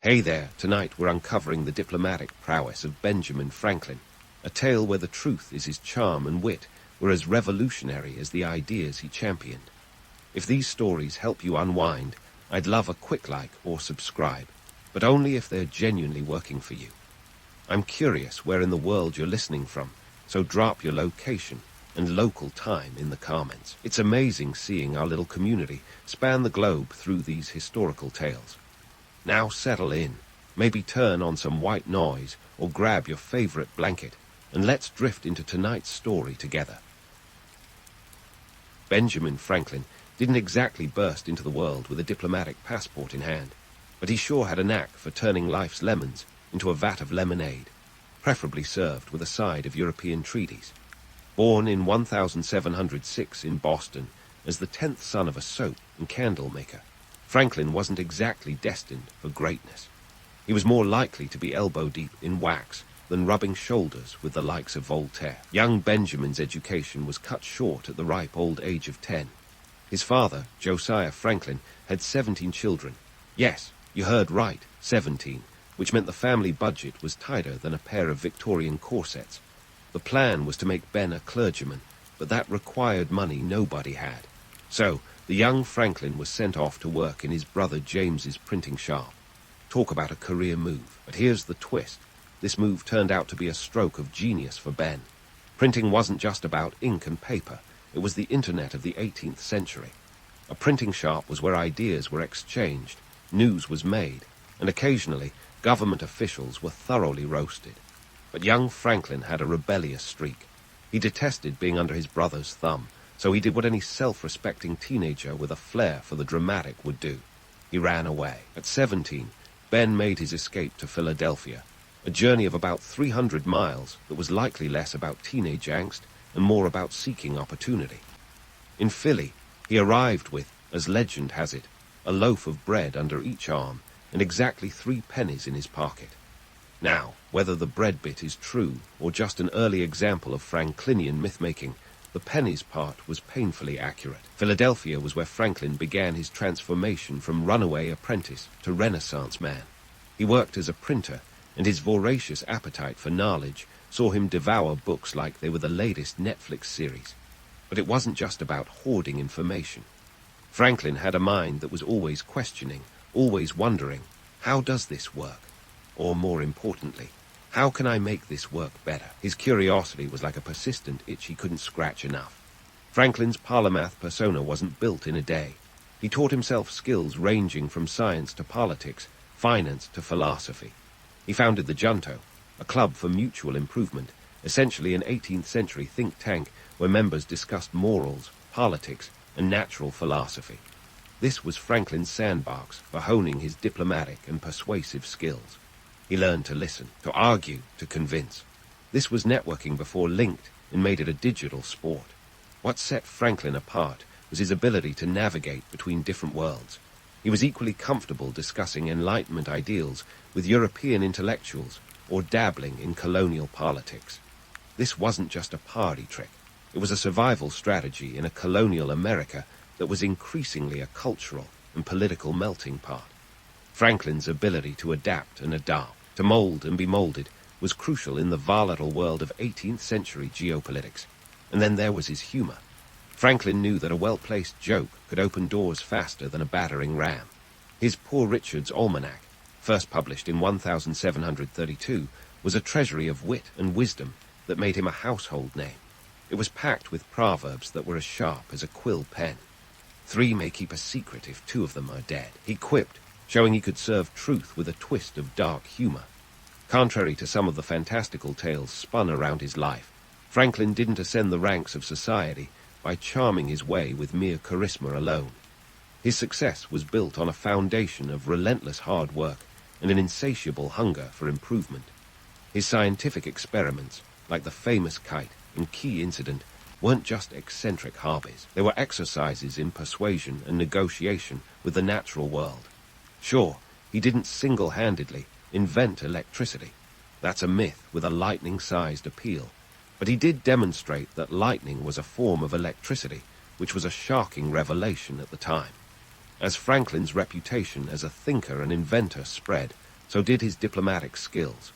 Hey there, tonight we're uncovering the diplomatic prowess of Benjamin Franklin, a tale where the truth is his charm and wit were as revolutionary as the ideas he championed. If these stories help you unwind, I'd love a quick like or subscribe, but only if they're genuinely working for you. I'm curious where in the world you're listening from, so drop your location and local time in the comments. It's amazing seeing our little community span the globe through these historical tales. Now settle in, maybe turn on some white noise or grab your favorite blanket, and let's drift into tonight's story together. Benjamin Franklin didn't exactly burst into the world with a diplomatic passport in hand, but he sure had a knack for turning life's lemons into a vat of lemonade, preferably served with a side of European treaties. Born in 1706 in Boston as the 10th son of a soap and candle maker, Franklin wasn't exactly destined for greatness. He was more likely to be elbow-deep in wax than rubbing shoulders with the likes of Voltaire. Young Benjamin's education was cut short at the ripe old age of 10. His father, Josiah Franklin, had 17 children. Yes, you heard right, 17, which meant the family budget was tighter than a pair of Victorian corsets. The plan was to make Ben a clergyman, but that required money nobody had. So, the young Franklin was sent off to work in his brother James's printing shop. Talk about a career move. But here's the twist. This move turned out to be a stroke of genius for Ben. Printing wasn't just about ink and paper. It was the internet of the 18th century. A printing shop was where ideas were exchanged, news was made, and occasionally government officials were thoroughly roasted. But young Franklin had a rebellious streak. He detested being under his brother's thumb, so he did what any self-respecting teenager with a flair for the dramatic would do. He ran away. At 17, Ben made his escape to Philadelphia, a journey of about 300 miles that was likely less about teenage angst and more about seeking opportunity. In Philly, he arrived with, as legend has it, a loaf of bread under each arm and exactly 3 pennies in his pocket. Now, whether the bread bit is true or just an early example of Franklinian myth-making, the pennies part was painfully accurate. Philadelphia was where Franklin began his transformation from runaway apprentice to Renaissance man. He worked as a printer, and his voracious appetite for knowledge saw him devour books like they were the latest Netflix series. But it wasn't just about hoarding information. Franklin had a mind that was always questioning, always wondering, how does this work? Or more importantly, how can I make this work better? His curiosity was like a persistent itch he couldn't scratch enough. Franklin's polymath persona wasn't built in a day. He taught himself skills ranging from science to politics, finance to philosophy. He founded the Junto, a club for mutual improvement, essentially an 18th century think tank where members discussed morals, politics, and natural philosophy. This was Franklin's sandbox for honing his diplomatic and persuasive skills. He learned to listen, to argue, to convince. This was networking before linked and made it a digital sport. What set Franklin apart was his ability to navigate between different worlds. He was equally comfortable discussing Enlightenment ideals with European intellectuals or dabbling in colonial politics. This wasn't just a party trick. It was a survival strategy in a colonial America that was increasingly a cultural and political melting pot. Franklin's ability to adapt and adopt, to mold and be molded, was crucial in the volatile world of 18th century geopolitics. And then there was his humor. Franklin knew that a well-placed joke could open doors faster than a battering ram. His Poor Richard's Almanac, first published in 1732, was a treasury of wit and wisdom that made him a household name. It was packed with proverbs that were as sharp as a quill pen. 3 may keep a secret if 2 of them are dead, he quipped, showing he could serve truth with a twist of dark humor. Contrary to some of the fantastical tales spun around his life, Franklin didn't ascend the ranks of society by charming his way with mere charisma alone. His success was built on a foundation of relentless hard work and an insatiable hunger for improvement. His scientific experiments, like the famous kite and key incident, weren't just eccentric hobbies. They were exercises in persuasion and negotiation with the natural world. Sure, he didn't single-handedly invent electricity. That's a myth with a lightning-sized appeal. But he did demonstrate that lightning was a form of electricity, which was a shocking revelation at the time. As Franklin's reputation as a thinker and inventor spread, So did his diplomatic skills.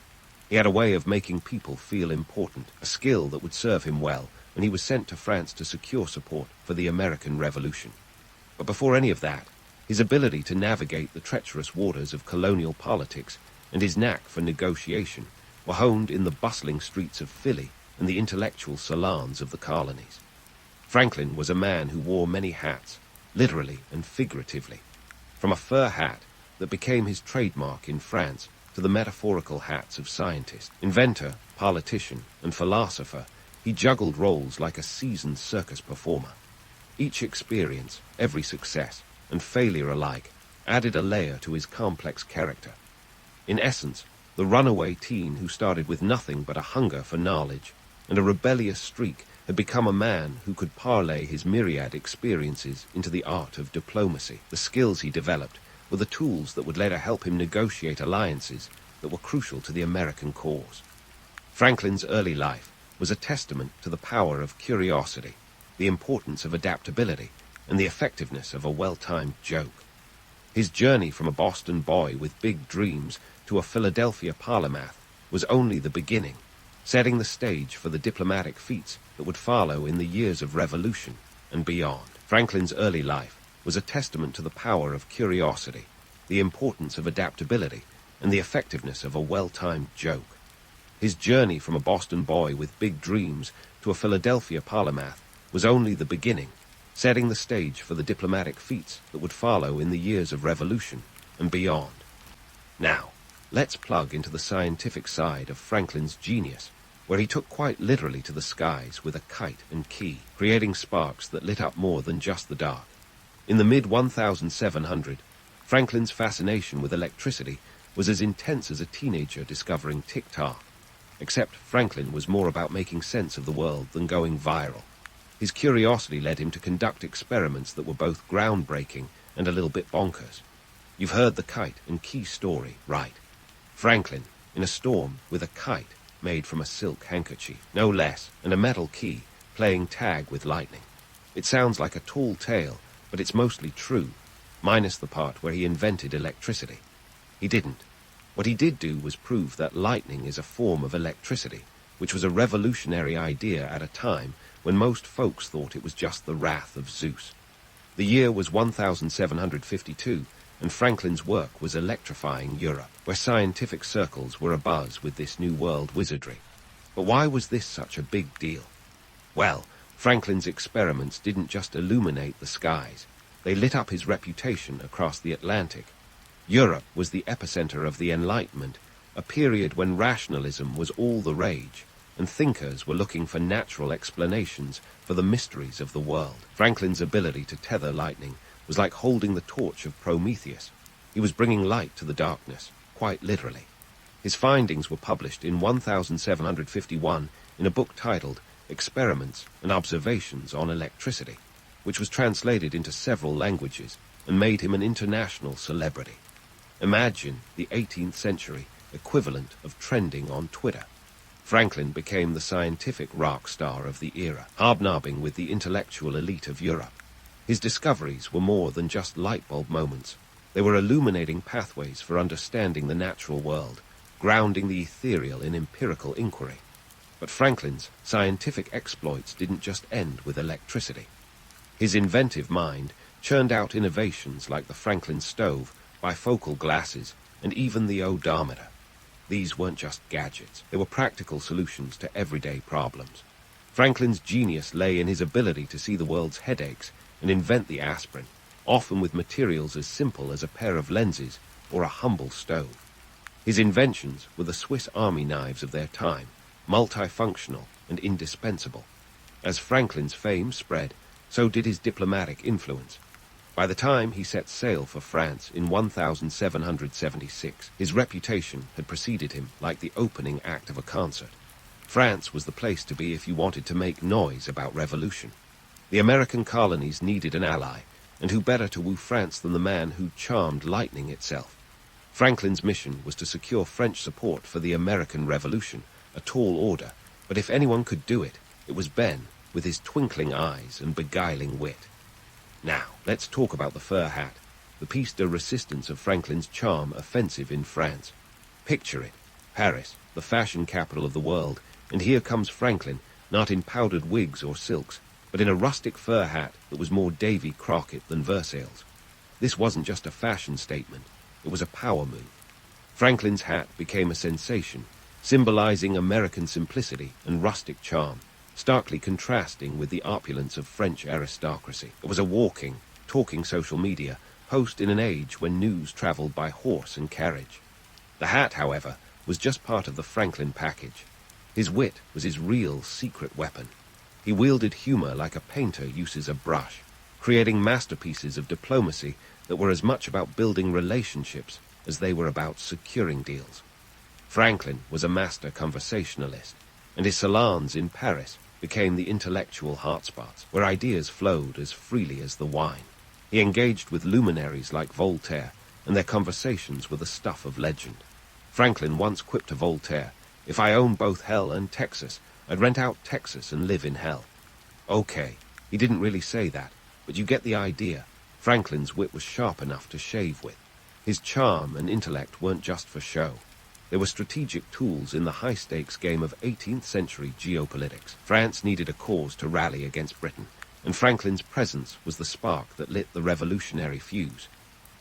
He had a way of making people feel important, a skill that would serve him well when he was sent to France to secure support for the American Revolution. But before any of that, his ability to navigate the treacherous waters of colonial politics and his knack for negotiation were honed in the bustling streets of Philly and the intellectual salons of the colonies. Franklin was a man who wore many hats, literally and figuratively, from a fur hat that became his trademark in France to the metaphorical hats of scientist, inventor, politician, and philosopher. He juggled roles like a seasoned circus performer. Each experience, every success, and failure alike added a layer to his complex character. In essence, the runaway teen who started with nothing but a hunger for knowledge and a rebellious streak had become a man who could parlay his myriad experiences into the art of diplomacy. The skills he developed were the tools that would later help him negotiate alliances that were crucial to the American cause. Franklin's early life was a testament to the power of curiosity, the importance of adaptability, and the effectiveness of a well-timed joke. His journey from a Boston boy with big dreams to a Philadelphia polymath was only the beginning, setting the stage for the diplomatic feats that would follow in the years of revolution and beyond. Franklin's early life was a testament to the power of curiosity, the importance of adaptability, and the effectiveness of a well-timed joke. His journey from a Boston boy with big dreams to a Philadelphia polymath was only the beginning, setting the stage for the diplomatic feats that would follow in the years of revolution and beyond. Now, let's plug into the scientific side of Franklin's genius, where he took quite literally to the skies with a kite and key, creating sparks that lit up more than just the dark. In the mid-1700, Franklin's fascination with electricity was as intense as a teenager discovering tick-tock, except Franklin was more about making sense of the world than going viral. His curiosity led him to conduct experiments that were both groundbreaking and a little bit bonkers. You've heard the kite and key story, right? Franklin, in a storm with a kite made from a silk handkerchief, no less, and a metal key, playing tag with lightning. It sounds like a tall tale, but it's mostly true, minus the part where he invented electricity. He didn't. What he did do was prove that lightning is a form of electricity, which was a revolutionary idea at a time when most folks thought it was just the wrath of Zeus. The year was 1752, and Franklin's work was electrifying Europe, where scientific circles were abuzz with this new world wizardry. But why was this such a big deal? Well, Franklin's experiments didn't just illuminate the skies. They lit up his reputation across the Atlantic. Europe was the epicenter of the Enlightenment, a period when rationalism was all the rage, and thinkers were looking for natural explanations for the mysteries of the world. Franklin's ability to tether lightning was like holding the torch of Prometheus. He was bringing light to the darkness, quite literally. His findings were published in 1751 in a book titled Experiments and Observations on Electricity, which was translated into several languages and made him an international celebrity. Imagine the 18th century equivalent of trending on Twitter. Franklin became the scientific rock star of the era, hobnobbing with the intellectual elite of Europe. His discoveries were more than just light bulb moments. They were illuminating pathways for understanding the natural world, grounding the ethereal in empirical inquiry. But Franklin's scientific exploits didn't just end with electricity. His inventive mind churned out innovations like the Franklin stove, bifocal glasses, and even the odometer. These weren't just gadgets. They were practical solutions to everyday problems. Franklin's genius lay in his ability to see the world's headaches and invent the aspirin, often with materials as simple as a pair of lenses or a humble stove. His inventions were the Swiss Army knives of their time, multifunctional and indispensable. As Franklin's fame spread, so did his diplomatic influence. By the time he set sail for France in 1776, his reputation had preceded him like the opening act of a concert. France was the place to be if you wanted to make noise about revolution. The American colonies needed an ally, and who better to woo France than the man who charmed lightning itself? Franklin's mission was to secure French support for the American Revolution, a tall order, but if anyone could do it, it was Ben, with his twinkling eyes and beguiling wit. Now, let's talk about the fur hat, the piece de resistance of Franklin's charm offensive in France. Picture it, Paris, the fashion capital of the world, and here comes Franklin, not in powdered wigs or silks, but in a rustic fur hat that was more Davy Crockett than Versailles. This wasn't just a fashion statement, it was a power move. Franklin's hat became a sensation, symbolizing American simplicity and rustic charm, starkly contrasting with the opulence of French aristocracy. It was a walking, talking social media post in an age when news traveled by horse and carriage. The hat, however, was just part of the Franklin package. His wit was his real secret weapon. He wielded humor like a painter uses a brush, creating masterpieces of diplomacy that were as much about building relationships as they were about securing deals. Franklin was a master conversationalist, and his salons in Paris became the intellectual hotspots, where ideas flowed as freely as the wine. He engaged with luminaries like Voltaire, and their conversations were the stuff of legend. Franklin once quipped to Voltaire, "If I owned both hell and Texas, I'd rent out Texas and live in hell." Okay, he didn't really say that, but you get the idea. Franklin's wit was sharp enough to shave with. His charm and intellect weren't just for show. They were strategic tools in the high-stakes game of 18th century geopolitics. France needed a cause to rally against Britain, and Franklin's presence was the spark that lit the revolutionary fuse.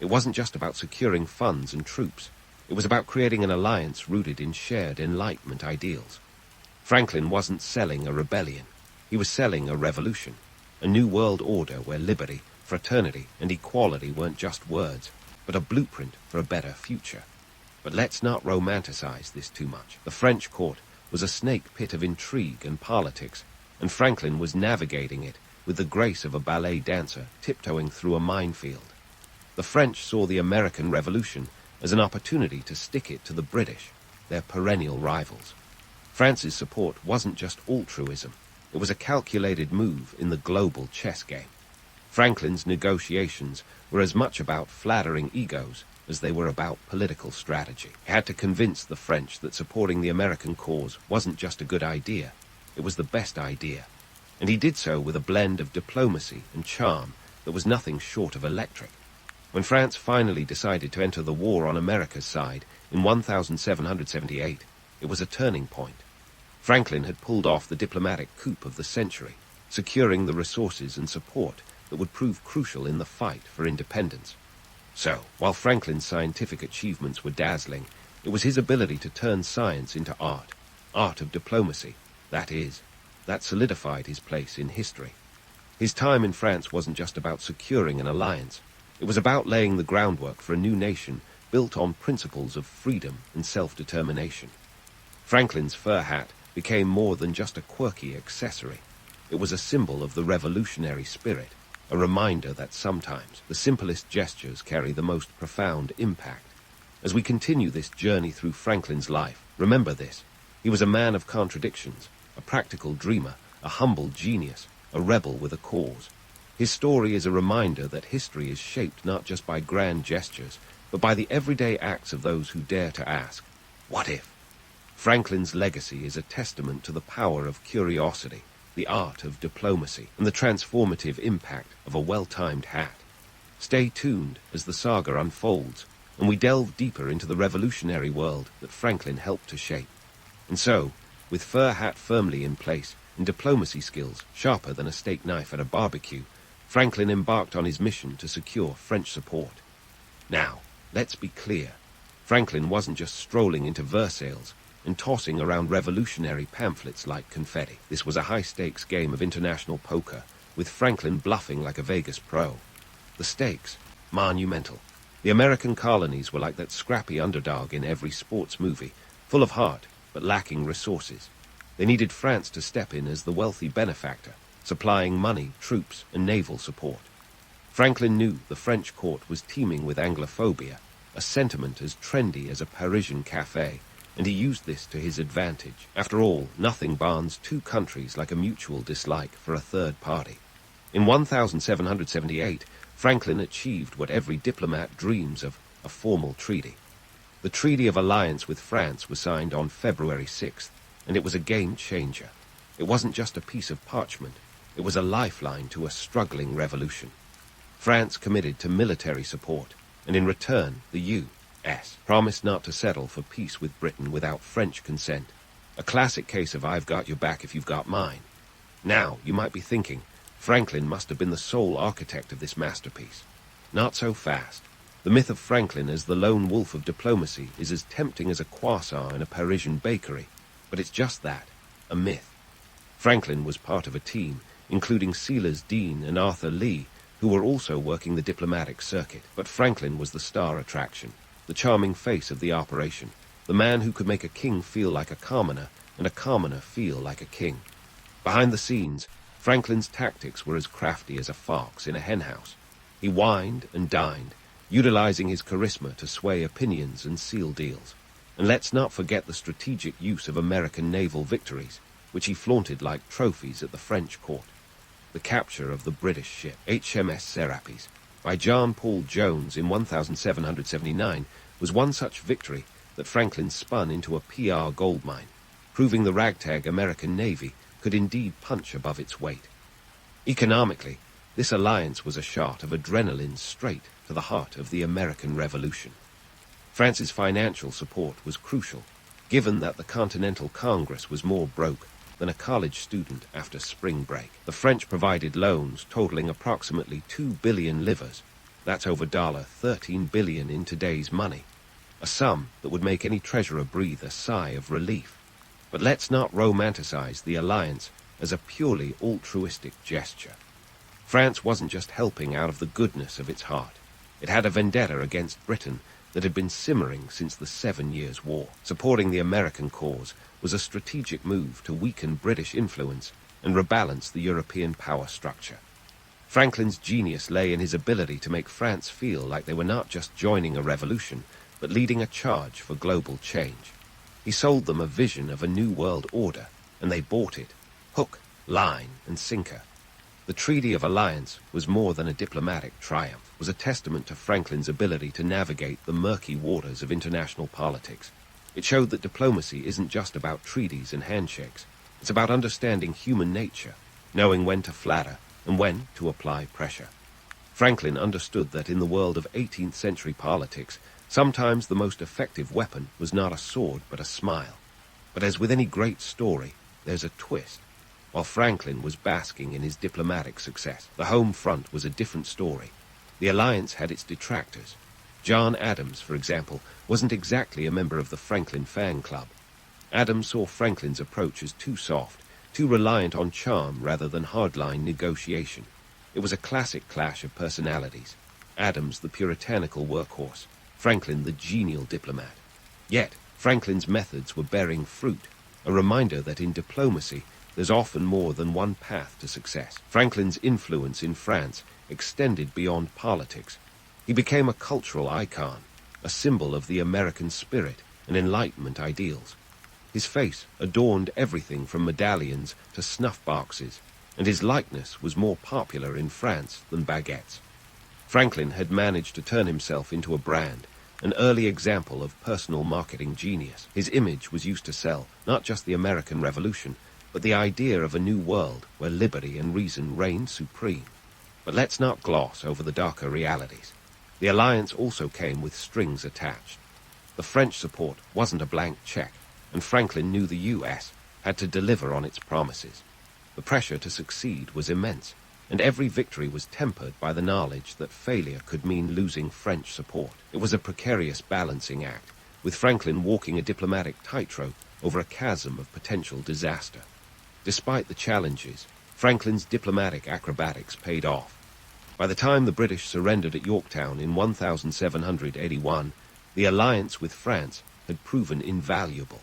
It wasn't just about securing funds and troops. It was about creating an alliance rooted in shared Enlightenment ideals. Franklin wasn't selling a rebellion. He was selling a revolution, a new world order where liberty, fraternity, and equality weren't just words, but a blueprint for a better future. But let's not romanticize this too much. The French court was a snake pit of intrigue and politics, and Franklin was navigating it with the grace of a ballet dancer tiptoeing through a minefield. The French saw the American Revolution as an opportunity to stick it to the British, their perennial rivals. France's support wasn't just altruism, it was a calculated move in the global chess game. Franklin's negotiations were as much about flattering egos as they were about political strategy. He had to convince the French that supporting the American cause wasn't just a good idea, it was the best idea. And he did so with a blend of diplomacy and charm that was nothing short of electric. When France finally decided to enter the war on America's side in 1778, it was a turning point. Franklin had pulled off the diplomatic coup of the century, securing the resources and support that would prove crucial in the fight for independence. So, while Franklin's scientific achievements were dazzling, it was his ability to turn science into art of diplomacy, that solidified his place in history. His time in France wasn't just about securing an alliance. It was about laying the groundwork for a new nation built on principles of freedom and self-determination. Franklin's fur hat became more than just a quirky accessory. It was a symbol of the revolutionary spirit, a reminder that sometimes the simplest gestures carry the most profound impact. As we continue this journey through Franklin's life, remember this: he was a man of contradictions, a practical dreamer, a humble genius, a rebel with a cause. His story is a reminder that history is shaped not just by grand gestures, but by the everyday acts of those who dare to ask, what if? Franklin's legacy is a testament to the power of curiosity, the art of diplomacy, and the transformative impact of a well-timed hat. Stay tuned as the saga unfolds, and we delve deeper into the revolutionary world that Franklin helped to shape. And so, with fur hat firmly in place and diplomacy skills sharper than a steak knife at a barbecue, Franklin embarked on his mission to secure French support. Now, let's be clear. Franklin wasn't just strolling into Versailles and tossing around revolutionary pamphlets like confetti. This was a high-stakes game of international poker, with Franklin bluffing like a Vegas pro. The stakes, monumental. The American colonies were like that scrappy underdog in every sports movie, full of heart but lacking resources. They needed France to step in as the wealthy benefactor, supplying money, troops, and naval support. Franklin knew the French court was teeming with Anglophobia, a sentiment as trendy as a Parisian café, and he used this to his advantage. After all, nothing bonds two countries like a mutual dislike for a third party. In 1778, Franklin achieved what every diplomat dreams of, a formal treaty. The Treaty of Alliance with France was signed on February 6th, and it was a game-changer. It wasn't just a piece of parchment, it was a lifeline to a struggling revolution. France committed to military support, and in return, the promised not to settle for peace with Britain without French consent. A classic case of I've got your back if you've got mine. Now, you might be thinking, Franklin must have been the sole architect of this masterpiece. Not so fast. The myth of Franklin as the lone wolf of diplomacy is as tempting as a croissant in a Parisian bakery, but it's just that, a myth. Franklin was part of a team, including Silas Deane and Arthur Lee, who were also working the diplomatic circuit, but Franklin was the star attraction, the charming face of the operation, the man who could make a king feel like a commoner and a commoner feel like a king. Behind the scenes, Franklin's tactics were as crafty as a fox in a henhouse. He wined and dined, utilizing his charisma to sway opinions and seal deals. And let's not forget the strategic use of American naval victories, which he flaunted like trophies at the French court. The capture of the British ship HMS Serapis by John Paul Jones in 1779 was one such victory that Franklin spun into a PR goldmine, proving the ragtag American Navy could indeed punch above its weight. Economically, this alliance was a shot of adrenaline straight to the heart of the American Revolution. France's financial support was crucial, given that the Continental Congress was more broke than a college student after spring break. The French provided loans totaling approximately 2 billion livres, that's over $13 billion in today's money, a sum that would make any treasurer breathe a sigh of relief. But let's not romanticize the alliance as a purely altruistic gesture. France wasn't just helping out of the goodness of its heart. It had a vendetta against Britain that had been simmering since the 7 Years' War. Supporting the American cause was a strategic move to weaken British influence and rebalance the European power structure. Franklin's genius lay in his ability to make France feel like they were not just joining a revolution, but leading a charge for global change. He sold them a vision of a new world order, and they bought it, hook, line, and sinker. The Treaty of Alliance was more than a diplomatic triumph, was a testament to Franklin's ability to navigate the murky waters of international politics. It showed that diplomacy isn't just about treaties and handshakes. It's about understanding human nature, knowing when to flatter and when to apply pressure. Franklin understood that in the world of 18th century politics, sometimes the most effective weapon was not a sword but a smile. But as with any great story, there's a twist. While Franklin was basking in his diplomatic success, the home front was a different story. The alliance had its detractors. John Adams, for example, wasn't exactly a member of the Franklin fan club. Adams saw Franklin's approach as too soft, too reliant on charm rather than hardline negotiation. It was a classic clash of personalities. Adams, the puritanical workhorse, Franklin, the genial diplomat. Yet, Franklin's methods were bearing fruit, a reminder that in diplomacy, there's often more than one path to success. Franklin's influence in France extended beyond politics. He became a cultural icon, a symbol of the American spirit and Enlightenment ideals. His face adorned everything from medallions to snuff boxes, and his likeness was more popular in France than baguettes. Franklin had managed to turn himself into a brand, an early example of personal marketing genius. His image was used to sell not just the American Revolution, but the idea of a new world where liberty and reason reigned supreme. But let's not gloss over the darker realities. The alliance also came with strings attached. The French support wasn't a blank check, and Franklin knew the U.S. had to deliver on its promises. The pressure to succeed was immense, and every victory was tempered by the knowledge that failure could mean losing French support. It was a precarious balancing act, with Franklin walking a diplomatic tightrope over a chasm of potential disaster. Despite the challenges, Franklin's diplomatic acrobatics paid off. By the time the British surrendered at Yorktown in 1781, the alliance with France had proven invaluable.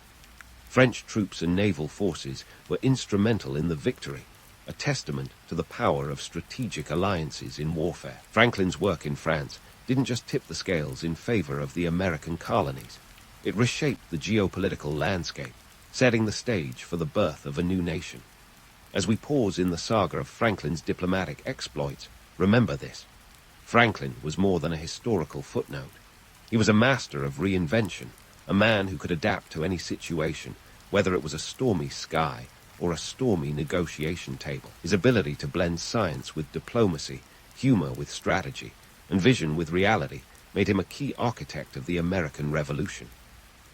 French troops and naval forces were instrumental in the victory, a testament to the power of strategic alliances in warfare. Franklin's work in France didn't just tip the scales in favor of the American colonies. It reshaped the geopolitical landscape, setting the stage for the birth of a new nation. As we pause in the saga of Franklin's diplomatic exploits, remember this. Franklin was more than a historical footnote. He was a master of reinvention, a man who could adapt to any situation, whether it was a stormy sky or a stormy negotiation table. His ability to blend science with diplomacy, humor with strategy, and vision with reality made him a key architect of the American Revolution.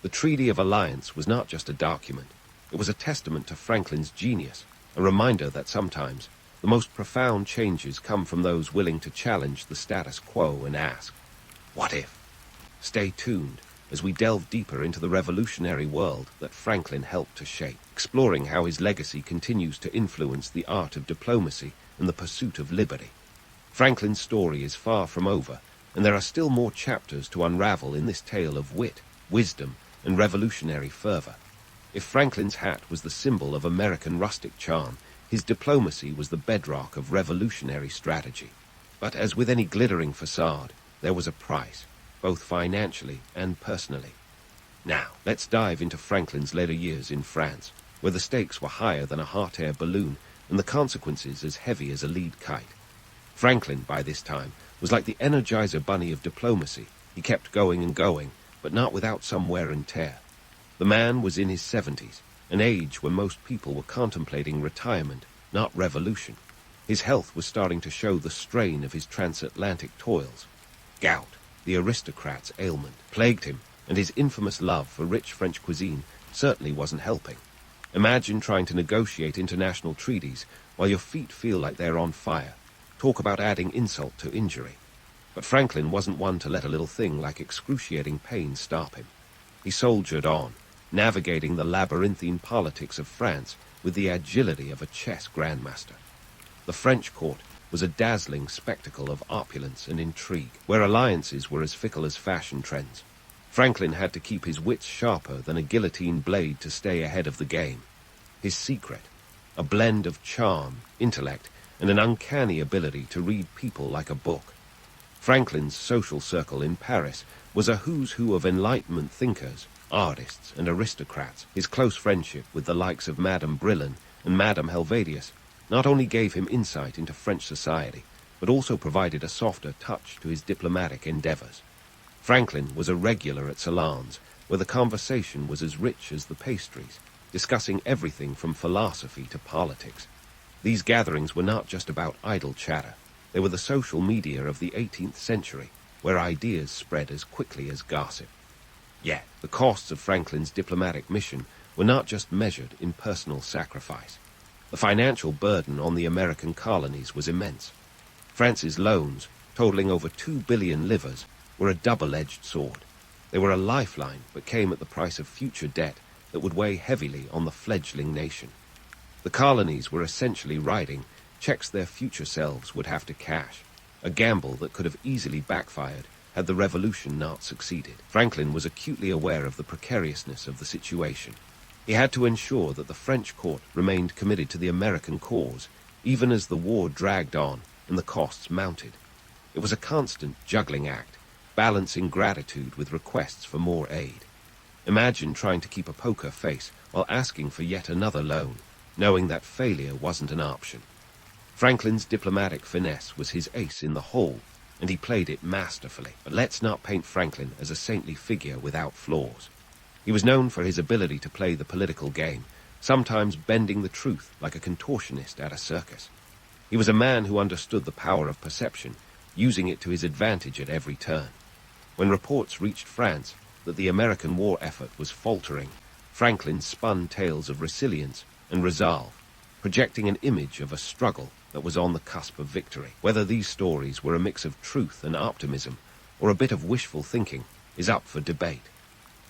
The Treaty of Alliance was not just a document, it was a testament to Franklin's genius, a reminder that sometimes the most profound changes come from those willing to challenge the status quo and ask, what if? Stay tuned as we delve deeper into the revolutionary world that Franklin helped to shape, exploring how his legacy continues to influence the art of diplomacy and the pursuit of liberty. Franklin's story is far from over, and there are still more chapters to unravel in this tale of wit, wisdom, and revolutionary fervor. If Franklin's hat was the symbol of American rustic charm, his diplomacy was the bedrock of revolutionary strategy. But as with any glittering facade, there was a price, both financially and personally. Now, let's dive into Franklin's later years in France, where the stakes were higher than a hot air balloon and the consequences as heavy as a lead kite. Franklin, by this time, was like the Energizer Bunny of diplomacy. He kept going and going, but not without some wear and tear. The man was in his 70s, an age when most people were contemplating retirement, not revolution. His health was starting to show the strain of his transatlantic toils. Gout, the aristocrat's ailment, plagued him, and his infamous love for rich French cuisine certainly wasn't helping. Imagine trying to negotiate international treaties while your feet feel like they're on fire. Talk about adding insult to injury. But Franklin wasn't one to let a little thing like excruciating pain stop him. He soldiered on, navigating the labyrinthine politics of France with the agility of a chess grandmaster. The French court was a dazzling spectacle of opulence and intrigue, where alliances were as fickle as fashion trends. Franklin had to keep his wits sharper than a guillotine blade to stay ahead of the game. His secret, a blend of charm, intellect, and an uncanny ability to read people like a book. Franklin's social circle in Paris was a who's who of Enlightenment thinkers, artists, and aristocrats. His close friendship with the likes of Madame Brillan and Madame Helvetius not only gave him insight into French society, but also provided a softer touch to his diplomatic endeavors. Franklin was a regular at salons, where the conversation was as rich as the pastries, discussing everything from philosophy to politics. These gatherings were not just about idle chatter. They were the social media of the 18th century, where ideas spread as quickly as gossip. Yet, the costs of Franklin's diplomatic mission were not just measured in personal sacrifice. The financial burden on the American colonies was immense. France's loans, totaling over 2 billion livres, were a double-edged sword. They were a lifeline, but came at the price of future debt that would weigh heavily on the fledgling nation. The colonies were essentially writing checks their future selves would have to cash, a gamble that could have easily backfired had the revolution not succeeded. Franklin was acutely aware of the precariousness of the situation. He had to ensure that the French court remained committed to the American cause, even as the war dragged on and the costs mounted. It was a constant juggling act, balancing gratitude with requests for more aid. Imagine trying to keep a poker face while asking for yet another loan, knowing that failure wasn't an option. Franklin's diplomatic finesse was his ace in the hole, and he played it masterfully. But let's not paint Franklin as a saintly figure without flaws. He was known for his ability to play the political game, sometimes bending the truth like a contortionist at a circus. He was a man who understood the power of perception, using it to his advantage at every turn. When reports reached France that the American war effort was faltering, Franklin spun tales of resilience and resolve, projecting an image of a struggle that was on the cusp of victory. Whether these stories were a mix of truth and optimism, or a bit of wishful thinking, is up for debate.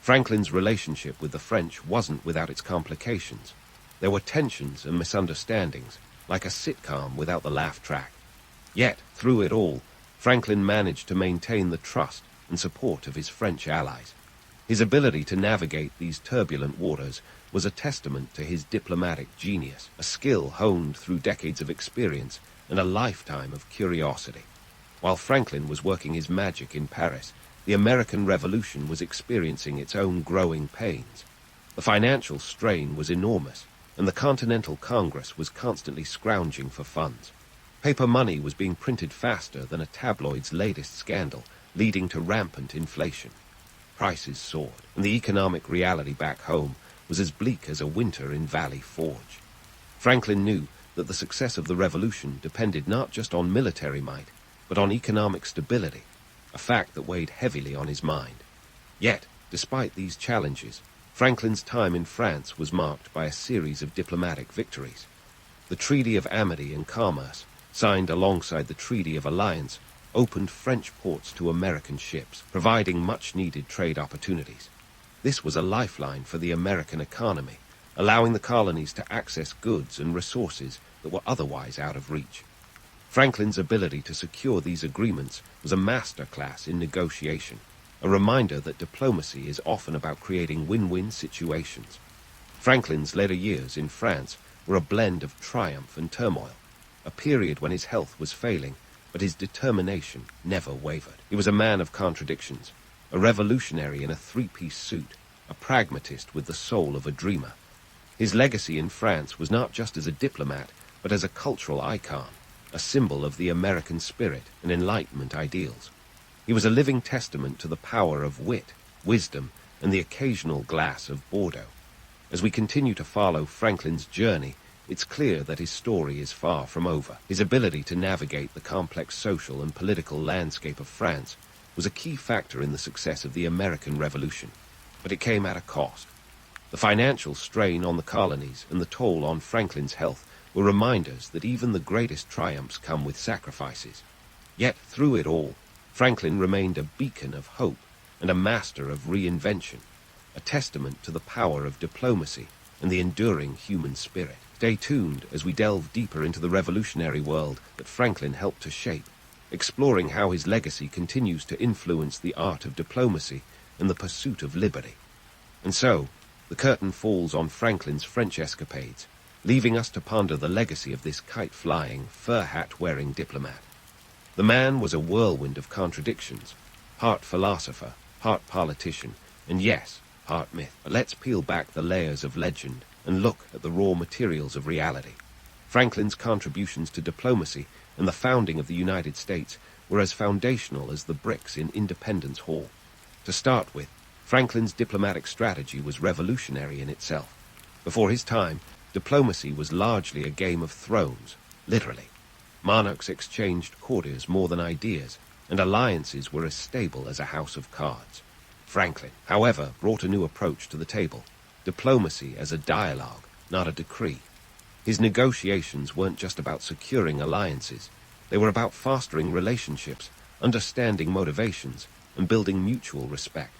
Franklin's relationship with the French wasn't without its complications. There were tensions and misunderstandings, like a sitcom without the laugh track. Yet, through it all, Franklin managed to maintain the trust and support of his French allies. His ability to navigate these turbulent waters was a testament to his diplomatic genius, a skill honed through decades of experience and a lifetime of curiosity. While Franklin was working his magic in Paris, the American Revolution was experiencing its own growing pains. The financial strain was enormous, and the Continental Congress was constantly scrounging for funds. Paper money was being printed faster than a tabloid's latest scandal, leading to rampant inflation. Prices soared, and the economic reality back home was as bleak as a winter in Valley Forge. Franklin knew that the success of the revolution depended not just on military might, but on economic stability. a fact that weighed heavily on his mind. Yet, despite these challenges, Franklin's time in France was marked by a series of diplomatic victories. The Treaty of Amity and Commerce, signed alongside the Treaty of Alliance, opened French ports to American ships, providing much-needed trade opportunities. This was a lifeline for the American economy, allowing the colonies to access goods and resources that were otherwise out of reach. Franklin's ability to secure these agreements was a masterclass in negotiation, a reminder that diplomacy is often about creating win-win situations. Franklin's later years in France were a blend of triumph and turmoil, a period when his health was failing, but his determination never wavered. He was a man of contradictions, a revolutionary in a three-piece suit, a pragmatist with the soul of a dreamer. His legacy in France was not just as a diplomat, but as a cultural icon, a symbol of the American spirit and Enlightenment ideals. He was a living testament to the power of wit, wisdom, and the occasional glass of Bordeaux. As we continue to follow Franklin's journey, it's clear that his story is far from over. His ability to navigate the complex social and political landscape of France was a key factor in the success of the American Revolution, but it came at a cost. The financial strain on the colonies and the toll on Franklin's health were reminders that even the greatest triumphs come with sacrifices. Yet through it all, Franklin remained a beacon of hope and a master of reinvention, a testament to the power of diplomacy and the enduring human spirit. Stay tuned as we delve deeper into the revolutionary world that Franklin helped to shape, exploring how his legacy continues to influence the art of diplomacy and the pursuit of liberty. And so, the curtain falls on Franklin's French escapades, leaving us to ponder the legacy of this kite-flying, fur-hat-wearing diplomat. The man was a whirlwind of contradictions, part philosopher, part politician, and yes, part myth. But let's peel back the layers of legend and look at the raw materials of reality. Franklin's contributions to diplomacy and the founding of the United States were as foundational as the bricks in Independence Hall. To start with, Franklin's diplomatic strategy was revolutionary in itself. Before his time, diplomacy was largely a game of thrones, literally. Monarchs exchanged courtiers more than ideas, and alliances were as stable as a house of cards. Franklin, however, brought a new approach to the table, diplomacy as a dialogue, not a decree. His negotiations weren't just about securing alliances. They were about fostering relationships, understanding motivations, and building mutual respect.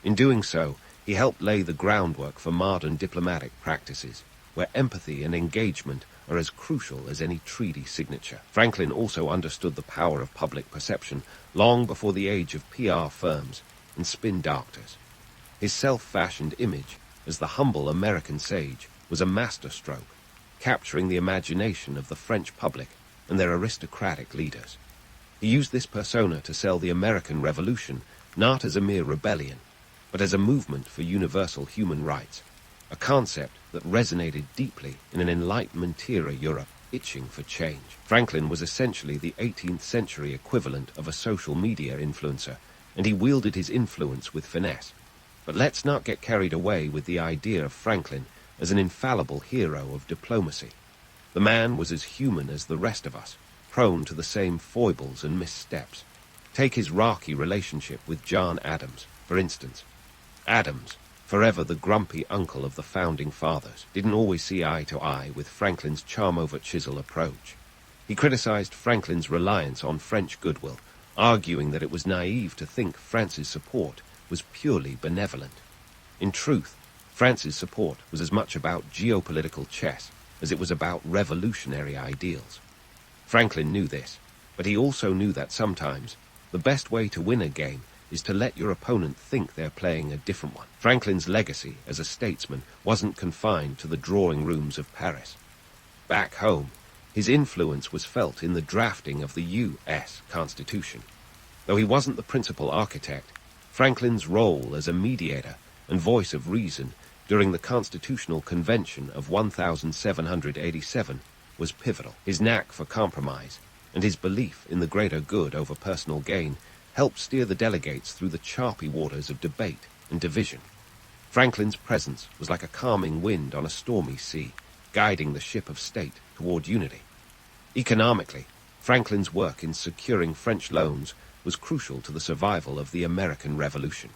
In doing so, he helped lay the groundwork for modern diplomatic practices, where empathy and engagement are as crucial as any treaty signature. Franklin also understood the power of public perception long before the age of PR firms and spin doctors. His self-fashioned image as the humble American sage was a masterstroke, capturing the imagination of the French public and their aristocratic leaders. He used this persona to sell the American Revolution not as a mere rebellion, but as a movement for universal human rights, a concept that resonated deeply in an Enlightenment-era Europe itching for change. Franklin was essentially the 18th century equivalent of a social media influencer, and he wielded his influence with finesse. But let's not get carried away with the idea of Franklin as an infallible hero of diplomacy. The man was as human as the rest of us, prone to the same foibles and missteps. Take his rocky relationship with John Adams, for instance. Adams, forever the grumpy uncle of the founding fathers, didn't always see eye to eye with Franklin's charm-over-chisel approach. He criticized Franklin's reliance on French goodwill, arguing that it was naive to think France's support was purely benevolent. In truth, France's support was as much about geopolitical chess as it was about revolutionary ideals. Franklin knew this, but he also knew that sometimes the best way to win a game is to let your opponent think they're playing a different one. Franklin's legacy as a statesman wasn't confined to the drawing rooms of Paris. Back home, his influence was felt in the drafting of the U.S. Constitution. Though he wasn't the principal architect, Franklin's role as a mediator and voice of reason during the Constitutional Convention of 1787 was pivotal. His knack for compromise and his belief in the greater good over personal gain helped steer the delegates through the choppy waters of debate and division. Franklin's presence was like a calming wind on a stormy sea, guiding the ship of state toward unity. Economically, Franklin's work in securing French loans was crucial to the survival of the American Revolution.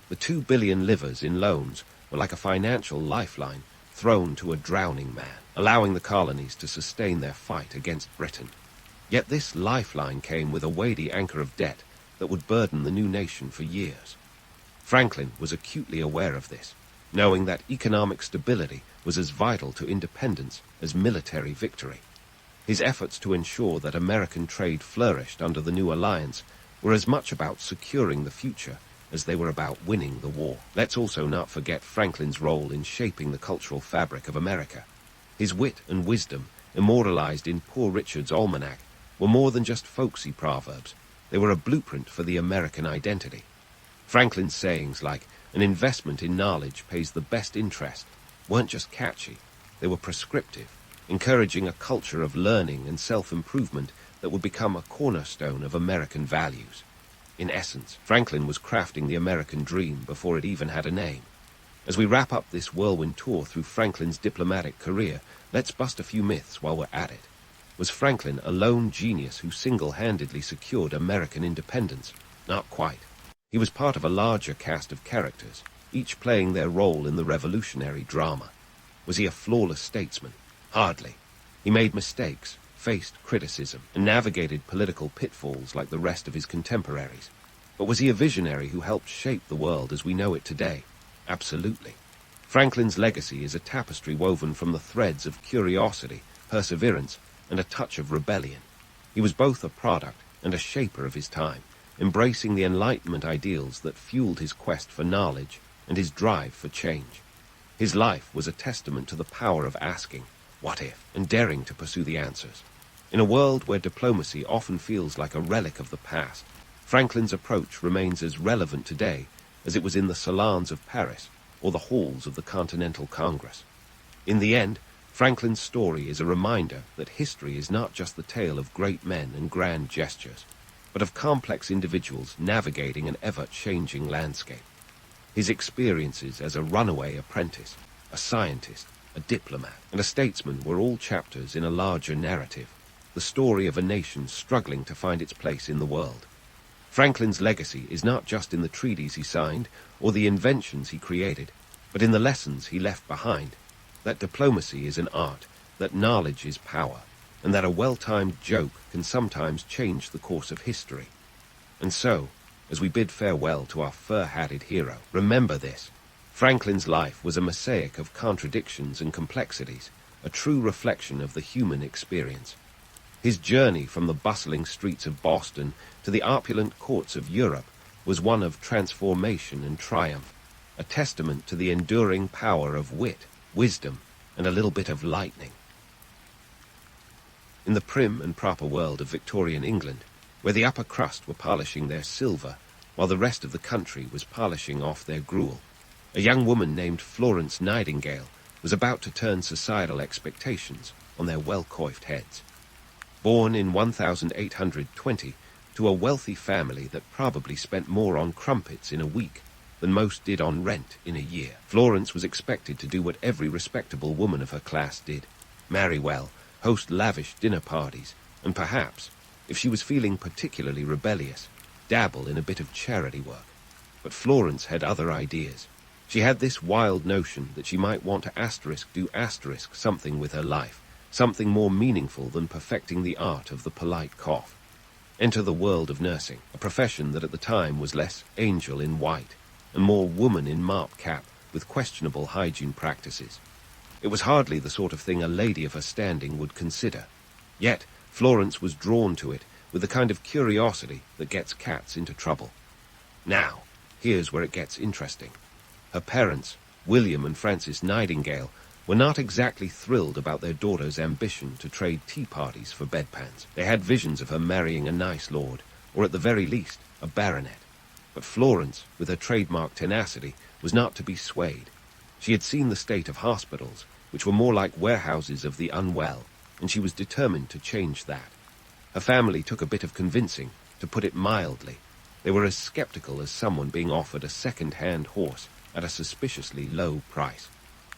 The 2 billion livers in loans were like a financial lifeline thrown to a drowning man, allowing the colonies to sustain their fight against Britain. Yet this lifeline came with a weighty anchor of debt that would burden the new nation for years. Franklin was acutely aware of this, knowing that economic stability was as vital to independence as military victory. His efforts to ensure that American trade flourished under the new alliance were as much about securing the future as they were about winning the war. Let's also not forget Franklin's role in shaping the cultural fabric of America. His wit and wisdom, immortalized in Poor Richard's Almanac, were more than just folksy proverbs. They were a blueprint for the American identity. Franklin's sayings like, "An investment in knowledge pays the best interest," weren't just catchy, they were prescriptive, encouraging a culture of learning and self-improvement that would become a cornerstone of American values. In essence, Franklin was crafting the American dream before it even had a name. As we wrap up this whirlwind tour through Franklin's diplomatic career, let's bust a few myths while we're at it. Was Franklin a lone genius who single-handedly secured American independence? Not quite. He was part of a larger cast of characters, each playing their role in the revolutionary drama. Was he a flawless statesman? Hardly. He made mistakes, faced criticism, and navigated political pitfalls like the rest of his contemporaries. But was he a visionary who helped shape the world as we know it today? Absolutely. Franklin's legacy is a tapestry woven from the threads of curiosity, perseverance, and a touch of rebellion. He was both a product and a shaper of his time, embracing the Enlightenment ideals that fueled his quest for knowledge and his drive for change. His life was a testament to the power of asking, what if, and daring to pursue the answers. In a world where diplomacy often feels like a relic of the past, Franklin's approach remains as relevant today as it was in the salons of Paris or the halls of the Continental Congress. In the end, Franklin's story is a reminder that history is not just the tale of great men and grand gestures, but of complex individuals navigating an ever-changing landscape. His experiences as a runaway apprentice, a scientist, a diplomat, and a statesman were all chapters in a larger narrative, the story of a nation struggling to find its place in the world. Franklin's legacy is not just in the treaties he signed or the inventions he created, but in the lessons he left behind, that diplomacy is an art, that knowledge is power, and that a well-timed joke can sometimes change the course of history. And so, as we bid farewell to our fur-hatted hero, remember this. Franklin's life was a mosaic of contradictions and complexities, a true reflection of the human experience. His journey from the bustling streets of Boston to the opulent courts of Europe was one of transformation and triumph, a testament to the enduring power of wit, wisdom, and a little bit of lightning. In the prim and proper world of Victorian England, where the upper crust were polishing their silver, while the rest of the country was polishing off their gruel, a young woman named Florence Nightingale was about to turn societal expectations on their well-coiffed heads. Born in 1820 to a wealthy family that probably spent more on crumpets in a week than most did on rent in a year, Florence was expected to do what every respectable woman of her class did: marry well, host lavish dinner parties, and perhaps, if she was feeling particularly rebellious, dabble in a bit of charity work. But Florence had other ideas. She had this wild notion that she might want to do something with her life, something more meaningful than perfecting the art of the polite cough. Enter the world of nursing, a profession that at the time was less angel in white and more woman in mop cap with questionable hygiene practices. It was hardly the sort of thing a lady of her standing would consider. Yet Florence was drawn to it with the kind of curiosity that gets cats into trouble. Now, here's where it gets interesting. Her parents, William and Frances Nightingale, were not exactly thrilled about their daughter's ambition to trade tea parties for bedpans. They had visions of her marrying a nice lord, or at the very least, a baronet. But Florence, with her trademark tenacity, was not to be swayed. She had seen the state of hospitals, which were more like warehouses of the unwell, and she was determined to change that. Her family took a bit of convincing, to put it mildly. They were as skeptical as someone being offered a second-hand horse at a suspiciously low price.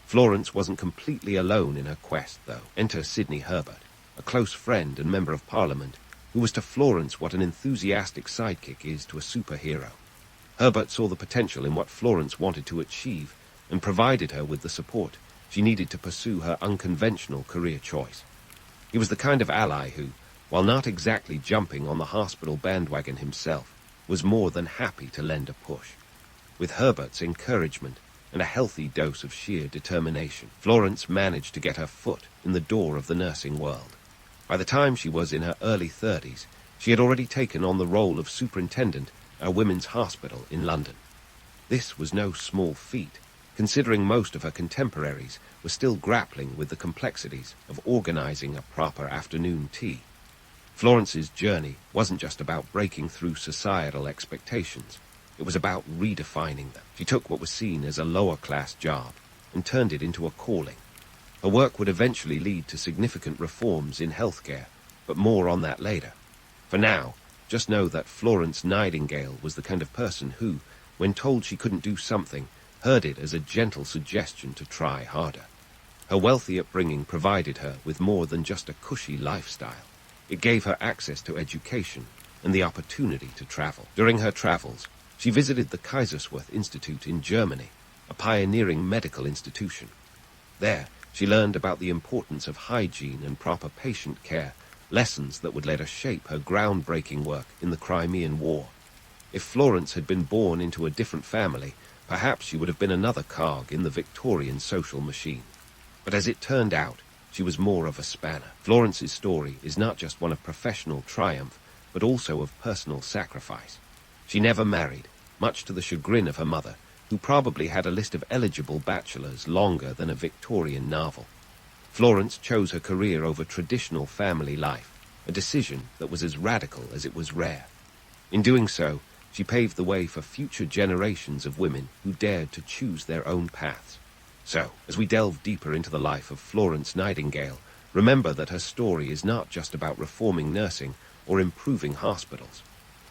Florence wasn't completely alone in her quest, though. Enter Sidney Herbert, a close friend and member of Parliament, who was to Florence what an enthusiastic sidekick is to a superhero. Herbert saw the potential in what Florence wanted to achieve and provided her with the support she needed to pursue her unconventional career choice. He was the kind of ally who, while not exactly jumping on the hospital bandwagon himself, was more than happy to lend a push. With Herbert's encouragement and a healthy dose of sheer determination, Florence managed to get her foot in the door of the nursing world. By the time she was in her early 30s, she had already taken on the role of superintendent at a women's hospital in London. This was no small feat, considering most of her contemporaries were still grappling with the complexities of organizing a proper afternoon tea. Florence's journey wasn't just about breaking through societal expectations. It was about redefining them. She took what was seen as a lower-class job and turned it into a calling. Her work would eventually lead to significant reforms in healthcare, but more on that later. For now, just know that Florence Nightingale was the kind of person who, when told she couldn't do something, heard it as a gentle suggestion to try harder. Her wealthy upbringing provided her with more than just a cushy lifestyle. It gave her access to education and the opportunity to travel. During her travels, she visited the Kaiserswerth Institute in Germany, a pioneering medical institution. There, she learned about the importance of hygiene and proper patient care, lessons that would later shape her groundbreaking work in the Crimean War. If Florence had been born into a different family, perhaps she would have been another cog in the Victorian social machine. But as it turned out, she was more of a spanner. Florence's story is not just one of professional triumph, but also of personal sacrifice. She never married, much to the chagrin of her mother, who probably had a list of eligible bachelors longer than a Victorian novel. Florence chose her career over traditional family life, a decision that was as radical as it was rare. In doing so, she paved the way for future generations of women who dared to choose their own paths. So, as we delve deeper into the life of Florence Nightingale, remember that her story is not just about reforming nursing or improving hospitals.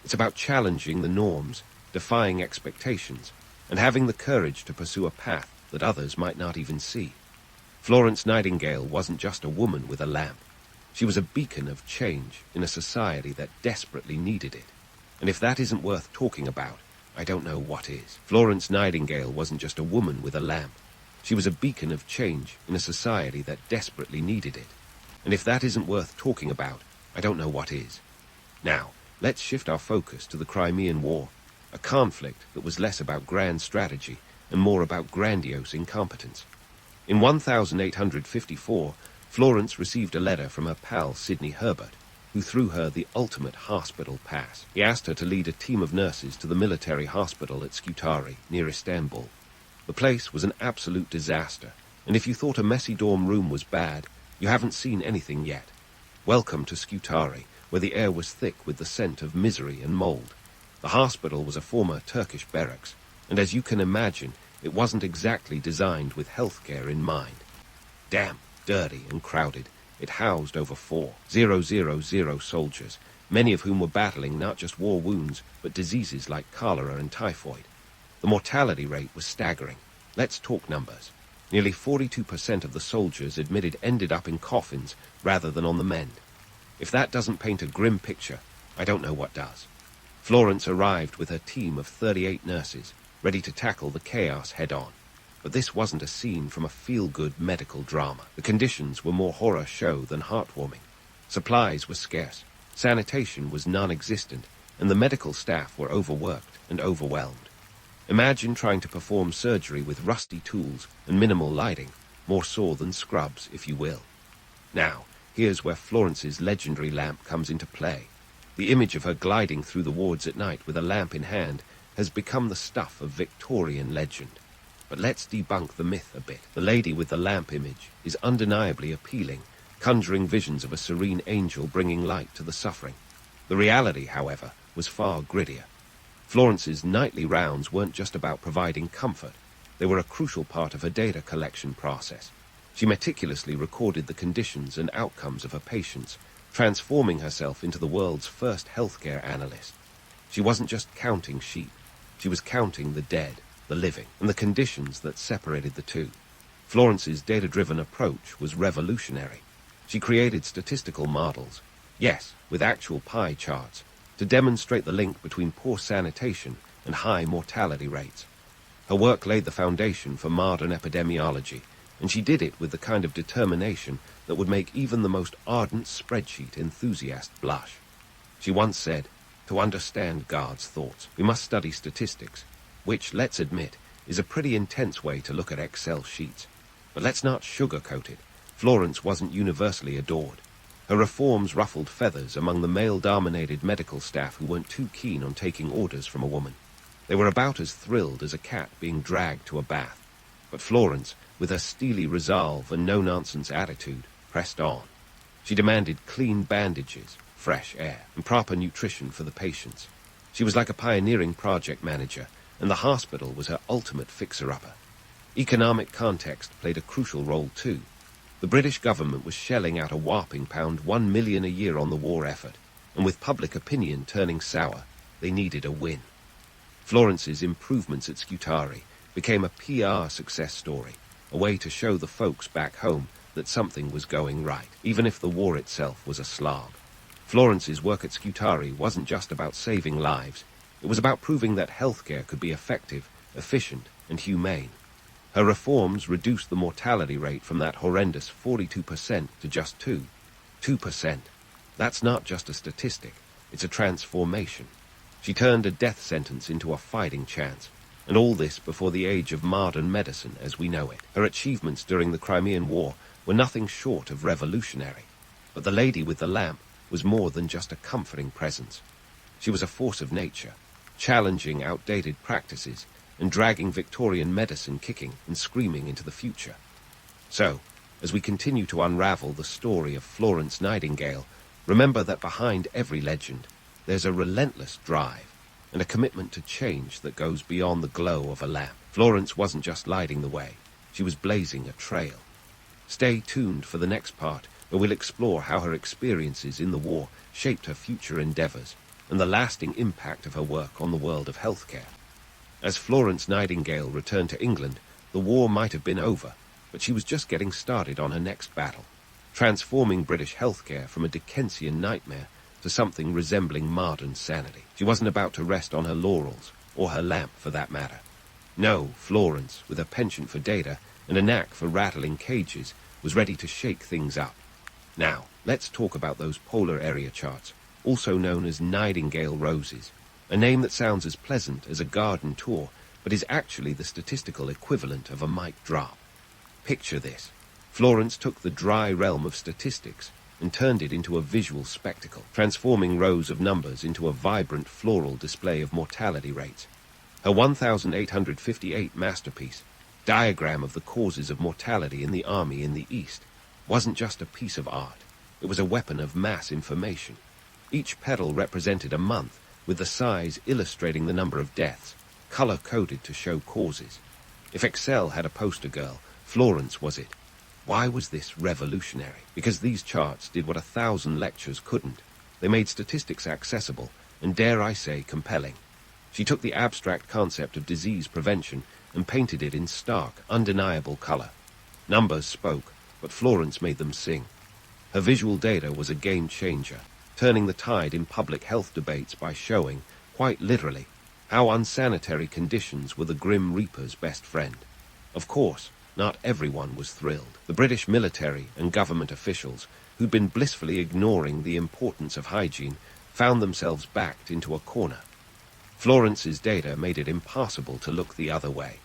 It's about challenging the norms, defying expectations, and having the courage to pursue a path that others might not even see. Florence Nightingale wasn't just a woman with a lamp. She was a beacon of change in a society that desperately needed it. And if that isn't worth talking about, I don't know what is. Florence Nightingale wasn't just a woman with a lamp. She was a beacon of change in a society that desperately needed it. And if that isn't worth talking about, I don't know what is. Now, let's shift our focus to the Crimean War, a conflict that was less about grand strategy and more about grandiose incompetence. In 1854, Florence received a letter from her pal Sidney Herbert, who threw her the ultimate hospital pass. He asked her to lead a team of nurses to the military hospital at Scutari, near Istanbul. The place was an absolute disaster, and if you thought a messy dorm room was bad, you haven't seen anything yet. Welcome to Scutari, where the air was thick with the scent of misery and mold. The hospital was a former Turkish barracks, and as you can imagine, it wasn't exactly designed with healthcare in mind. Damp, dirty, and crowded, it housed over 4,000 soldiers, many of whom were battling not just war wounds, but diseases like cholera and typhoid. The mortality rate was staggering. Let's talk numbers. Nearly 42% of the soldiers admitted ended up in coffins rather than on the mend. If that doesn't paint a grim picture, I don't know what does. Florence arrived with her team of 38 nurses, ready to tackle the chaos head-on. But this wasn't a scene from a feel-good medical drama. The conditions were more horror show than heartwarming. Supplies were scarce, sanitation was non-existent, and the medical staff were overworked and overwhelmed. Imagine trying to perform surgery with rusty tools and minimal lighting, more sore than scrubs, if you will. Now, here's where Florence's legendary lamp comes into play. The image of her gliding through the wards at night with a lamp in hand has become the stuff of Victorian legend. But let's debunk the myth a bit. The lady with the lamp image is undeniably appealing, conjuring visions of a serene angel bringing light to the suffering. The reality, however, was far grittier. Florence's nightly rounds weren't just about providing comfort. They were a crucial part of her data collection process. She meticulously recorded the conditions and outcomes of her patients, transforming herself into the world's first healthcare analyst. She wasn't just counting sheep. She was counting the dead, the living, and the conditions that separated the two. Florence's data-driven approach was revolutionary. She created statistical models, Yes, with actual pie charts, to demonstrate the link between poor sanitation and high mortality rates. Her work laid the foundation for modern epidemiology, and she did it with the kind of determination that would make even the most ardent spreadsheet enthusiast blush. She once said, "To understand God's thoughts, we must study statistics," which, let's admit, is a pretty intense way to look at Excel sheets. But let's not sugarcoat it. Florence wasn't universally adored. Her reforms ruffled feathers among the male-dominated medical staff who weren't too keen on taking orders from a woman. They were about as thrilled as a cat being dragged to a bath. But Florence, with her steely resolve and no-nonsense attitude, pressed on. She demanded clean bandages, fresh air, and proper nutrition for the patients. She was like a pioneering project manager, and the hospital was her ultimate fixer-upper. Economic context played a crucial role too. The British government was shelling out a whopping £1 million a year on the war effort, and with public opinion turning sour, they needed a win. Florence's improvements at Scutari became a PR success story, a way to show the folks back home that something was going right, even if the war itself was a slog. Florence's work at Scutari wasn't just about saving lives. It was about proving that healthcare could be effective, efficient, and humane. Her reforms reduced the mortality rate from that horrendous 42% to just 2%. That's not just a statistic, it's a transformation. She turned a death sentence into a fighting chance, and all this before the age of modern medicine as we know it. Her achievements during the Crimean War were nothing short of revolutionary, but the lady with the lamp was more than just a comforting presence. She was a force of nature, challenging outdated practices and dragging Victorian medicine kicking and screaming into the future. So, as we continue to unravel the story of Florence Nightingale, remember that behind every legend, there's a relentless drive and a commitment to change that goes beyond the glow of a lamp. Florence wasn't just lighting the way, she was blazing a trail. Stay tuned for the next part, where we'll explore how her experiences in the war shaped her future endeavors and the lasting impact of her work on the world of healthcare. As Florence Nightingale returned to England, the war might have been over, but she was just getting started on her next battle, transforming British healthcare from a Dickensian nightmare to something resembling modern sanity. She wasn't about to rest on her laurels, or her lamp for that matter. No, Florence, with a penchant for data and a knack for rattling cages, was ready to shake things up. Now, let's talk about those polar area charts, also known as Nightingale roses, a name that sounds as pleasant as a garden tour, but is actually the statistical equivalent of a mic drop. Picture this. Florence took the dry realm of statistics and turned it into a visual spectacle, transforming rows of numbers into a vibrant floral display of mortality rates. Her 1858 masterpiece, Diagram of the Causes of Mortality in the Army in the East, wasn't just a piece of art. It was a weapon of mass information. Each petal represented a month, with the size illustrating the number of deaths, color-coded to show causes. If Excel had a poster girl, Florence was it. Why was this revolutionary? Because these charts did what 1,000 lectures couldn't. They made statistics accessible, and dare I say, compelling. She took the abstract concept of disease prevention and painted it in stark, undeniable color. Numbers spoke, but Florence made them sing. Her visual data was a game-changer, turning the tide in public health debates by showing, quite literally, how unsanitary conditions were the Grim Reaper's best friend. Of course, not everyone was thrilled. The British military and government officials, who'd been blissfully ignoring the importance of hygiene, found themselves backed into a corner. Florence's data made it impossible to look the other way.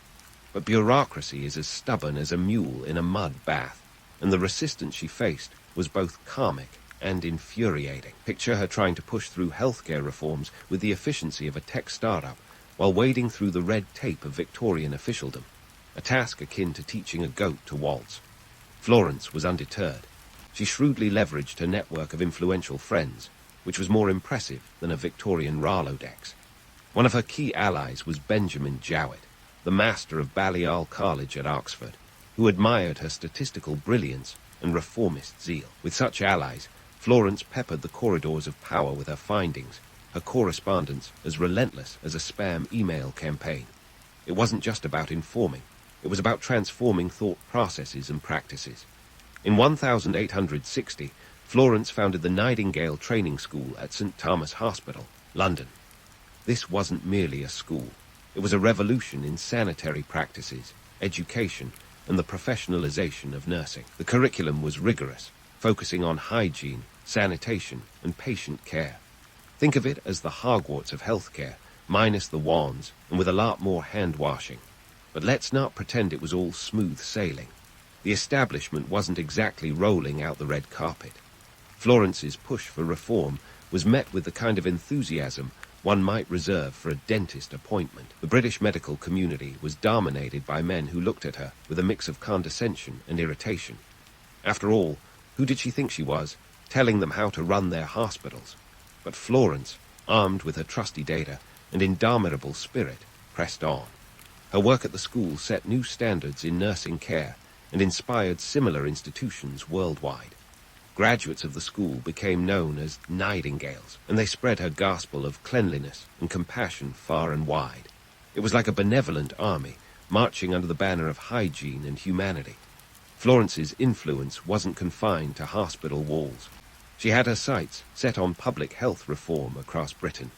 But bureaucracy is as stubborn as a mule in a mud bath, and the resistance she faced was both comic and infuriating. Picture her trying to push through healthcare reforms with the efficiency of a tech startup while wading through the red tape of Victorian officialdom, a task akin to teaching a goat to waltz. Florence was undeterred. She shrewdly leveraged her network of influential friends, which was more impressive than a Victorian Rolodex. One of her key allies was Benjamin Jowett, the master of Balliol College at Oxford, who admired her statistical brilliance and reformist zeal. With such allies, Florence peppered the corridors of power with her findings, her correspondence as relentless as a spam email campaign. It wasn't just about informing, it was about transforming thought processes and practices. In 1860, Florence founded the Nightingale Training School at St. Thomas Hospital, London. This wasn't merely a school. It was a revolution in sanitary practices, education, and the professionalization of nursing. The curriculum was rigorous, focusing on hygiene, sanitation, and patient care. Think of it as the Hogwarts of healthcare, minus the wands, and with a lot more hand-washing. But let's not pretend it was all smooth sailing. The establishment wasn't exactly rolling out the red carpet. Florence's push for reform was met with the kind of enthusiasm one might reserve for a dentist appointment. The British medical community was dominated by men who looked at her with a mix of condescension and irritation. After all, who did she think she was, telling them how to run their hospitals? But Florence, armed with her trusty data and indomitable spirit, pressed on. Her work at the school set new standards in nursing care and inspired similar institutions worldwide. Graduates of the school became known as Nightingales, and they spread her gospel of cleanliness and compassion far and wide. It was like a benevolent army, marching under the banner of hygiene and humanity. Florence's influence wasn't confined to hospital walls. She had her sights set on public health reform across Britain.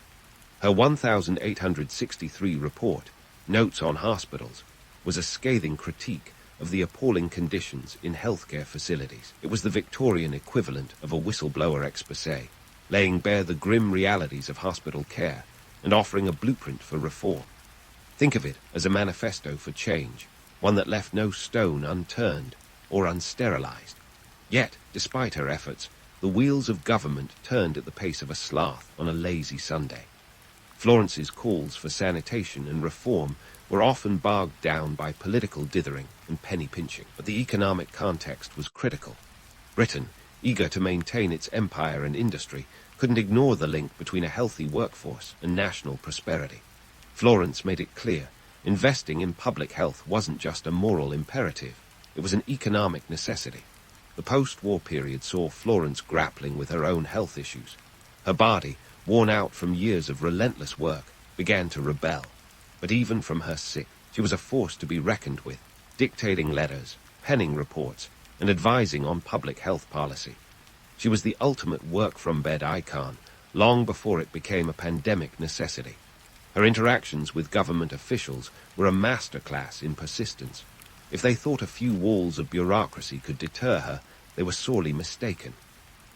Her 1863 report, Notes on Hospitals, was a scathing critique of the appalling conditions in healthcare facilities. It was the Victorian equivalent of a whistleblower exposé, laying bare the grim realities of hospital care and offering a blueprint for reform. Think of it as a manifesto for change, one that left no stone unturned or unsterilized. Yet, despite her efforts, the wheels of government turned at the pace of a sloth on a lazy Sunday. Florence's calls for sanitation and reform were often bogged down by political dithering and penny-pinching, but the economic context was critical. Britain, eager to maintain its empire and industry, couldn't ignore the link between a healthy workforce and national prosperity. Florence made it clear, investing in public health wasn't just a moral imperative, it was an economic necessity. The post-war period saw Florence grappling with her own health issues. Her body, worn out from years of relentless work, began to rebel. But even from her sick, she was a force to be reckoned with, dictating letters, penning reports, and advising on public health policy. She was the ultimate work-from-bed icon, long before it became a pandemic necessity. Her interactions with government officials were a masterclass in persistence. If they thought a few walls of bureaucracy could deter her, they were sorely mistaken.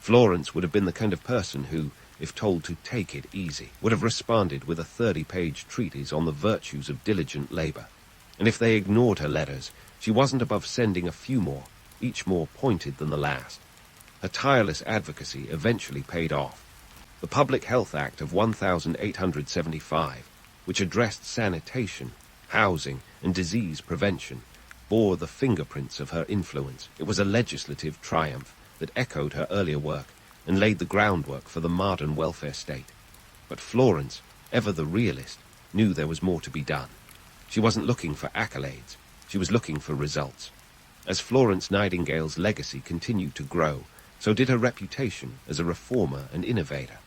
Florence would have been the kind of person who, if told to take it easy, would have responded with a 30-page treatise on the virtues of diligent labor. And if they ignored her letters, she wasn't above sending a few more, each more pointed than the last. Her tireless advocacy eventually paid off. The Public Health Act of 1875, which addressed sanitation, housing, and disease prevention, bore the fingerprints of her influence. It was a legislative triumph that echoed her earlier work and laid the groundwork for the modern welfare state. But Florence, ever the realist, knew there was more to be done. She wasn't looking for accolades, she was looking for results. As Florence Nightingale's legacy continued to grow, so did her reputation as a reformer and innovator.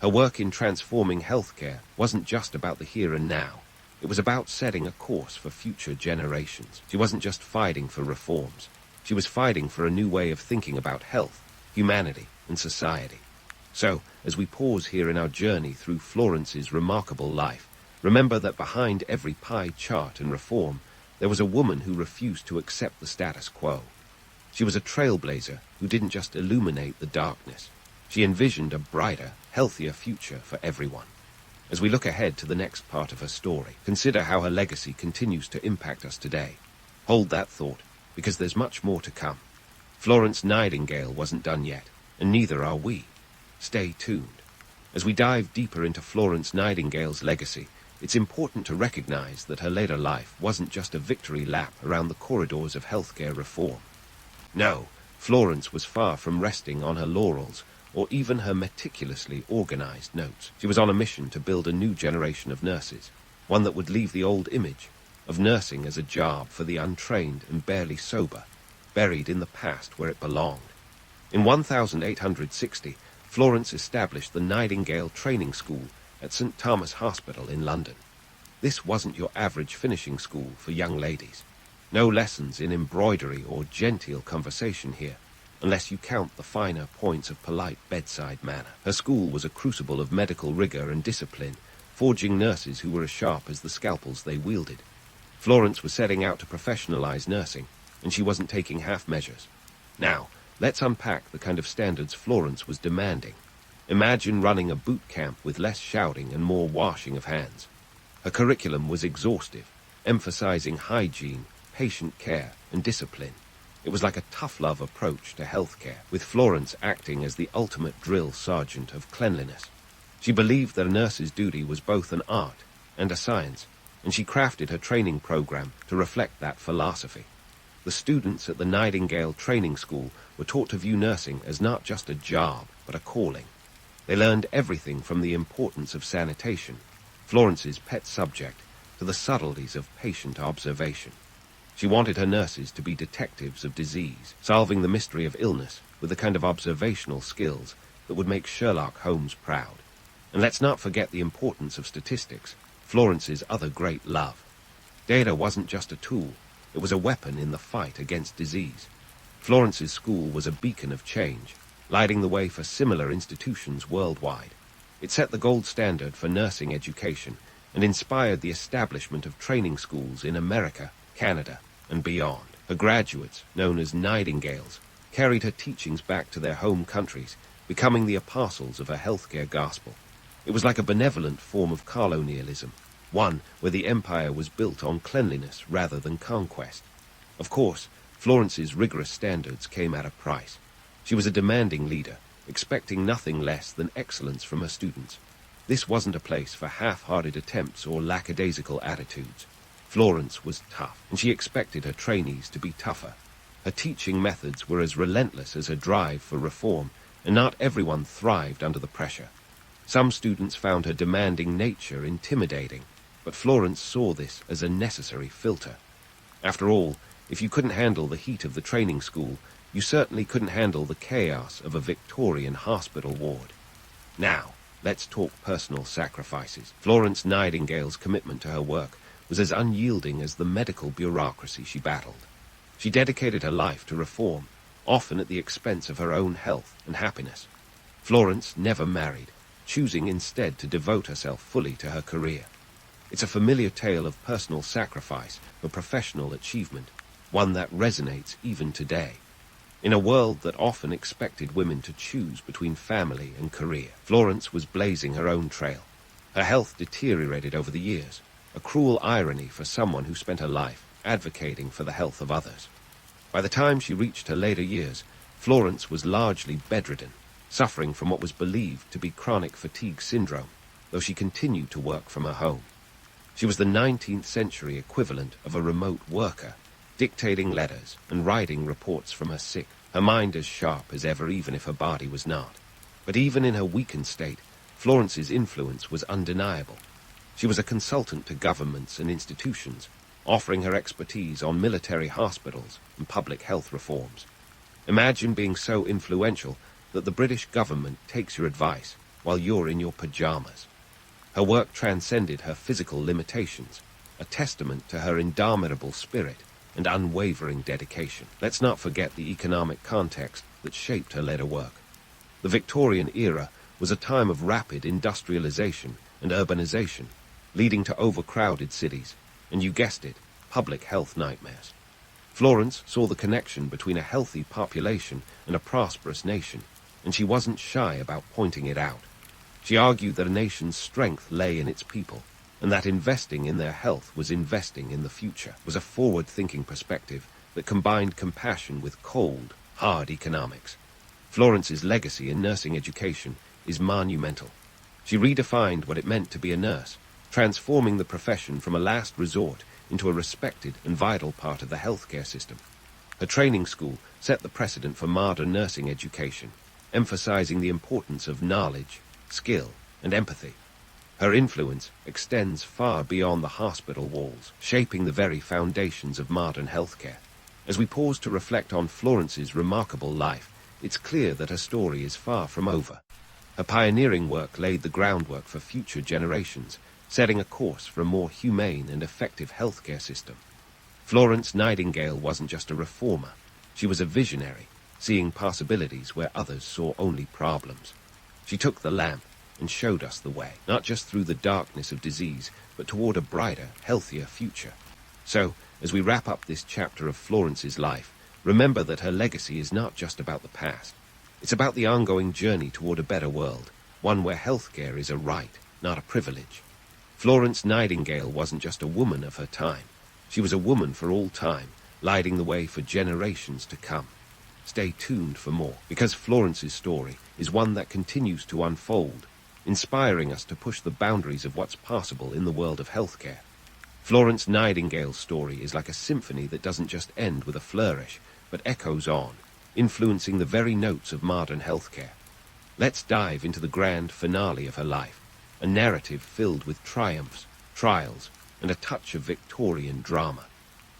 Her work in transforming healthcare wasn't just about the here and now. It was about setting a course for future generations. She wasn't just fighting for reforms. She was fighting for a new way of thinking about health, humanity, and society. So, as we pause here in our journey through Florence's remarkable life, remember that behind every pie chart and reform, there was a woman who refused to accept the status quo. She was a trailblazer who didn't just illuminate the darkness. She envisioned a brighter, healthier future for everyone. As we look ahead to the next part of her story, consider how her legacy continues to impact us today. Hold that thought, because there's much more to come. Florence Nightingale wasn't done yet, and neither are we. Stay tuned. As we dive deeper into Florence Nightingale's legacy, it's important to recognize that her later life wasn't just a victory lap around the corridors of healthcare reform. No, Florence was far from resting on her laurels or even her meticulously organized notes. She was on a mission to build a new generation of nurses, one that would leave the old image of nursing as a job for the untrained and barely sober, buried in the past where it belonged. In 1860, Florence established the Nightingale Training School at St. Thomas Hospital in London. This wasn't your average finishing school for young ladies. No lessons in embroidery or genteel conversation here. unless you count the finer points of polite bedside manner. Her school was a crucible of medical rigor and discipline, forging nurses who were as sharp as the scalpels they wielded. Florence was setting out to professionalize nursing, and she wasn't taking half measures. Now, let's unpack the kind of standards Florence was demanding. Imagine running a boot camp with less shouting and more washing of hands. Her curriculum was exhaustive, emphasizing hygiene, patient care, and discipline. It was like a tough-love approach to healthcare, with Florence acting as the ultimate drill sergeant of cleanliness. She believed that a nurse's duty was both an art and a science, and she crafted her training program to reflect that philosophy. The students at the Nightingale training school were taught to view nursing as not just a job, but a calling. They learned everything from the importance of sanitation, Florence's pet subject, to the subtleties of patient observation. She wanted her nurses to be detectives of disease, solving the mystery of illness with the kind of observational skills that would make Sherlock Holmes proud. And let's not forget the importance of statistics, Florence's other great love. Data wasn't just a tool, it was a weapon in the fight against disease. Florence's school was a beacon of change, lighting the way for similar institutions worldwide. It set the gold standard for nursing education and inspired the establishment of training schools in America, Canada, and beyond. Her graduates, known as Nightingales, carried her teachings back to their home countries, becoming the apostles of her healthcare gospel. It was like a benevolent form of colonialism, one where the empire was built on cleanliness rather than conquest. Of course, Florence's rigorous standards came at a price. She was a demanding leader, expecting nothing less than excellence from her students. This wasn't a place for half-hearted attempts or lackadaisical attitudes. Florence was tough, and she expected her trainees to be tougher. Her teaching methods were as relentless as her drive for reform, and not everyone thrived under the pressure. Some students found her demanding nature intimidating, but Florence saw this as a necessary filter. After all, if you couldn't handle the heat of the training school, you certainly couldn't handle the chaos of a Victorian hospital ward. Now, let's talk personal sacrifices. Florence Nightingale's commitment to her work was as unyielding as the medical bureaucracy she battled. She dedicated her life to reform, often at the expense of her own health and happiness. Florence never married, choosing instead to devote herself fully to her career. It's a familiar tale of personal sacrifice for professional achievement, one that resonates even today. In a world that often expected women to choose between family and career, Florence was blazing her own trail. Her health deteriorated over the years, a cruel irony for someone who spent her life advocating for the health of others. By the time she reached her later years, Florence was largely bedridden, suffering from what was believed to be chronic fatigue syndrome, though she continued to work from her home. She was the 19th century equivalent of a remote worker, dictating letters and writing reports from her sick, her mind as sharp as ever even if her body was not. But even in her weakened state, Florence's influence was undeniable. She was a consultant to governments and institutions, offering her expertise on military hospitals and public health reforms. Imagine being so influential that the British government takes your advice while you're in your pajamas. Her work transcended her physical limitations, a testament to her indomitable spirit and unwavering dedication. Let's not forget the economic context that shaped her later work. The Victorian era was a time of rapid industrialization and urbanization, leading to overcrowded cities, and you guessed it, public health nightmares. Florence saw the connection between a healthy population and a prosperous nation, and she wasn't shy about pointing it out. She argued that a nation's strength lay in its people, and that investing in their health was investing in the future. It was a forward-thinking perspective that combined compassion with cold, hard economics. Florence's legacy in nursing education is monumental. She redefined what it meant to be a nurse, transforming the profession from a last resort into a respected and vital part of the healthcare system. Her training school set the precedent for modern nursing education, emphasizing the importance of knowledge, skill, and empathy. Her influence extends far beyond the hospital walls, shaping the very foundations of modern healthcare. As we pause to reflect on Florence's remarkable life, it's clear that her story is far from over. Her pioneering work laid the groundwork for future generations, setting a course for a more humane and effective healthcare system. Florence Nightingale wasn't just a reformer. She was a visionary, seeing possibilities where others saw only problems. She took the lamp and showed us the way, not just through the darkness of disease, but toward a brighter, healthier future. So, as we wrap up this chapter of Florence's life, remember that her legacy is not just about the past. It's about the ongoing journey toward a better world, one where healthcare is a right, not a privilege. Florence Nightingale wasn't just a woman of her time. She was a woman for all time, lighting the way for generations to come. Stay tuned for more, because Florence's story is one that continues to unfold, inspiring us to push the boundaries of what's possible in the world of healthcare. Florence Nightingale's story is like a symphony that doesn't just end with a flourish, but echoes on, influencing the very notes of modern healthcare. Let's dive into the grand finale of her life, a narrative filled with triumphs, trials, and a touch of Victorian drama.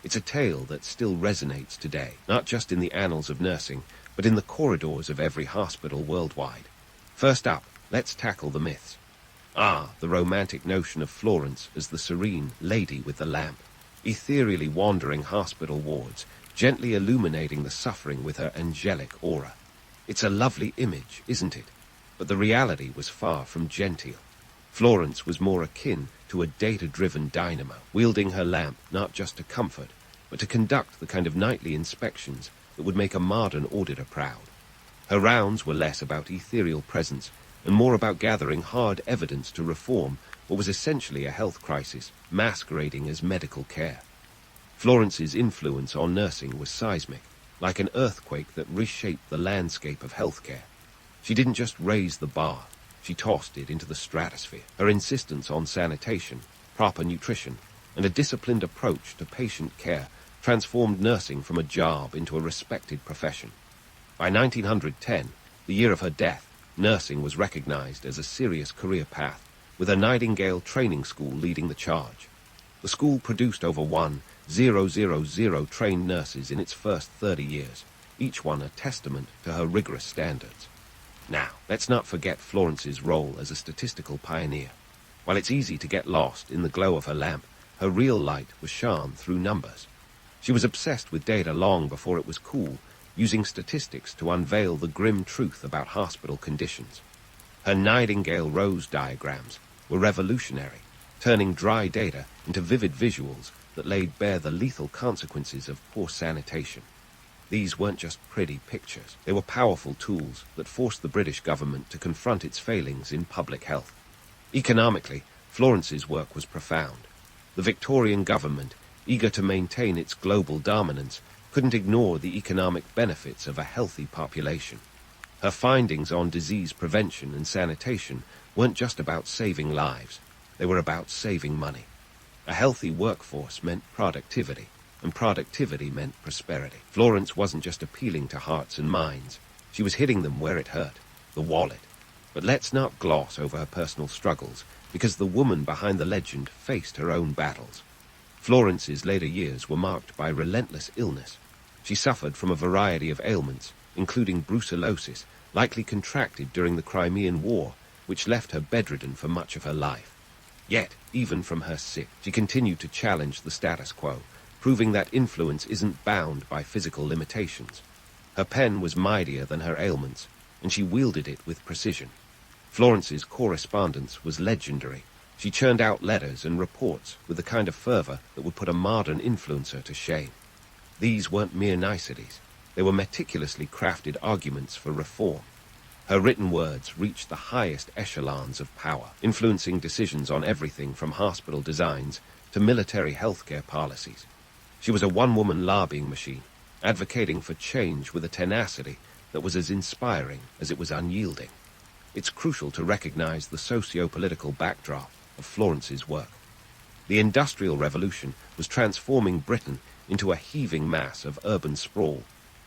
It's a tale that still resonates today, not just in the annals of nursing, but in the corridors of every hospital worldwide. First up, let's tackle the myths. The romantic notion of Florence as the serene lady with the lamp, ethereally wandering hospital wards, gently illuminating the suffering with her angelic aura. It's a lovely image, isn't it? But the reality was far from genteel. Florence was more akin to a data-driven dynamo, wielding her lamp not just to comfort, but to conduct the kind of nightly inspections that would make a modern auditor proud. Her rounds were less about ethereal presence and more about gathering hard evidence to reform what was essentially a health crisis masquerading as medical care. Florence's influence on nursing was seismic, like an earthquake that reshaped the landscape of healthcare. She didn't just raise the bar, she tossed it into the stratosphere. Her insistence on sanitation, proper nutrition, and a disciplined approach to patient care transformed nursing from a job into a respected profession. By 1910, the year of her death, nursing was recognized as a serious career path, with a Nightingale training school leading the charge. The school produced over 1,000 trained nurses in its first 30 years, each one a testament to her rigorous standards. Now, let's not forget Florence's role as a statistical pioneer. While it's easy to get lost in the glow of her lamp, her real light was shone through numbers. She was obsessed with data long before it was cool, using statistics to unveil the grim truth about hospital conditions. Her Nightingale rose diagrams were revolutionary, turning dry data into vivid visuals that laid bare the lethal consequences of poor sanitation. These weren't just pretty pictures. They were powerful tools that forced the British government to confront its failings in public health. Economically, Florence's work was profound. The Victorian government, eager to maintain its global dominance, couldn't ignore the economic benefits of a healthy population. Her findings on disease prevention and sanitation weren't just about saving lives. They were about saving money. A healthy workforce meant productivity, and productivity meant prosperity. Florence wasn't just appealing to hearts and minds. She was hitting them where it hurt, the wallet. But let's not gloss over her personal struggles, because the woman behind the legend faced her own battles. Florence's later years were marked by relentless illness. She suffered from a variety of ailments, including brucellosis, likely contracted during the Crimean War, which left her bedridden for much of her life. Yet, even from her sick, she continued to challenge the status quo, proving that influence isn't bound by physical limitations. Her pen was mightier than her ailments, and she wielded it with precision. Florence's correspondence was legendary. She churned out letters and reports with the kind of fervor that would put a modern influencer to shame. These weren't mere niceties. They were meticulously crafted arguments for reform. Her written words reached the highest echelons of power, influencing decisions on everything from hospital designs to military healthcare policies. She was a one-woman lobbying machine, advocating for change with a tenacity that was as inspiring as it was unyielding. It's crucial to recognize the socio-political backdrop of Florence's work. The Industrial Revolution was transforming Britain into a heaving mass of urban sprawl,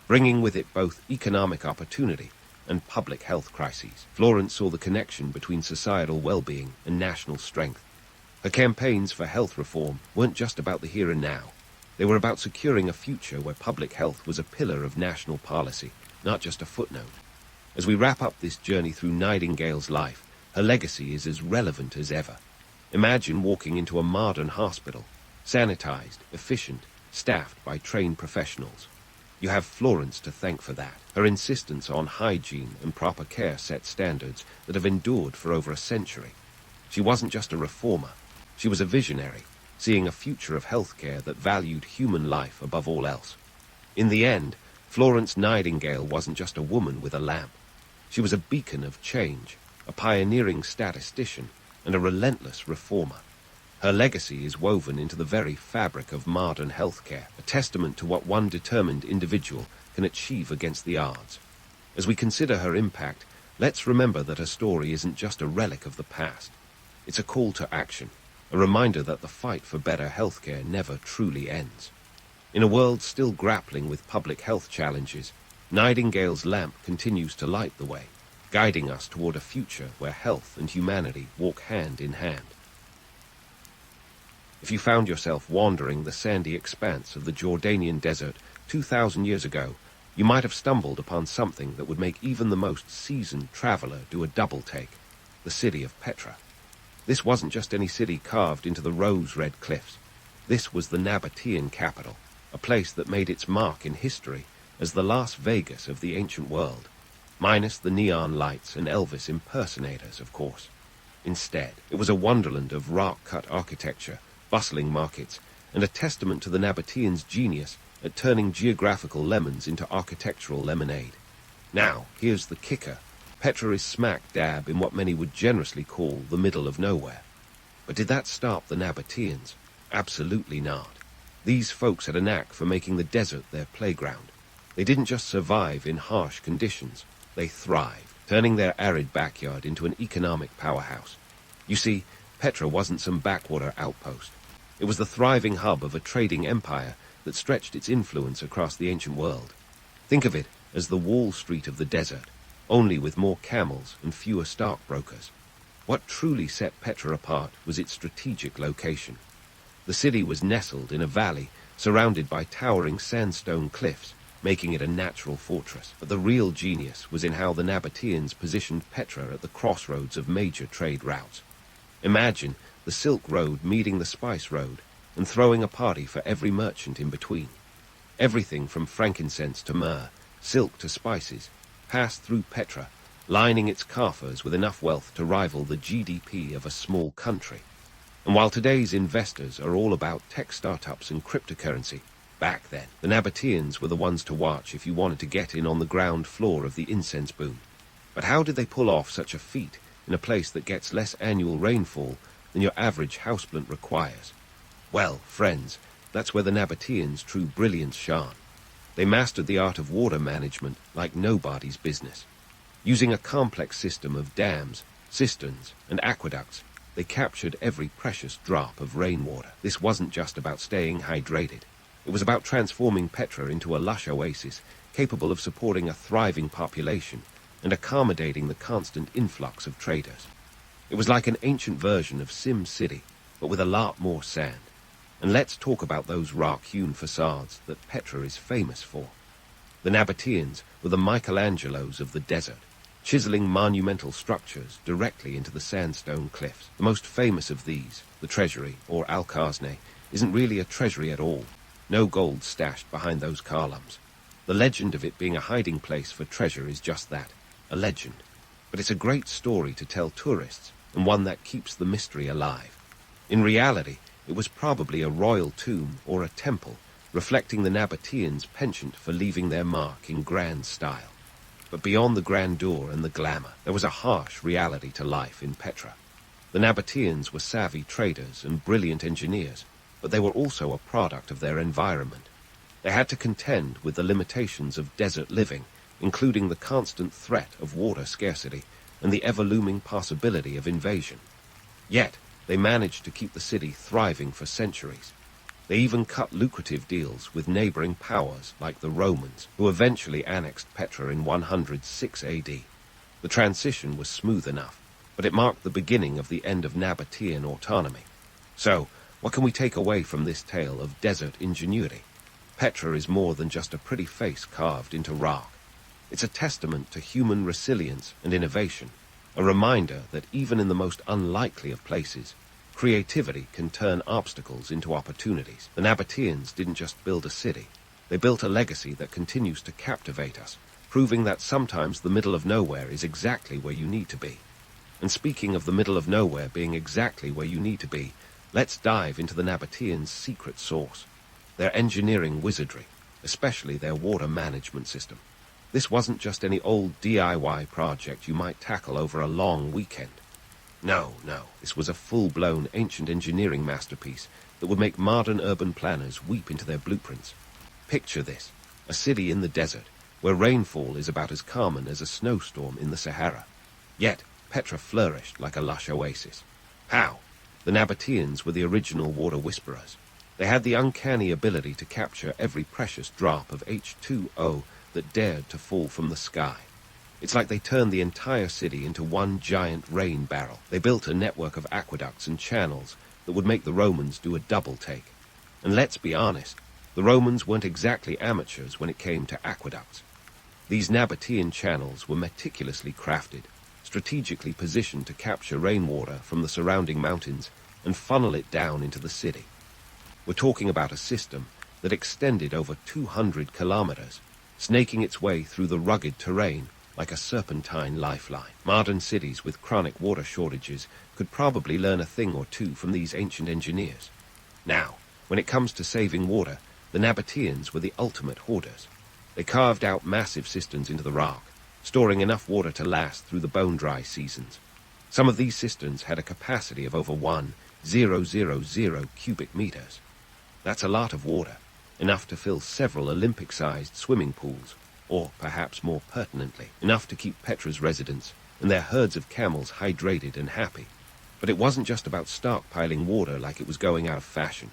bringing with it both economic opportunity and public health crises. Florence saw the connection between societal well-being and national strength. Her campaigns for health reform weren't just about the here and now. They were about securing a future where public health was a pillar of national policy, not just a footnote. As we wrap up this journey through Nightingale's life, her legacy is as relevant as ever. Imagine walking into a modern hospital, sanitized, efficient, staffed by trained professionals. You have Florence to thank for that. Her insistence on hygiene and proper care set standards that have endured for over a century. She wasn't just a reformer. She was a visionary, seeing a future of healthcare that valued human life above all else. In the end, Florence Nightingale wasn't just a woman with a lamp. She was a beacon of change, a pioneering statistician, and a relentless reformer. Her legacy is woven into the very fabric of modern healthcare, a testament to what one determined individual can achieve against the odds. As we consider her impact, let's remember that her story isn't just a relic of the past. It's a call to action, a reminder that the fight for better healthcare never truly ends. In a world still grappling with public health challenges, Nightingale's lamp continues to light the way, guiding us toward a future where health and humanity walk hand in hand. If you found yourself wandering the sandy expanse of the Jordanian desert 2,000 years ago, you might have stumbled upon something that would make even the most seasoned traveler do a double-take: the city of Petra. This wasn't just any city carved into the rose-red cliffs. This was the Nabataean capital, a place that made its mark in history as the Las Vegas of the ancient world, minus the neon lights and Elvis impersonators, of course. Instead, it was a wonderland of rock-cut architecture, bustling markets, and a testament to the Nabataeans' genius at turning geographical lemons into architectural lemonade. Now, here's the kicker. Petra is smack dab in what many would generously call the middle of nowhere. But did that stop the Nabataeans? Absolutely not. These folks had a knack for making the desert their playground. They didn't just survive in harsh conditions, they thrived, turning their arid backyard into an economic powerhouse. You see, Petra wasn't some backwater outpost. It was the thriving hub of a trading empire that stretched its influence across the ancient world. Think of it as the Wall Street of the desert, only with more camels and fewer stockbrokers. What truly set Petra apart was its strategic location. The city was nestled in a valley surrounded by towering sandstone cliffs, making it a natural fortress. But the real genius was in how the Nabataeans positioned Petra at the crossroads of major trade routes. Imagine the Silk Road meeting the Spice Road and throwing a party for every merchant in between. Everything from frankincense to myrrh, silk to spices, passed through Petra, lining its coffers with enough wealth to rival the GDP of a small country. And while today's investors are all about tech startups and cryptocurrency, back then, the Nabataeans were the ones to watch if you wanted to get in on the ground floor of the incense boom. But how did they pull off such a feat in a place that gets less annual rainfall than your average houseplant requires? Well, friends, that's where the Nabataeans' true brilliance shone. They mastered the art of water management like nobody's business. Using a complex system of dams, cisterns, and aqueducts, they captured every precious drop of rainwater. This wasn't just about staying hydrated. It was about transforming Petra into a lush oasis capable of supporting a thriving population and accommodating the constant influx of traders. It was like an ancient version of Sim City, but with a lot more sand. And let's talk about those rock-hewn facades that Petra is famous for. The Nabataeans were the Michelangelos of the desert, chiseling monumental structures directly into the sandstone cliffs. The most famous of these, the treasury, or Alcazne, isn't really a treasury at all. No gold stashed behind those columns. The legend of it being a hiding place for treasure is just that, a legend. But it's a great story to tell tourists, and one that keeps the mystery alive. In reality, it was probably a royal tomb or a temple, reflecting the Nabataeans' penchant for leaving their mark in grand style. But beyond the grandeur and the glamour, there was a harsh reality to life in Petra. The Nabataeans were savvy traders and brilliant engineers, but they were also a product of their environment. They had to contend with the limitations of desert living, including the constant threat of water scarcity and the ever-looming possibility of invasion. Yet, they managed to keep the city thriving for centuries. They even cut lucrative deals with neighboring powers like the Romans, who eventually annexed Petra in 106 AD. The transition was smooth enough, but it marked the beginning of the end of Nabataean autonomy. So, what can we take away from this tale of desert ingenuity? Petra is more than just a pretty face carved into rock. It's a testament to human resilience and innovation, a reminder that even in the most unlikely of places, creativity can turn obstacles into opportunities. The Nabataeans didn't just build a city, They built a legacy that continues to captivate us, proving that sometimes the middle of nowhere is exactly where you need to be. And speaking of the middle of nowhere being exactly where you need to be, let's dive into the Nabataeans' secret sauce, their engineering wizardry, especially their water management system. This wasn't just any old DIY project you might tackle over a long weekend. No, this was a full-blown ancient engineering masterpiece that would make modern urban planners weep into their blueprints. Picture this, a city in the desert, where rainfall is about as common as a snowstorm in the Sahara. Yet, Petra flourished like a lush oasis. How? The Nabataeans were the original water whisperers. They had the uncanny ability to capture every precious drop of H2O that dared to fall from the sky. It's like they turned the entire city into one giant rain barrel. They built a network of aqueducts and channels that would make the Romans do a double take. And let's be honest, the Romans weren't exactly amateurs when it came to aqueducts. These Nabataean channels were meticulously crafted, strategically positioned to capture rainwater from the surrounding mountains and funnel it down into the city. We're talking about a system that extended over 200 kilometers, snaking its way through the rugged terrain like a serpentine lifeline. Modern cities with chronic water shortages could probably learn a thing or two from these ancient engineers. Now, when it comes to saving water, the Nabataeans were the ultimate hoarders. They carved out massive cisterns into the rock, storing enough water to last through the bone-dry seasons. Some of these cisterns had a capacity of over 1,000 cubic meters. That's a lot of water, enough to fill several Olympic-sized swimming pools, or perhaps more pertinently, enough to keep Petra's residents and their herds of camels hydrated and happy. But it wasn't just about stockpiling water like it was going out of fashion.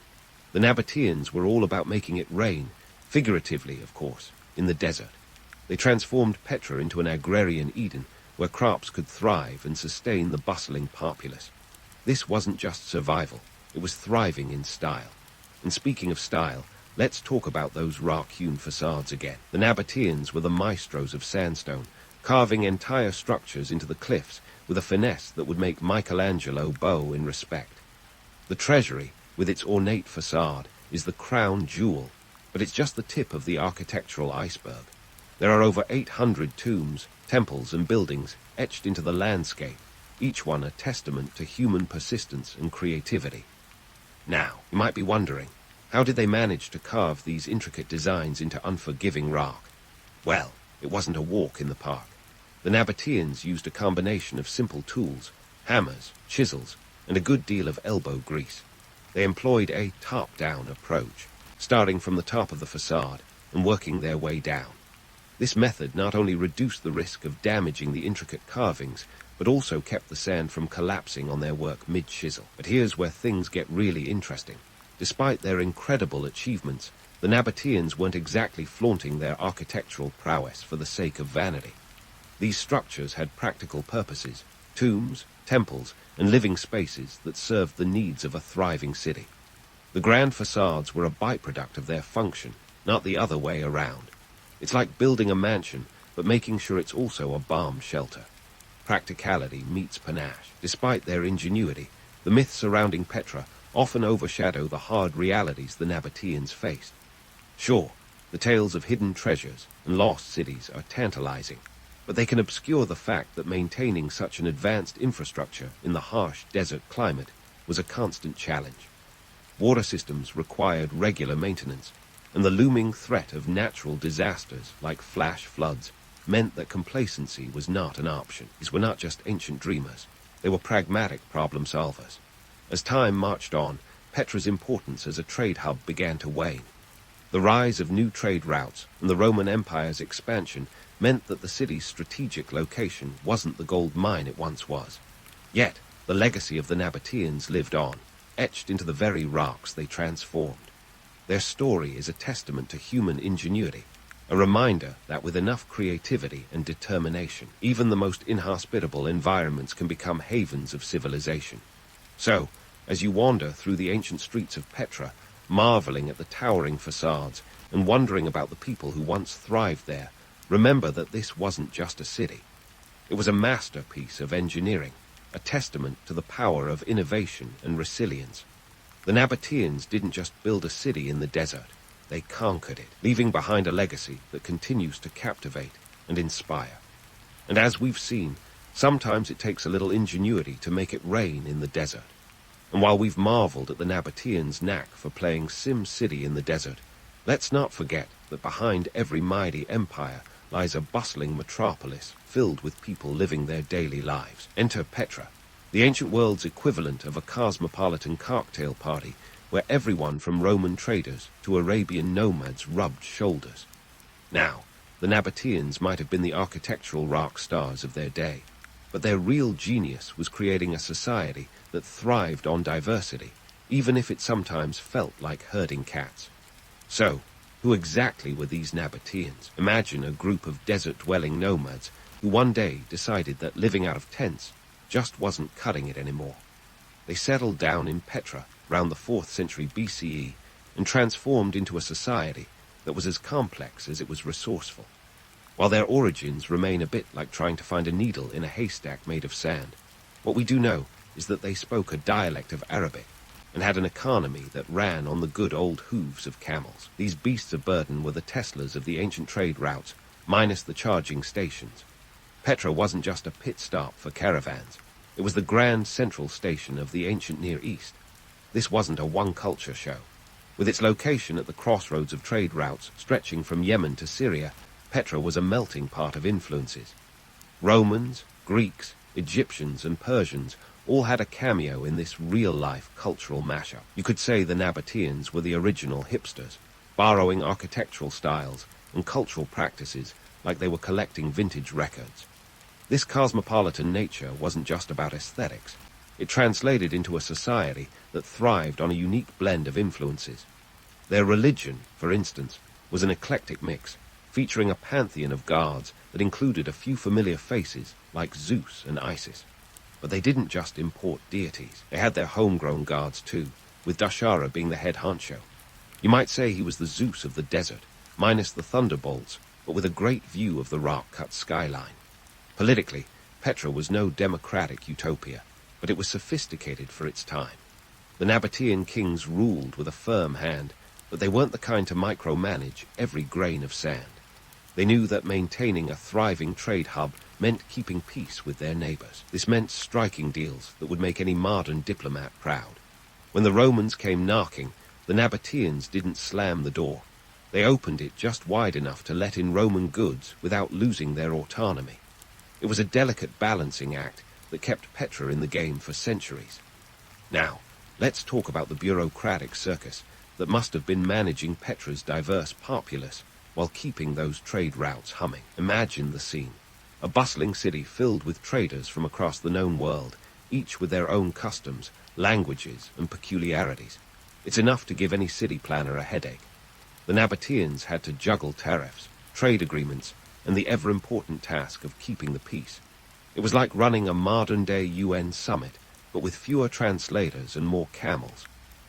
The Nabataeans were all about making it rain, figuratively, of course, in the desert. They transformed Petra into an agrarian Eden where crops could thrive and sustain the bustling populace. This wasn't just survival, it was thriving in style. And speaking of style, let's talk about those rock-hewn facades again. The Nabataeans were the maestros of sandstone, carving entire structures into the cliffs with a finesse that would make Michelangelo bow in respect. The treasury, with its ornate facade, is the crown jewel, but it's just the tip of the architectural iceberg. There are over 800 tombs, temples, and buildings etched into the landscape, each one a testament to human persistence and creativity. Now, you might be wondering, how did they manage to carve these intricate designs into unforgiving rock? Well, it wasn't a walk in the park. The Nabataeans used a combination of simple tools, hammers, chisels, and a good deal of elbow grease. They employed a top-down approach, starting from the top of the facade and working their way down. This method not only reduced the risk of damaging the intricate carvings, but also kept the sand from collapsing on their work mid-chisel. But here's where things get really interesting. Despite their incredible achievements, the Nabataeans weren't exactly flaunting their architectural prowess for the sake of vanity. These structures had practical purposes, tombs, temples, and living spaces that served the needs of a thriving city. The grand facades were a byproduct of their function, not the other way around. It's like building a mansion, but making sure it's also a bomb shelter. Practicality meets panache. Despite their ingenuity, the myths surrounding Petra often overshadow the hard realities the Nabataeans faced. Sure, the tales of hidden treasures and lost cities are tantalizing, but they can obscure the fact that maintaining such an advanced infrastructure in the harsh desert climate was a constant challenge. Water systems required regular maintenance, and the looming threat of natural disasters like flash floods meant that complacency was not an option. These were not just ancient dreamers, they were pragmatic problem solvers. As time marched on, Petra's importance as a trade hub began to wane. The rise of new trade routes and the Roman Empire's expansion meant that the city's strategic location wasn't the gold mine it once was. Yet, the legacy of the Nabataeans lived on, etched into the very rocks they transformed. Their story is a testament to human ingenuity, a reminder that with enough creativity and determination, even the most inhospitable environments can become havens of civilization. So, as you wander through the ancient streets of Petra, marveling at the towering facades and wondering about the people who once thrived there, remember that this wasn't just a city. It was a masterpiece of engineering, a testament to the power of innovation and resilience. The Nabataeans didn't just build a city in the desert. they conquered it, leaving behind a legacy that continues to captivate and inspire. And as we've seen, sometimes it takes a little ingenuity to make it rain in the desert. And while we've marveled at the Nabataeans' knack for playing Sim City in the desert, let's not forget that behind every mighty empire lies a bustling metropolis filled with people living their daily lives. Enter Petra, the ancient world's equivalent of a cosmopolitan cocktail party where everyone from Roman traders to Arabian nomads rubbed shoulders. Now, the Nabataeans might have been the architectural rock stars of their day, but their real genius was creating a society that thrived on diversity, even if it sometimes felt like herding cats. So, who exactly were these Nabataeans? Imagine a group of desert-dwelling nomads who one day decided that living out of tents just wasn't cutting it anymore. They settled down in Petra around the 4th century BCE and transformed into a society that was as complex as it was resourceful. While their origins remain a bit like trying to find a needle in a haystack made of sand, what we do know is that they spoke a dialect of Arabic and had an economy that ran on the good old hooves of camels. These beasts of burden were the Teslas of the ancient trade routes, minus the charging stations. Petra wasn't just a pit stop for caravans. It was the grand central station of the ancient Near East. This wasn't a one-culture show. With its location at the crossroads of trade routes stretching from Yemen to Syria, Petra was a melting pot of influences. Romans, Greeks, Egyptians, and Persians all had a cameo in this real-life cultural mashup. You could say the Nabataeans were the original hipsters, borrowing architectural styles and cultural practices like they were collecting vintage records. This cosmopolitan nature wasn't just about aesthetics. It translated into a society that thrived on a unique blend of influences. Their religion, for instance, was an eclectic mix, featuring a pantheon of gods that included a few familiar faces like Zeus and Isis. But they didn't just import deities. They had their homegrown gods too, with Dashara being the head honcho. You might say he was the Zeus of the desert, minus the thunderbolts, but with a great view of the rock-cut skyline. Politically, Petra was no democratic utopia, but it was sophisticated for its time. The Nabataean kings ruled with a firm hand, but they weren't the kind to micromanage every grain of sand. They knew that maintaining a thriving trade hub meant keeping peace with their neighbors. This meant striking deals that would make any modern diplomat proud. When the Romans came knocking, the Nabataeans didn't slam the door. They opened it just wide enough to let in Roman goods without losing their autonomy. It was a delicate balancing act that kept Petra in the game for centuries. Now, let's talk about the bureaucratic circus that must have been managing Petra's diverse populace while keeping those trade routes humming. Imagine the scene. A bustling city filled with traders from across the known world, each with their own customs, languages, and peculiarities. It's enough to give any city planner a headache. The Nabataeans had to juggle tariffs, trade agreements, and the ever-important task of keeping the peace. It was like running a modern-day UN summit, but with fewer translators and more camels.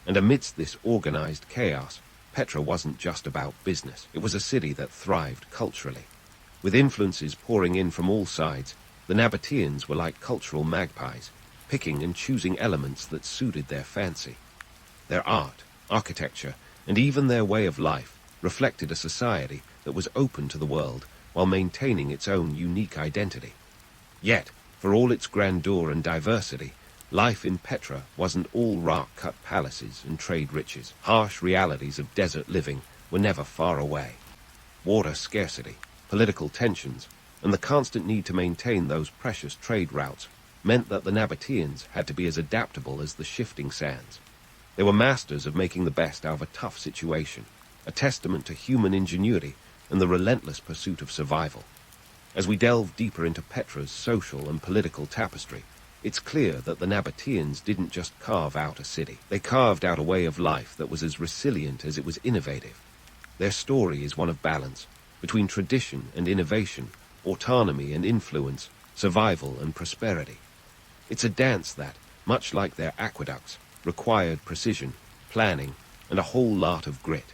And amidst this organized chaos, Petra wasn't just about business. It was a city that thrived culturally. With influences pouring in from all sides, the Nabataeans were like cultural magpies, picking and choosing elements that suited their fancy. Their art, architecture, and even their way of life reflected a society that was open to the world while maintaining its own unique identity. Yet, for all its grandeur and diversity, life in Petra wasn't all rock-cut palaces and trade riches. Harsh realities of desert living were never far away. Water scarcity, political tensions, and the constant need to maintain those precious trade routes meant that the Nabataeans had to be as adaptable as the shifting sands. They were masters of making the best out of a tough situation, a testament to human ingenuity and the relentless pursuit of survival. As we delve deeper into Petra's social and political tapestry, it's clear that the Nabataeans didn't just carve out a city. They carved out a way of life that was as resilient as it was innovative. Their story is one of balance, between tradition and innovation, autonomy and influence, survival and prosperity. It's a dance that, much like their aqueducts, required precision, planning, and a whole lot of grit.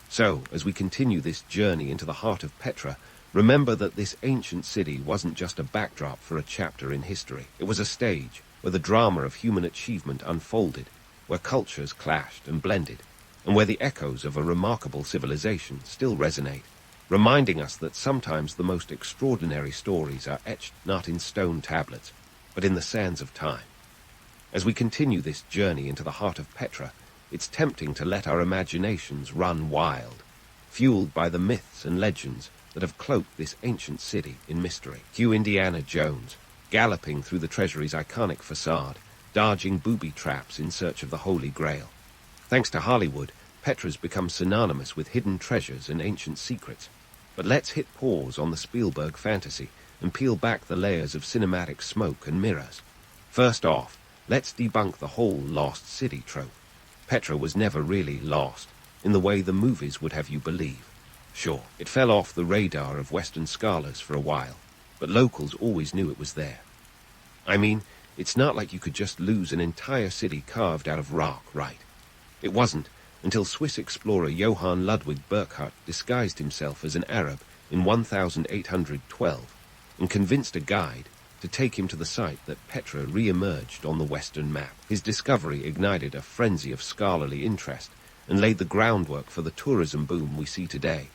So, as we continue this journey into the heart of Petra, remember that this ancient city wasn't just a backdrop for a chapter in history. It was a stage where the drama of human achievement unfolded, where cultures clashed and blended, and where the echoes of a remarkable civilization still resonate, reminding us that sometimes the most extraordinary stories are etched not in stone tablets, but in the sands of time. As we continue this journey into the heart of Petra, it's tempting to let our imaginations run wild, fueled by the myths and legends that have cloaked this ancient city in mystery. Cue Indiana Jones, galloping through the treasury's iconic facade, dodging booby traps in search of the Holy Grail. Thanks to Hollywood, Petra's become synonymous with hidden treasures and ancient secrets. But let's hit pause on the Spielberg fantasy and peel back the layers of cinematic smoke and mirrors. First off, let's debunk the whole lost city trope. Petra was never really lost, in the way the movies would have you believe. Sure, it fell off the radar of Western scholars for a while, but locals always knew it was there. I mean, it's not like you could just lose an entire city carved out of rock, right? It wasn't until Swiss explorer Johann Ludwig Burckhardt disguised himself as an Arab in 1812 and convinced a guide to take him to the site that Petra re-emerged on the Western map. His discovery ignited a frenzy of scholarly interest and laid the groundwork for the tourism boom we see today.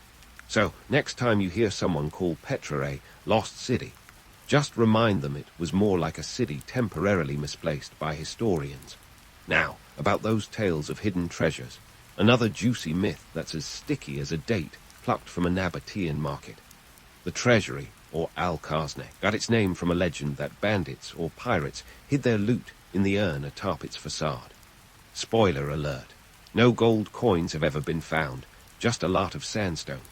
So, next time you hear someone call Petra a lost city, just remind them it was more like a city temporarily misplaced by historians. Now, about those tales of hidden treasures, another juicy myth that's as sticky as a date plucked from a Nabataean market. The treasury, or Al-Khazne, got its name from a legend that bandits or pirates hid their loot in the urn atop its facade. Spoiler alert, no gold coins have ever been found, just a lot of sandstone.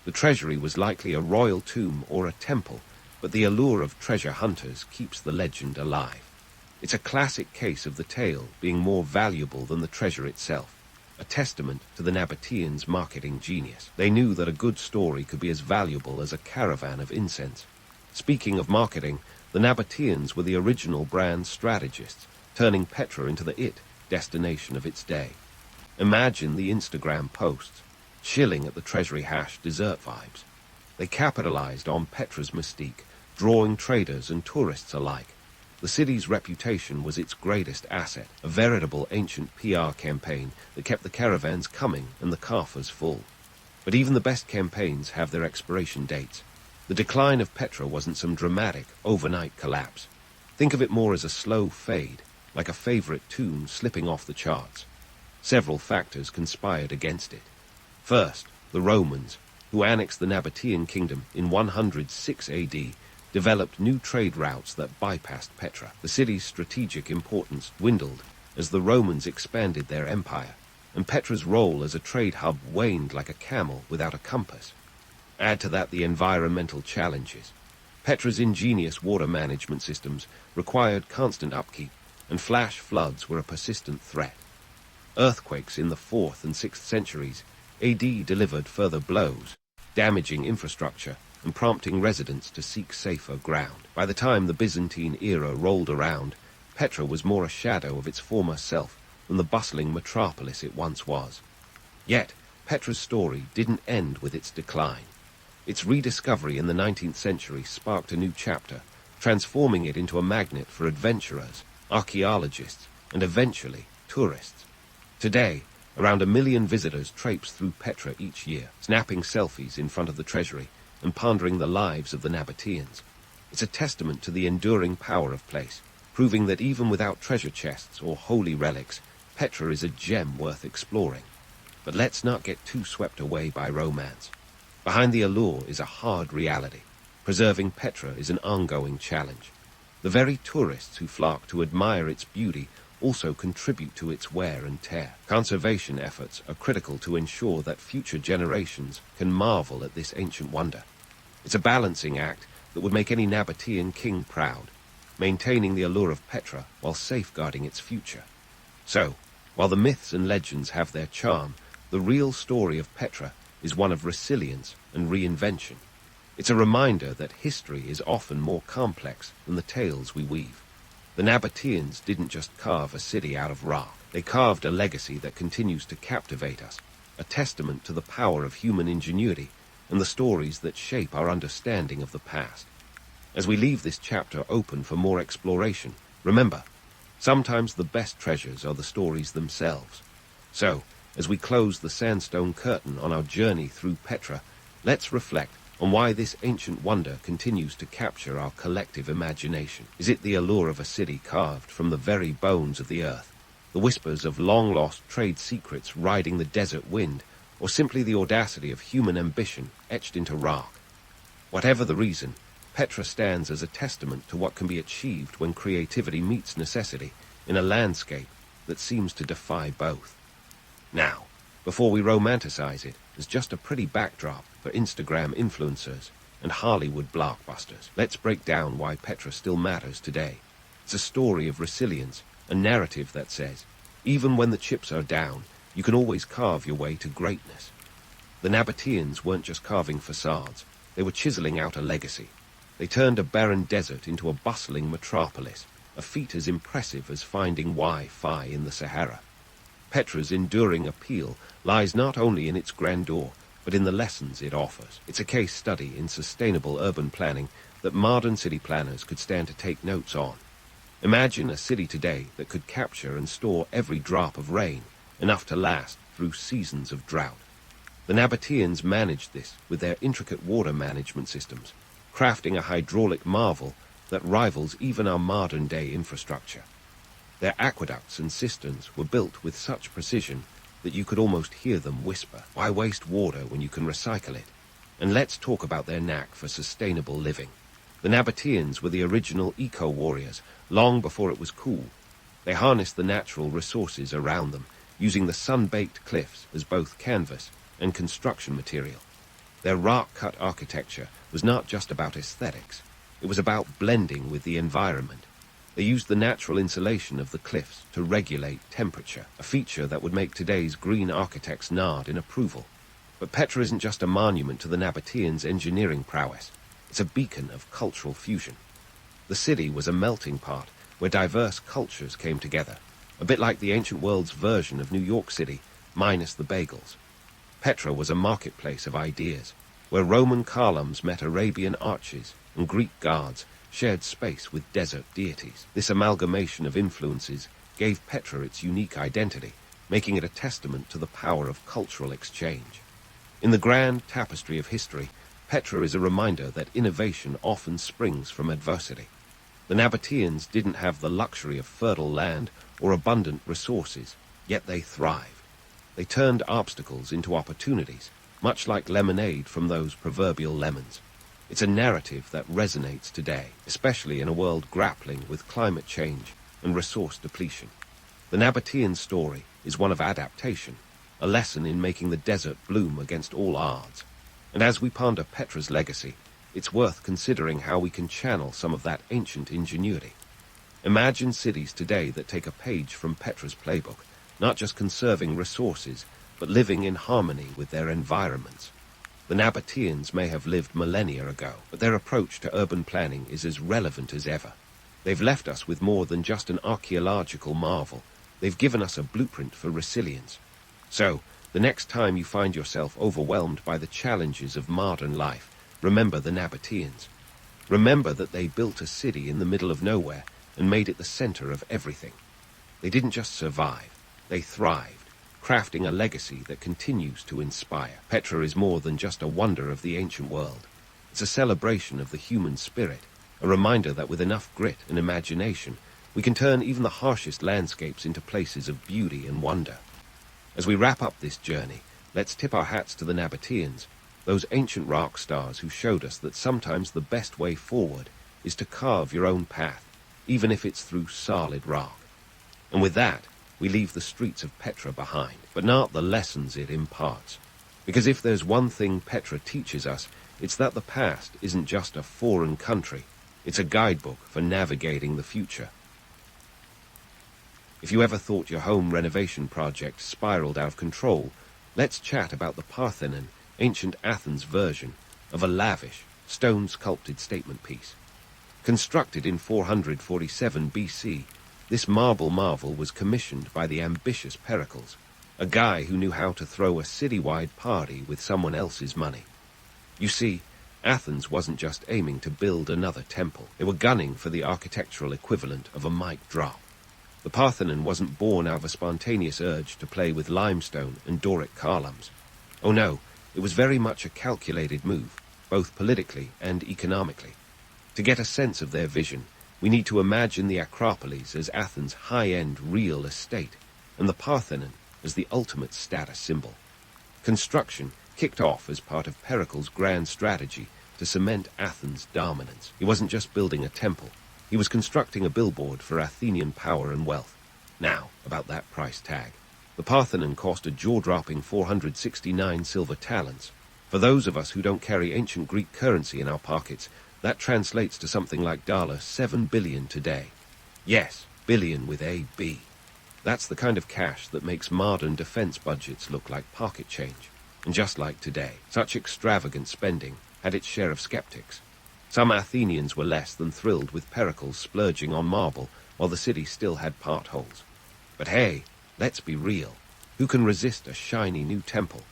The treasury was likely a royal tomb or a temple, but the allure of treasure hunters keeps the legend alive. It's a classic case of the tale being more valuable than the treasure itself, a testament to the Nabataeans' marketing genius. They knew that a good story could be as valuable as a caravan of incense. Speaking of marketing, the Nabataeans were the original brand strategists, turning Petra into the it destination of its day. Imagine the Instagram posts, chilling at the treasury hash dessert vibes. They capitalized on Petra's mystique, drawing traders and tourists alike. The city's reputation was its greatest asset, a veritable ancient PR campaign that kept the caravans coming and the coffers full. But even the best campaigns have their expiration dates. The decline of Petra wasn't some dramatic, overnight collapse. Think of it more as a slow fade, like a favorite tune slipping off the charts. Several factors conspired against it. First, the Romans, who annexed the Nabataean kingdom in 106 AD, developed new trade routes that bypassed Petra. The city's strategic importance dwindled as the Romans expanded their empire, and Petra's role as a trade hub waned like a camel without a compass. Add to that the environmental challenges. Petra's ingenious water management systems required constant upkeep, and flash floods were a persistent threat. Earthquakes in the 4th and 6th centuries AD delivered further blows, damaging infrastructure and prompting residents to seek safer ground. By the time the Byzantine era rolled around, Petra was more a shadow of its former self than the bustling metropolis it once was. Yet, Petra's story didn't end with its decline. Its rediscovery in the 19th century sparked a new chapter, transforming it into a magnet for adventurers, archaeologists, and eventually tourists. Today, around 1 million visitors traipse through Petra each year, snapping selfies in front of the treasury and pondering the lives of the Nabataeans. It's a testament to the enduring power of place, proving that even without treasure chests or holy relics, Petra is a gem worth exploring. But let's not get too swept away by romance. Behind the allure is a hard reality. Preserving Petra is an ongoing challenge. The very tourists who flock to admire its beauty also contribute to its wear and tear. Conservation efforts are critical to ensure that future generations can marvel at this ancient wonder. It's a balancing act that would make any Nabataean king proud, maintaining the allure of Petra while safeguarding its future. So, while the myths and legends have their charm, the real story of Petra is one of resilience and reinvention. It's a reminder that history is often more complex than the tales we weave. The Nabataeans didn't just carve a city out of rock. They carved a legacy that continues to captivate us, a testament to the power of human ingenuity and the stories that shape our understanding of the past. As we leave this chapter open for more exploration, remember, sometimes the best treasures are the stories themselves. So, as we close the sandstone curtain on our journey through Petra, let's reflect on why this ancient wonder continues to capture our collective imagination. Is it the allure of a city carved from the very bones of the earth, the whispers of long-lost trade secrets riding the desert wind, or simply the audacity of human ambition etched into rock? Whatever the reason, Petra stands as a testament to what can be achieved when creativity meets necessity in a landscape that seems to defy both. Now, before we romanticize it as just a pretty backdrop for Instagram influencers and Hollywood blockbusters, let's break down why Petra still matters today. It's a story of resilience, a narrative that says, even when the chips are down, you can always carve your way to greatness. The Nabataeans weren't just carving facades, they were chiseling out a legacy. They turned a barren desert into a bustling metropolis, a feat as impressive as finding Wi-Fi in the Sahara. Petra's enduring appeal lies not only in its grandeur, but in the lessons it offers. It's a case study in sustainable urban planning that modern city planners could stand to take notes on. Imagine a city today that could capture and store every drop of rain, enough to last through seasons of drought. The Nabataeans managed this with their intricate water management systems, crafting a hydraulic marvel that rivals even our modern-day infrastructure. Their aqueducts and cisterns were built with such precision that you could almost hear them whisper, "Why waste water when you can recycle it?" And let's talk about their knack for sustainable living. The Nabataeans were the original eco-warriors, long before it was cool. They harnessed the natural resources around them, using the sun-baked cliffs as both canvas and construction material. Their rock-cut architecture was not just about aesthetics. It was about blending with the environment. They used the natural insulation of the cliffs to regulate temperature, a feature that would make today's green architects nod in approval. But Petra isn't just a monument to the Nabataeans' engineering prowess. It's a beacon of cultural fusion. The city was a melting pot where diverse cultures came together, a bit like the ancient world's version of New York City, minus the bagels. Petra was a marketplace of ideas, where Roman columns met Arabian arches and Greek gods shared space with desert deities. This amalgamation of influences gave Petra its unique identity, making it a testament to the power of cultural exchange. In the grand tapestry of history, Petra is a reminder that innovation often springs from adversity. The Nabataeans didn't have the luxury of fertile land or abundant resources, yet they thrived. They turned obstacles into opportunities, much like lemonade from those proverbial lemons. It's a narrative that resonates today, especially in a world grappling with climate change and resource depletion. The Nabataean story is one of adaptation, a lesson in making the desert bloom against all odds. And as we ponder Petra's legacy, it's worth considering how we can channel some of that ancient ingenuity. Imagine cities today that take a page from Petra's playbook, not just conserving resources, but living in harmony with their environments. The Nabataeans may have lived millennia ago, but their approach to urban planning is as relevant as ever. They've left us with more than just an archaeological marvel. They've given us a blueprint for resilience. So, the next time you find yourself overwhelmed by the challenges of modern life, remember the Nabataeans. Remember that they built a city in the middle of nowhere and made it the center of everything. They didn't just survive, they thrived, crafting a legacy that continues to inspire. Petra is more than just a wonder of the ancient world. It's a celebration of the human spirit, a reminder that with enough grit and imagination, we can turn even the harshest landscapes into places of beauty and wonder. As we wrap up this journey, let's tip our hats to the Nabataeans, those ancient rock stars who showed us that sometimes the best way forward is to carve your own path, even if it's through solid rock. And with that, we leave the streets of Petra behind, but not the lessons it imparts. Because if there's one thing Petra teaches us, it's that the past isn't just a foreign country, it's a guidebook for navigating the future. If you ever thought your home renovation project spiraled out of control, let's chat about the Parthenon, ancient Athens version of a lavish, stone-sculpted statement piece. Constructed in 447 BC, this marble marvel was commissioned by the ambitious Pericles, a guy who knew how to throw a citywide party with someone else's money. You see, Athens wasn't just aiming to build another temple. They were gunning for the architectural equivalent of a mic drop. The Parthenon wasn't born out of a spontaneous urge to play with limestone and Doric columns. Oh no, it was very much a calculated move, both politically and economically. To get a sense of their vision, we need to imagine the Acropolis as Athens' high-end real estate, and the Parthenon as the ultimate status symbol. Construction kicked off as part of Pericles' grand strategy to cement Athens' dominance. He wasn't just building a temple, he was constructing a billboard for Athenian power and wealth. Now, about that price tag. The Parthenon cost a jaw-dropping 469 silver talents. For those of us who don't carry ancient Greek currency in our pockets, that translates to something like $7 billion today. Yes, billion with a B. That's the kind of cash that makes modern defense budgets look like pocket change. And just like today, such extravagant spending had its share of skeptics. Some Athenians were less than thrilled with Pericles splurging on marble while the city still had potholes. But hey, let's be real. Who can resist a shiny new temple?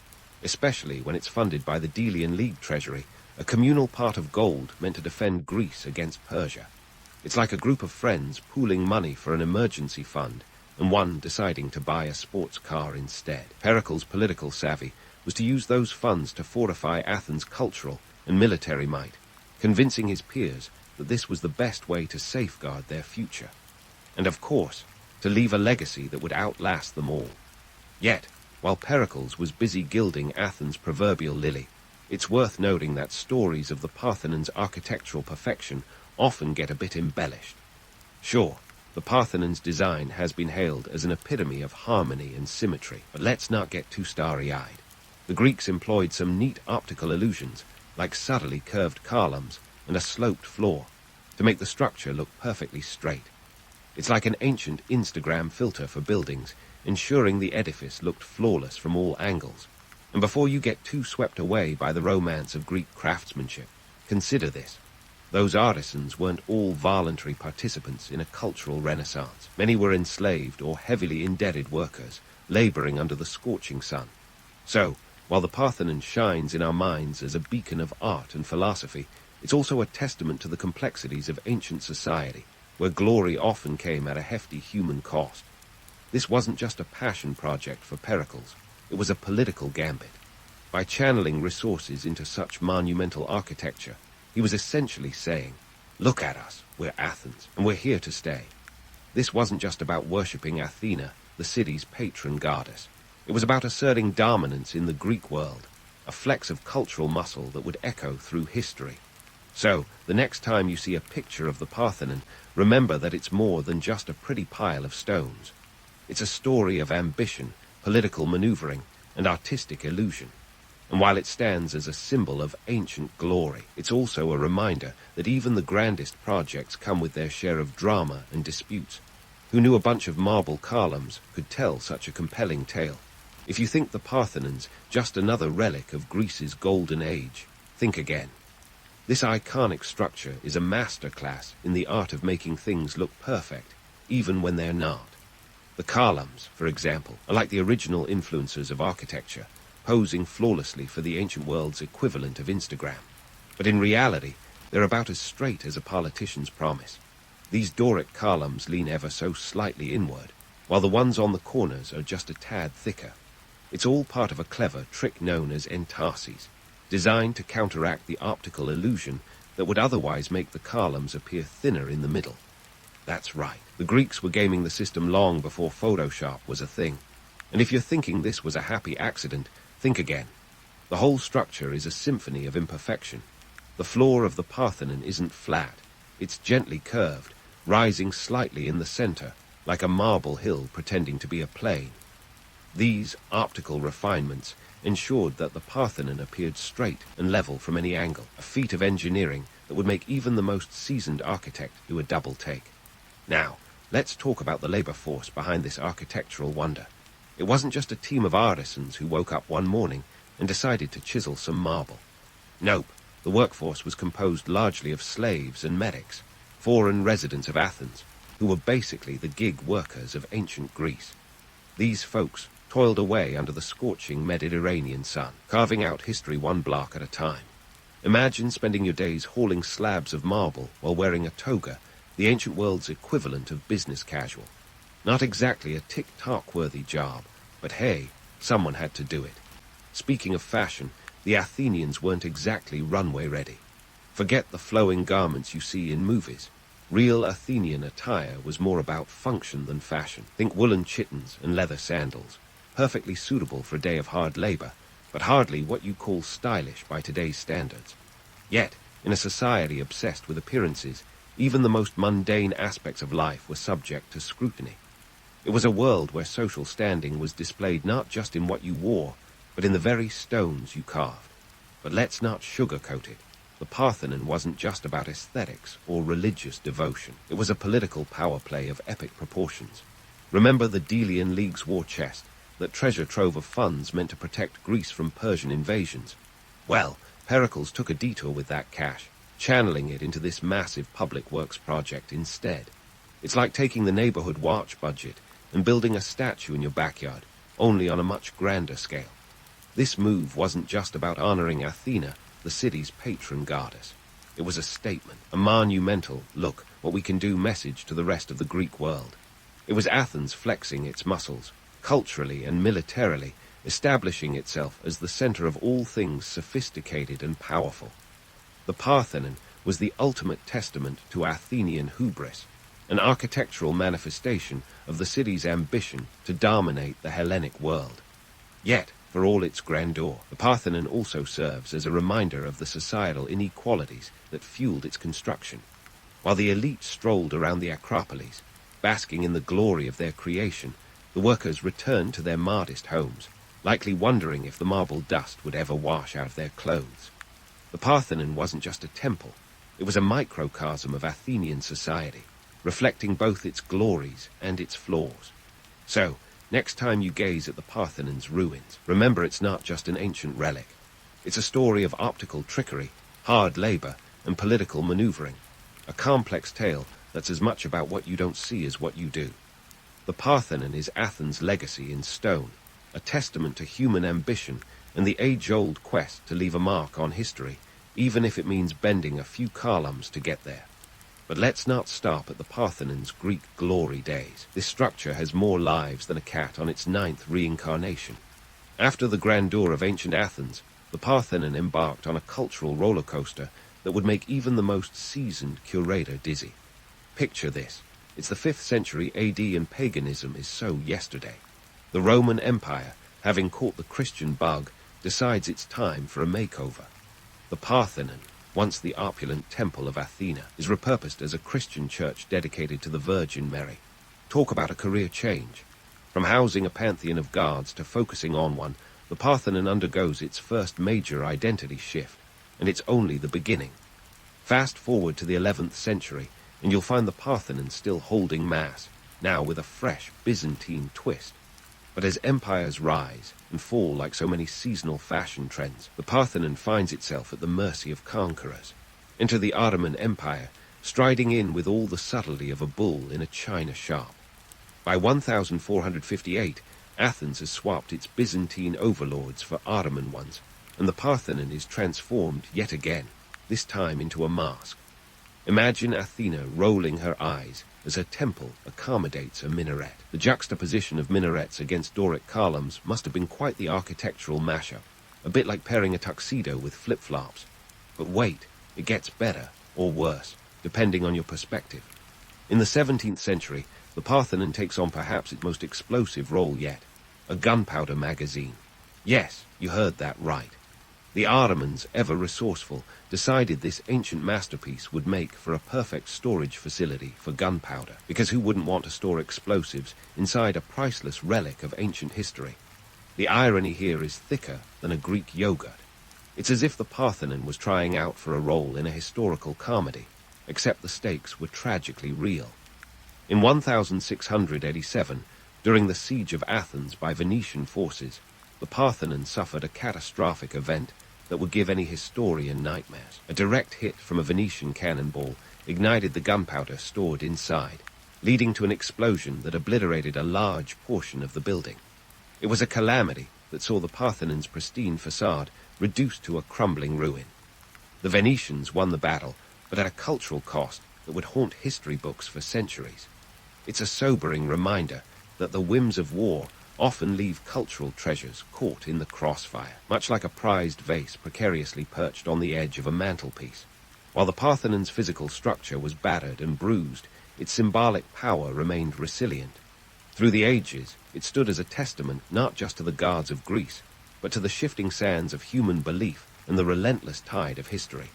Especially when it's funded by the Delian League treasury, a communal pot of gold meant to defend Greece against Persia. It's like a group of friends pooling money for an emergency fund, and one deciding to buy a sports car instead. Pericles' political savvy was to use those funds to fortify Athens' cultural and military might, convincing his peers that this was the best way to safeguard their future. And of course, to leave a legacy that would outlast them all. Yet, while Pericles was busy gilding Athens' proverbial lily, it's worth noting that stories of the Parthenon's architectural perfection often get a bit embellished. Sure, the Parthenon's design has been hailed as an epitome of harmony and symmetry, but let's not get too starry-eyed. The Greeks employed some neat optical illusions, like subtly curved columns and a sloped floor, to make the structure look perfectly straight. It's like an ancient Instagram filter for buildings, ensuring the edifice looked flawless from all angles. And before you get too swept away by the romance of Greek craftsmanship, consider this. Those artisans weren't all voluntary participants in a cultural renaissance. Many were enslaved or heavily indebted workers, laboring under the scorching sun. So, while the Parthenon shines in our minds as a beacon of art and philosophy, it's also a testament to the complexities of ancient society, where glory often came at a hefty human cost. This wasn't just a passion project for Pericles, it was a political gambit. By channeling resources into such monumental architecture, he was essentially saying, look at us, we're Athens, and we're here to stay. This wasn't just about worshipping Athena, the city's patron goddess. It was about asserting dominance in the Greek world, a flex of cultural muscle that would echo through history. So, the next time you see a picture of the Parthenon, remember that it's more than just a pretty pile of stones. It's a story of ambition, political maneuvering, and artistic illusion. And while it stands as a symbol of ancient glory, it's also a reminder that even the grandest projects come with their share of drama and disputes. Who knew a bunch of marble columns could tell such a compelling tale? If you think the Parthenon's just another relic of Greece's golden age, think again. This iconic structure is a masterclass in the art of making things look perfect, even when they're not. The columns, for example, are like the original influencers of architecture, posing flawlessly for the ancient world's equivalent of Instagram. But in reality, they're about as straight as a politician's promise. These Doric columns lean ever so slightly inward, while the ones on the corners are just a tad thicker. It's all part of a clever trick known as entarses, designed to counteract the optical illusion that would otherwise make the columns appear thinner in the middle. That's right, the Greeks were gaming the system long before Photoshop was a thing. And if you're thinking this was a happy accident, think again. The whole structure is a symphony of imperfection. The floor of the Parthenon isn't flat, it's gently curved, rising slightly in the center, like a marble hill pretending to be a plane. These optical refinements ensured that the Parthenon appeared straight and level from any angle, a feat of engineering that would make even the most seasoned architect do a double take. Now, let's talk about the labor force behind this architectural wonder. It wasn't just a team of artisans who woke up one morning and decided to chisel some marble. Nope, the workforce was composed largely of slaves and medics, foreign residents of Athens, who were basically the gig workers of ancient Greece. These folks toiled away under the scorching Mediterranean sun, carving out history one block at a time. Imagine spending your days hauling slabs of marble while wearing a toga, the ancient world's equivalent of business casual. Not exactly a tick-tock-worthy job, but hey, someone had to do it. Speaking of fashion, the Athenians weren't exactly runway ready. Forget the flowing garments you see in movies. Real Athenian attire was more about function than fashion. Think woolen chittons and leather sandals. Perfectly suitable for a day of hard labor, but hardly what you call stylish by today's standards. Yet, in a society obsessed with appearances, even the most mundane aspects of life were subject to scrutiny. It was a world where social standing was displayed not just in what you wore, but in the very stones you carved. But let's not sugarcoat it. The Parthenon wasn't just about aesthetics or religious devotion. It was a political power play of epic proportions. Remember the Delian League's war chest, that treasure trove of funds meant to protect Greece from Persian invasions? Well, Pericles took a detour with that cash, channeling it into this massive public works project instead. It's like taking the neighborhood watch budget and building a statue in your backyard, only on a much grander scale. This move wasn't just about honoring Athena, the city's patron goddess. It was a statement, a monumental, look what we can do message to the rest of the Greek world. It was Athens flexing its muscles, culturally and militarily, establishing itself as the center of all things sophisticated and powerful. The Parthenon was the ultimate testament to Athenian hubris, an architectural manifestation of the city's ambition to dominate the Hellenic world. Yet, for all its grandeur, the Parthenon also serves as a reminder of the societal inequalities that fueled its construction. While the elite strolled around the Acropolis, basking in the glory of their creation, the workers returned to their modest homes, likely wondering if the marble dust would ever wash out of their clothes. The Parthenon wasn't just a temple, it was a microcosm of Athenian society, reflecting both its glories and its flaws. So, next time you gaze at the Parthenon's ruins, remember it's not just an ancient relic. It's a story of optical trickery, hard labor, and political maneuvering. A complex tale that's as much about what you don't see as what you do. The Parthenon is Athens' legacy in stone, a testament to human ambition and the age-old quest to leave a mark on history, even if it means bending a few columns to get there. But let's not stop at the Parthenon's Greek glory days. This structure has more lives than a cat on its 9th reincarnation. After the grandeur of ancient Athens, the Parthenon embarked on a cultural roller coaster that would make even the most seasoned curator dizzy. Picture this. It's the 5th century AD and paganism is so yesterday. The Roman Empire, having caught the Christian bug, decides it's time for a makeover. The Parthenon, once the opulent temple of Athena, is repurposed as a Christian church dedicated to the Virgin Mary. Talk about a career change. From housing a pantheon of gods to focusing on one, the Parthenon undergoes its first major identity shift, and it's only the beginning. Fast forward to the 11th century, and you'll find the Parthenon still holding mass, now with a fresh Byzantine twist. But as empires rise and fall like so many seasonal fashion trends, the Parthenon finds itself at the mercy of conquerors. Enter the Ottoman Empire, striding in with all the subtlety of a bull in a china shop. By 1458, Athens has swapped its Byzantine overlords for Ottoman ones, and the Parthenon is transformed yet again, this time into a mosque. Imagine Athena rolling her eyes as her temple accommodates a minaret. The juxtaposition of minarets against Doric columns must have been quite the architectural mashup, a bit like pairing a tuxedo with flip-flops. But wait, it gets better, or worse, depending on your perspective. In the 17th century, the Parthenon takes on perhaps its most explosive role yet, a gunpowder magazine. Yes, you heard that right. The Ottomans, ever resourceful, decided this ancient masterpiece would make for a perfect storage facility for gunpowder, because who wouldn't want to store explosives inside a priceless relic of ancient history? The irony here is thicker than a Greek yogurt. It's as if the Parthenon was trying out for a role in a historical comedy, except the stakes were tragically real. In 1687, during the siege of Athens by Venetian forces, the Parthenon suffered a catastrophic event that would give any historian nightmares. A direct hit from a Venetian cannonball ignited the gunpowder stored inside, leading to an explosion that obliterated a large portion of the building. It was a calamity that saw the Parthenon's pristine facade reduced to a crumbling ruin. The Venetians won the battle, but at a cultural cost that would haunt history books for centuries. It's a sobering reminder that the whims of war often leave cultural treasures caught in the crossfire, much like a prized vase precariously perched on the edge of a mantelpiece. While the Parthenon's physical structure was battered and bruised, its symbolic power remained resilient. Through the ages, it stood as a testament not just to the gods of Greece, but to the shifting sands of human belief and the relentless tide of history.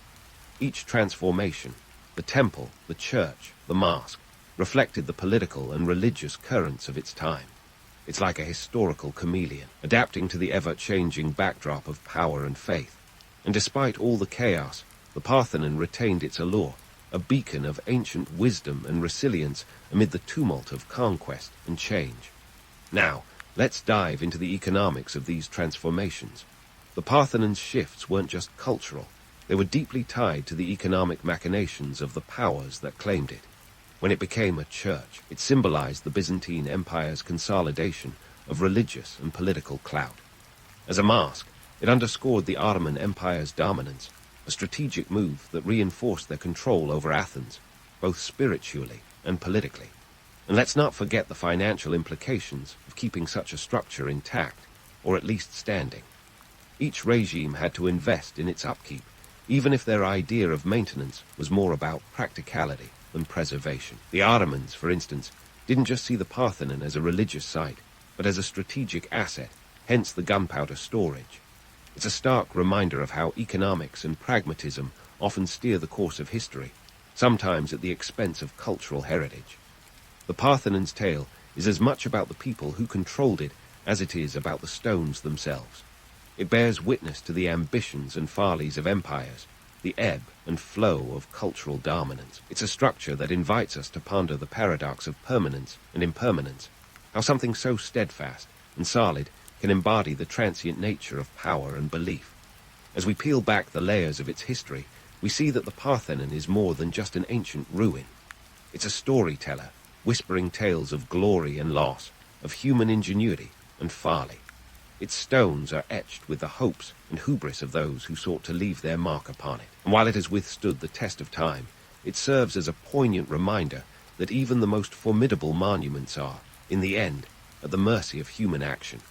Each transformation, the temple, the church, the mosque, reflected the political and religious currents of its time. It's like a historical chameleon, adapting to the ever-changing backdrop of power and faith. And despite all the chaos, the Parthenon retained its allure, a beacon of ancient wisdom and resilience amid the tumult of conquest and change. Now, let's dive into the economics of these transformations. The Parthenon's shifts weren't just cultural, they were deeply tied to the economic machinations of the powers that claimed it. When it became a church, it symbolized the Byzantine Empire's consolidation of religious and political clout. As a mosque, it underscored the Ottoman Empire's dominance, a strategic move that reinforced their control over Athens, both spiritually and politically. And let's not forget the financial implications of keeping such a structure intact, or at least standing. Each regime had to invest in its upkeep, even if their idea of maintenance was more about practicality than preservation. The Ottomans, for instance, didn't just see the Parthenon as a religious site, but as a strategic asset, hence the gunpowder storage. It's a stark reminder of how economics and pragmatism often steer the course of history, sometimes at the expense of cultural heritage. The Parthenon's tale is as much about the people who controlled it as it is about the stones themselves. It bears witness to the ambitions and follies of empires, the ebb and flow of cultural dominance. It's a structure that invites us to ponder the paradox of permanence and impermanence, how something so steadfast and solid can embody the transient nature of power and belief. As we peel back the layers of its history, we see that the Parthenon is more than just an ancient ruin. It's a storyteller, whispering tales of glory and loss, of human ingenuity and folly. Its stones are etched with the hopes and hubris of those who sought to leave their mark upon it. And while it has withstood the test of time, it serves as a poignant reminder that even the most formidable monuments are, in the end, at the mercy of human action.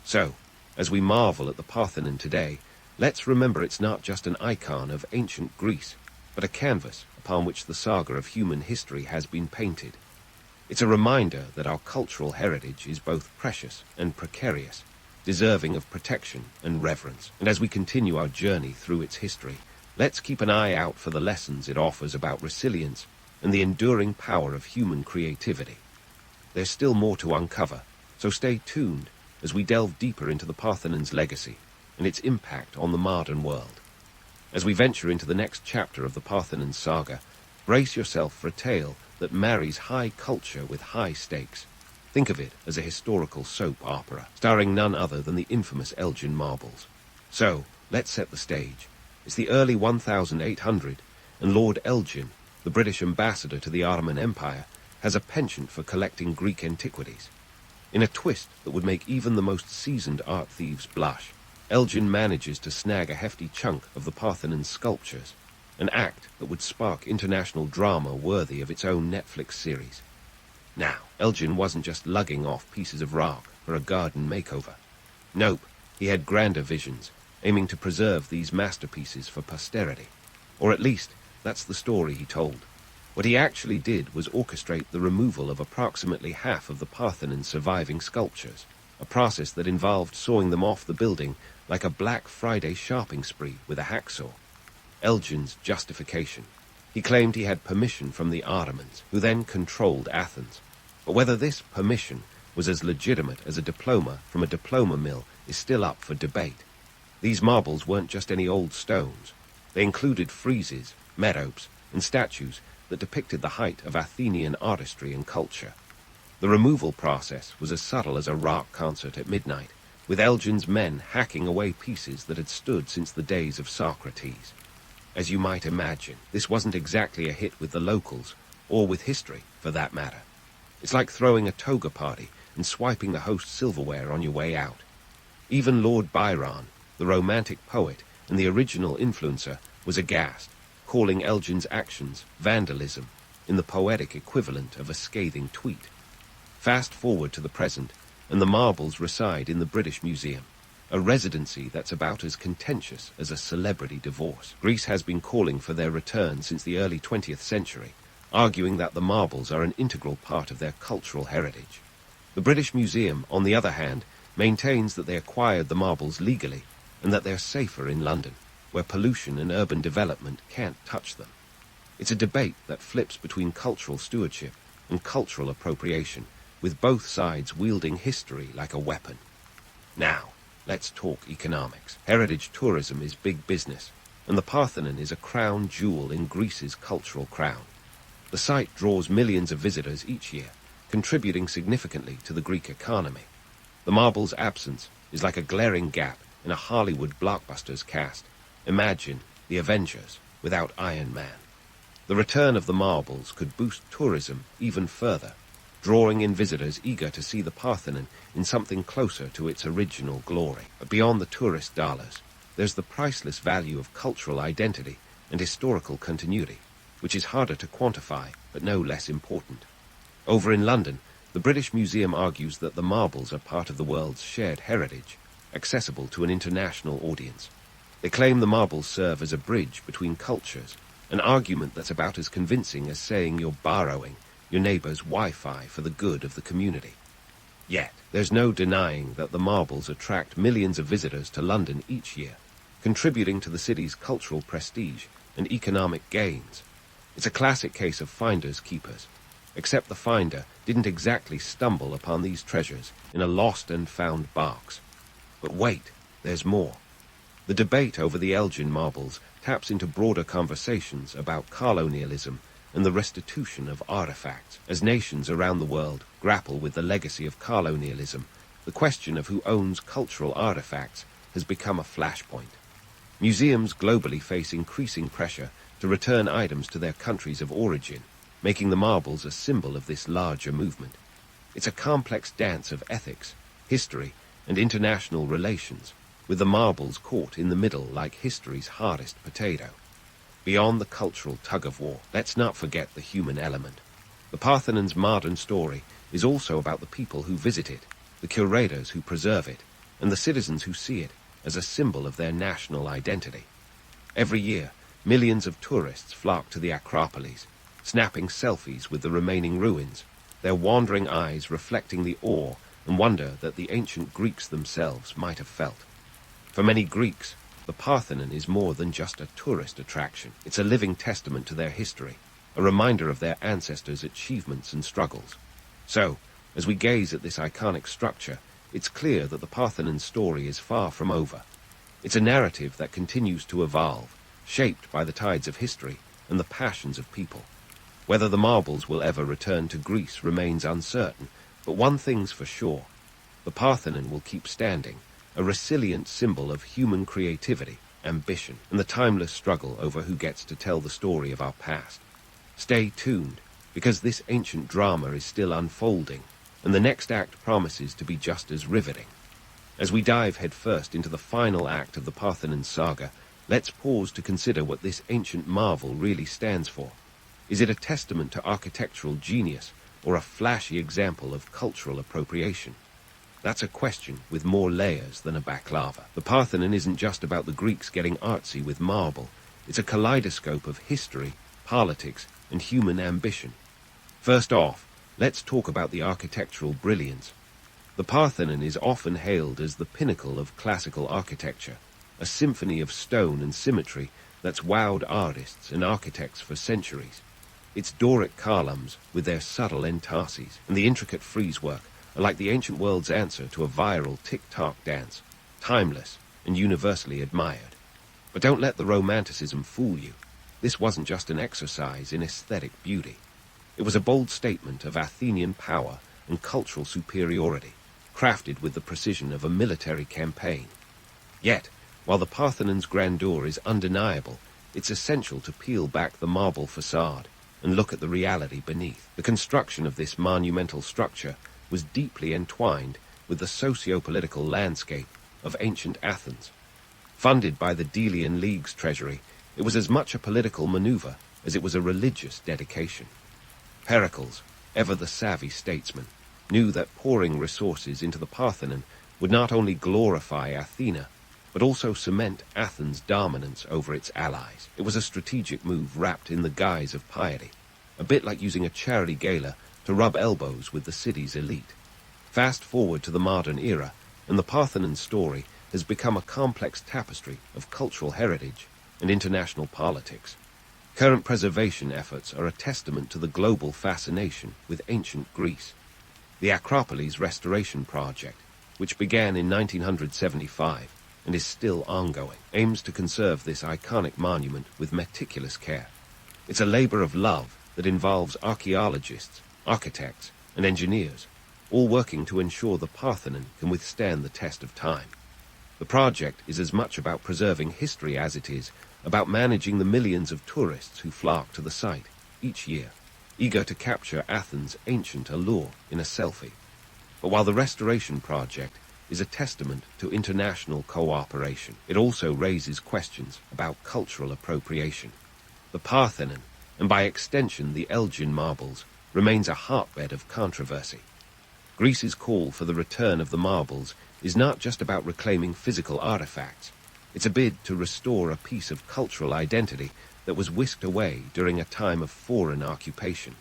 So, as we marvel at the Parthenon today, let's remember it's not just an icon of ancient Greece, but a canvas upon which the saga of human history has been painted. It's a reminder that our cultural heritage is both precious and precarious, deserving of protection and reverence. And as we continue our journey through its history, let's keep an eye out for the lessons it offers about resilience and the enduring power of human creativity. There's still more to uncover, so stay tuned as we delve deeper into the Parthenon's legacy and its impact on the modern world. As we venture into the next chapter of the Parthenon saga, brace yourself for a tale that marries high culture with high stakes. Think of it as a historical soap opera, starring none other than the infamous Elgin marbles. So, let's set the stage. It's the early 1800, and Lord Elgin, the British ambassador to the Ottoman Empire, has a penchant for collecting Greek antiquities. In a twist that would make even the most seasoned art thieves blush, Elgin manages to snag a hefty chunk of the Parthenon's sculptures, an act that would spark international drama worthy of its own Netflix series. Now, Elgin wasn't just lugging off pieces of rock for a garden makeover. Nope, he had grander visions, aiming to preserve these masterpieces for posterity. Or at least, that's the story he told. What he actually did was orchestrate the removal of approximately half of the Parthenon's surviving sculptures, a process that involved sawing them off the building like a Black Friday shopping spree with a hacksaw. Elgin's justification. He claimed he had permission from the Ottomans, who then controlled Athens. But whether this permission was as legitimate as a diploma from a diploma mill is still up for debate. These marbles weren't just any old stones. They included friezes, metopes, and statues that depicted the height of Athenian artistry and culture. The removal process was as subtle as a rock concert at midnight, with Elgin's men hacking away pieces that had stood since the days of Socrates. As you might imagine, this wasn't exactly a hit with the locals, or with history, for that matter. It's like throwing a toga party and swiping the host's silverware on your way out. Even Lord Byron, the romantic poet and the original influencer, was aghast, calling Elgin's actions vandalism in the poetic equivalent of a scathing tweet. Fast forward to the present, and the marbles reside in the British Museum, a residency that's about as contentious as a celebrity divorce. Greece has been calling for their return since the early 20th century, arguing that the marbles are an integral part of their cultural heritage. The British Museum, on the other hand, maintains that they acquired the marbles legally and that they're safer in London, where pollution and urban development can't touch them. It's a debate that flips between cultural stewardship and cultural appropriation, with both sides wielding history like a weapon. Now, let's talk economics. Heritage tourism is big business, and the Parthenon is a crown jewel in Greece's cultural crown. The site draws millions of visitors each year, contributing significantly to the Greek economy. The marble's absence is like a glaring gap in a Hollywood blockbuster's cast. Imagine the Avengers without Iron Man. The return of the marbles could boost tourism even further, drawing in visitors eager to see the Parthenon in something closer to its original glory. But beyond the tourist dollars, there's the priceless value of cultural identity and historical continuity, which is harder to quantify but no less important. Over in London, the British Museum argues that the marbles are part of the world's shared heritage, accessible to an international audience. They claim the marbles serve as a bridge between cultures, an argument that's about as convincing as saying you're borrowing your neighbor's Wi-Fi for the good of the community. Yet, there's no denying that the marbles attract millions of visitors to London each year, contributing to the city's cultural prestige and economic gains. It's a classic case of finders keepers, except the finder didn't exactly stumble upon these treasures in a lost and found box. But wait, there's more. The debate over the Elgin marbles taps into broader conversations about colonialism and the restitution of artifacts. As nations around the world grapple with the legacy of colonialism, the question of who owns cultural artifacts has become a flashpoint. Museums globally face increasing pressure to return items to their countries of origin, making the marbles a symbol of this larger movement. It's a complex dance of ethics, history, and international relations, with the marbles caught in the middle like history's hardest potato. Beyond the cultural tug-of-war, let's not forget the human element. The Parthenon's modern story is also about the people who visit it, the curators who preserve it, and the citizens who see it as a symbol of their national identity. Every year, millions of tourists flock to the Acropolis, snapping selfies with the remaining ruins, their wandering eyes reflecting the awe and wonder that the ancient Greeks themselves might have felt. For many Greeks, the Parthenon is more than just a tourist attraction. It's a living testament to their history, a reminder of their ancestors' achievements and struggles. So, as we gaze at this iconic structure, it's clear that the Parthenon's story is far from over. It's a narrative that continues to evolve, shaped by the tides of history and the passions of people. Whether the marbles will ever return to Greece remains uncertain, but one thing's for sure: the Parthenon will keep standing, a resilient symbol of human creativity, ambition, and the timeless struggle over who gets to tell the story of our past. Stay tuned, because this ancient drama is still unfolding, and the next act promises to be just as riveting. As we dive headfirst into the final act of the Parthenon saga, let's pause to consider what this ancient marvel really stands for. Is it a testament to architectural genius, or a flashy example of cultural appropriation? That's a question with more layers than a baklava. The Parthenon isn't just about the Greeks getting artsy with marble. It's a kaleidoscope of history, politics, and human ambition. First off, let's talk about the architectural brilliance. The Parthenon is often hailed as the pinnacle of classical architecture, a symphony of stone and symmetry that's wowed artists and architects for centuries. Its Doric columns, with their subtle entases, and the intricate frieze-work, are like the ancient world's answer to a viral TikTok dance, timeless and universally admired. But don't let the romanticism fool you. This wasn't just an exercise in aesthetic beauty. It was a bold statement of Athenian power and cultural superiority, crafted with the precision of a military campaign. Yet, while the Parthenon's grandeur is undeniable, it's essential to peel back the marble facade and look at the reality beneath. The construction of this monumental structure was deeply entwined with the socio-political landscape of ancient Athens. Funded by the Delian League's treasury, it was as much a political maneuver as it was a religious dedication. Pericles, ever the savvy statesman, knew that pouring resources into the Parthenon would not only glorify Athena, but also cement Athens' dominance over its allies. It was a strategic move wrapped in the guise of piety, a bit like using a charity gala to rub elbows with the city's elite. Fast forward to the modern era, and the Parthenon story has become a complex tapestry of cultural heritage and international politics. Current preservation efforts are a testament to the global fascination with ancient Greece. The Acropolis Restoration Project, which began in 1975 and is still ongoing, aims to conserve this iconic monument with meticulous care. It's a labor of love that involves archaeologists, architects, and engineers, all working to ensure the Parthenon can withstand the test of time. The project is as much about preserving history as it is about managing the millions of tourists who flock to the site each year, eager to capture Athens' ancient allure in a selfie. But while the restoration project is a testament to international cooperation, it also raises questions about cultural appropriation. The Parthenon, and by extension the Elgin marbles, remains a hotbed of controversy. Greece's call for the return of the marbles is not just about reclaiming physical artifacts. It's a bid to restore a piece of cultural identity that was whisked away during a time of foreign occupation.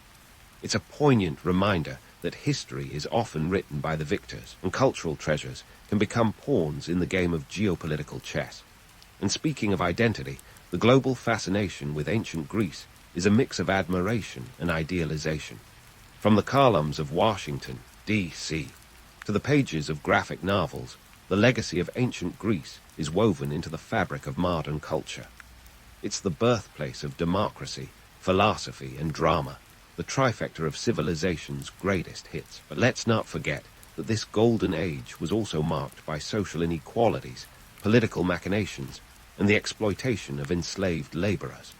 It's a poignant reminder that history is often written by the victors, and cultural treasures can become pawns in the game of geopolitical chess. And speaking of identity, the global fascination with ancient Greece is a mix of admiration and idealization. From the columns of Washington, D.C., to the pages of graphic novels, the legacy of ancient Greece is woven into the fabric of modern culture. It's the birthplace of democracy, philosophy, and drama, the trifecta of civilization's greatest hits. But let's not forget that this golden age was also marked by social inequalities, political machinations, and the exploitation of enslaved laborers.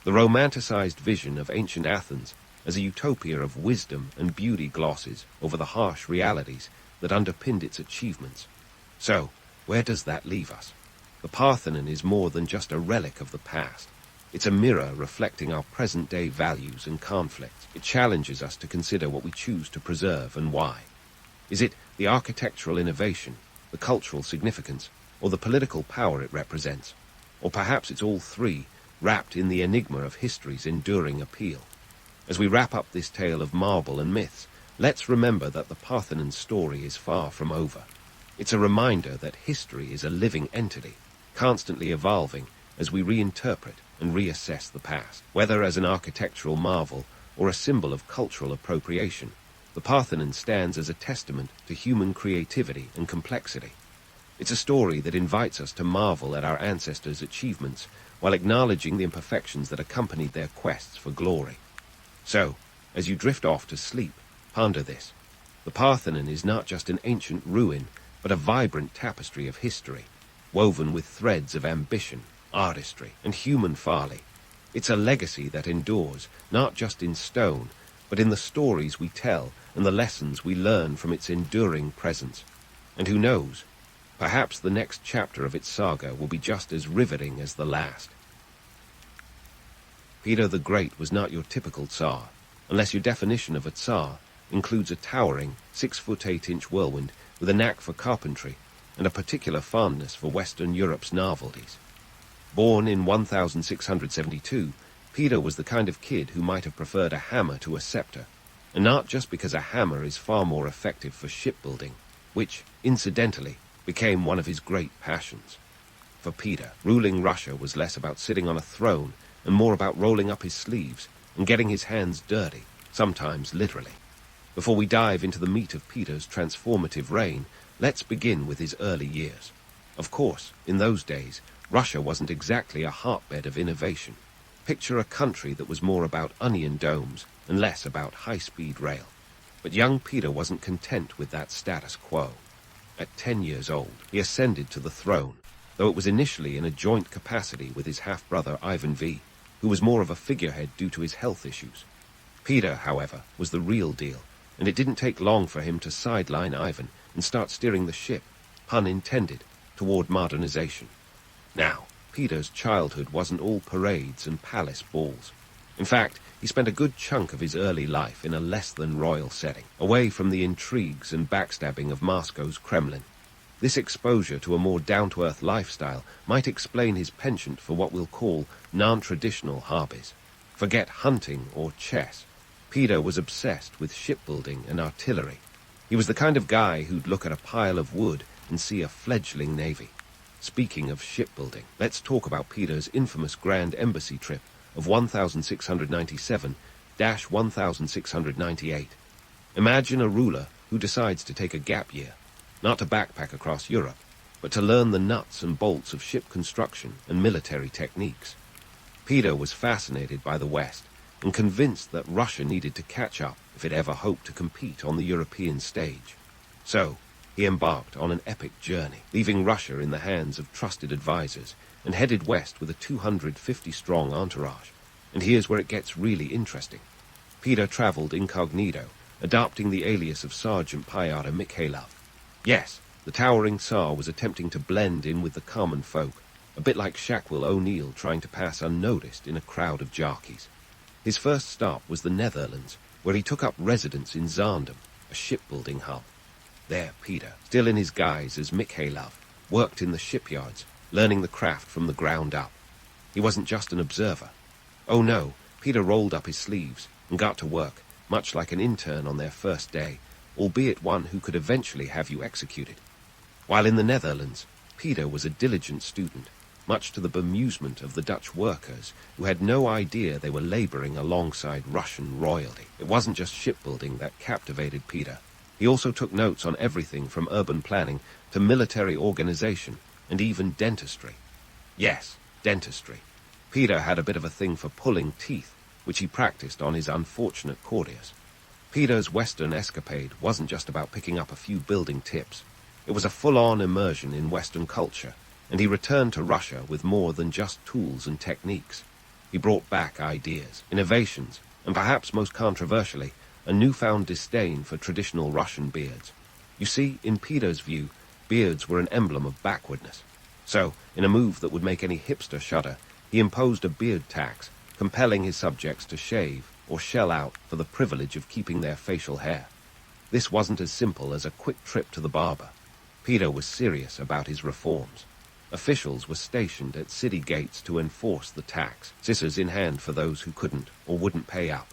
The romanticized vision of ancient Athens as a utopia of wisdom and beauty glosses over the harsh realities that underpinned its achievements. So, where does that leave us? The Parthenon is more than just a relic of the past. It's a mirror reflecting our present-day values and conflicts. It challenges us to consider what we choose to preserve and why. Is it the architectural innovation, the cultural significance, or the political power it represents? Or perhaps it's all three, wrapped in the enigma of history's enduring appeal. As we wrap up this tale of marble and myths, let's remember that the Parthenon story is far from over. It's a reminder that history is a living entity, constantly evolving as we reinterpret and reassess the past. Whether as an architectural marvel or a symbol of cultural appropriation, the Parthenon stands as a testament to human creativity and complexity. It's a story that invites us to marvel at our ancestors' achievements while acknowledging the imperfections that accompanied their quests for glory. So, as you drift off to sleep, ponder this. The Parthenon is not just an ancient ruin, but a vibrant tapestry of history, woven with threads of ambition, artistry, and human folly. It's a legacy that endures, not just in stone, but in the stories we tell and the lessons we learn from its enduring presence. And who knows, perhaps the next chapter of its saga will be just as riveting as the last. Peter the Great was not your typical Tsar, unless your definition of a Tsar includes a towering 6'8" whirlwind with a knack for carpentry and a particular fondness for Western Europe's novelties. Born in 1672, Peter was the kind of kid who might have preferred a hammer to a scepter, and not just because a hammer is far more effective for shipbuilding, which, incidentally, became one of his great passions. For Peter, ruling Russia was less about sitting on a throne and more about rolling up his sleeves and getting his hands dirty, sometimes literally. Before we dive into the meat of Peter's transformative reign, let's begin with his early years. Of course, in those days, Russia wasn't exactly a hotbed of innovation. Picture a country that was more about onion domes and less about high-speed rail. But young Peter wasn't content with that status quo. At 10 years old, he ascended to the throne, though it was initially in a joint capacity with his half-brother Ivan V, who was more of a figurehead due to his health issues. Peter, however, was the real deal, and it didn't take long for him to sideline Ivan and start steering the ship, pun intended, toward modernization. Now, Peter's childhood wasn't all parades and palace balls. In fact, he spent a good chunk of his early life in a less-than-royal setting, away from the intrigues and backstabbing of Moscow's Kremlin. This exposure to a more down-to-earth lifestyle might explain his penchant for what we'll call non-traditional hobbies. Forget hunting or chess. Peter was obsessed with shipbuilding and artillery. He was the kind of guy who'd look at a pile of wood and see a fledgling navy. Speaking of shipbuilding, let's talk about Peter's infamous Grand Embassy trip of 1697-1698. Imagine a ruler who decides to take a gap year, not to backpack across Europe, but to learn the nuts and bolts of ship construction and military techniques. Peter was fascinated by the West and convinced that Russia needed to catch up if it ever hoped to compete on the European stage. So, he embarked on an epic journey, leaving Russia in the hands of trusted advisors, and headed west with a 250-strong entourage. And here's where it gets really interesting. Peter traveled incognito, adopting the alias of Sergeant Pyotr Mikhailov. Yes, the towering Tsar was attempting to blend in with the common folk, a bit like Shaquille O'Neal trying to pass unnoticed in a crowd of jockeys. His first stop was the Netherlands, where he took up residence in Zaandam, a shipbuilding hub. There, Peter, still in his guise as Mikhailov, worked in the shipyards, learning the craft from the ground up. He wasn't just an observer. Oh no, Peter rolled up his sleeves and got to work, much like an intern on their first day, albeit one who could eventually have you executed. While in the Netherlands, Peter was a diligent student, much to the bemusement of the Dutch workers, who had no idea they were laboring alongside Russian royalty. It wasn't just shipbuilding that captivated Peter. He also took notes on everything from urban planning to military organization and even dentistry. Yes, dentistry. Peter had a bit of a thing for pulling teeth, which he practiced on his unfortunate courtiers. Peter's Western escapade wasn't just about picking up a few building tips. It was a full-on immersion in Western culture, and he returned to Russia with more than just tools and techniques. He brought back ideas, innovations, and perhaps most controversially, a newfound disdain for traditional Russian beards. You see, in Peter's view, beards were an emblem of backwardness. So, in a move that would make any hipster shudder, he imposed a beard tax, compelling his subjects to shave or shell out for the privilege of keeping their facial hair. This wasn't as simple as a quick trip to the barber. Peter was serious about his reforms. Officials were stationed at city gates to enforce the tax, scissors in hand for those who couldn't or wouldn't pay up.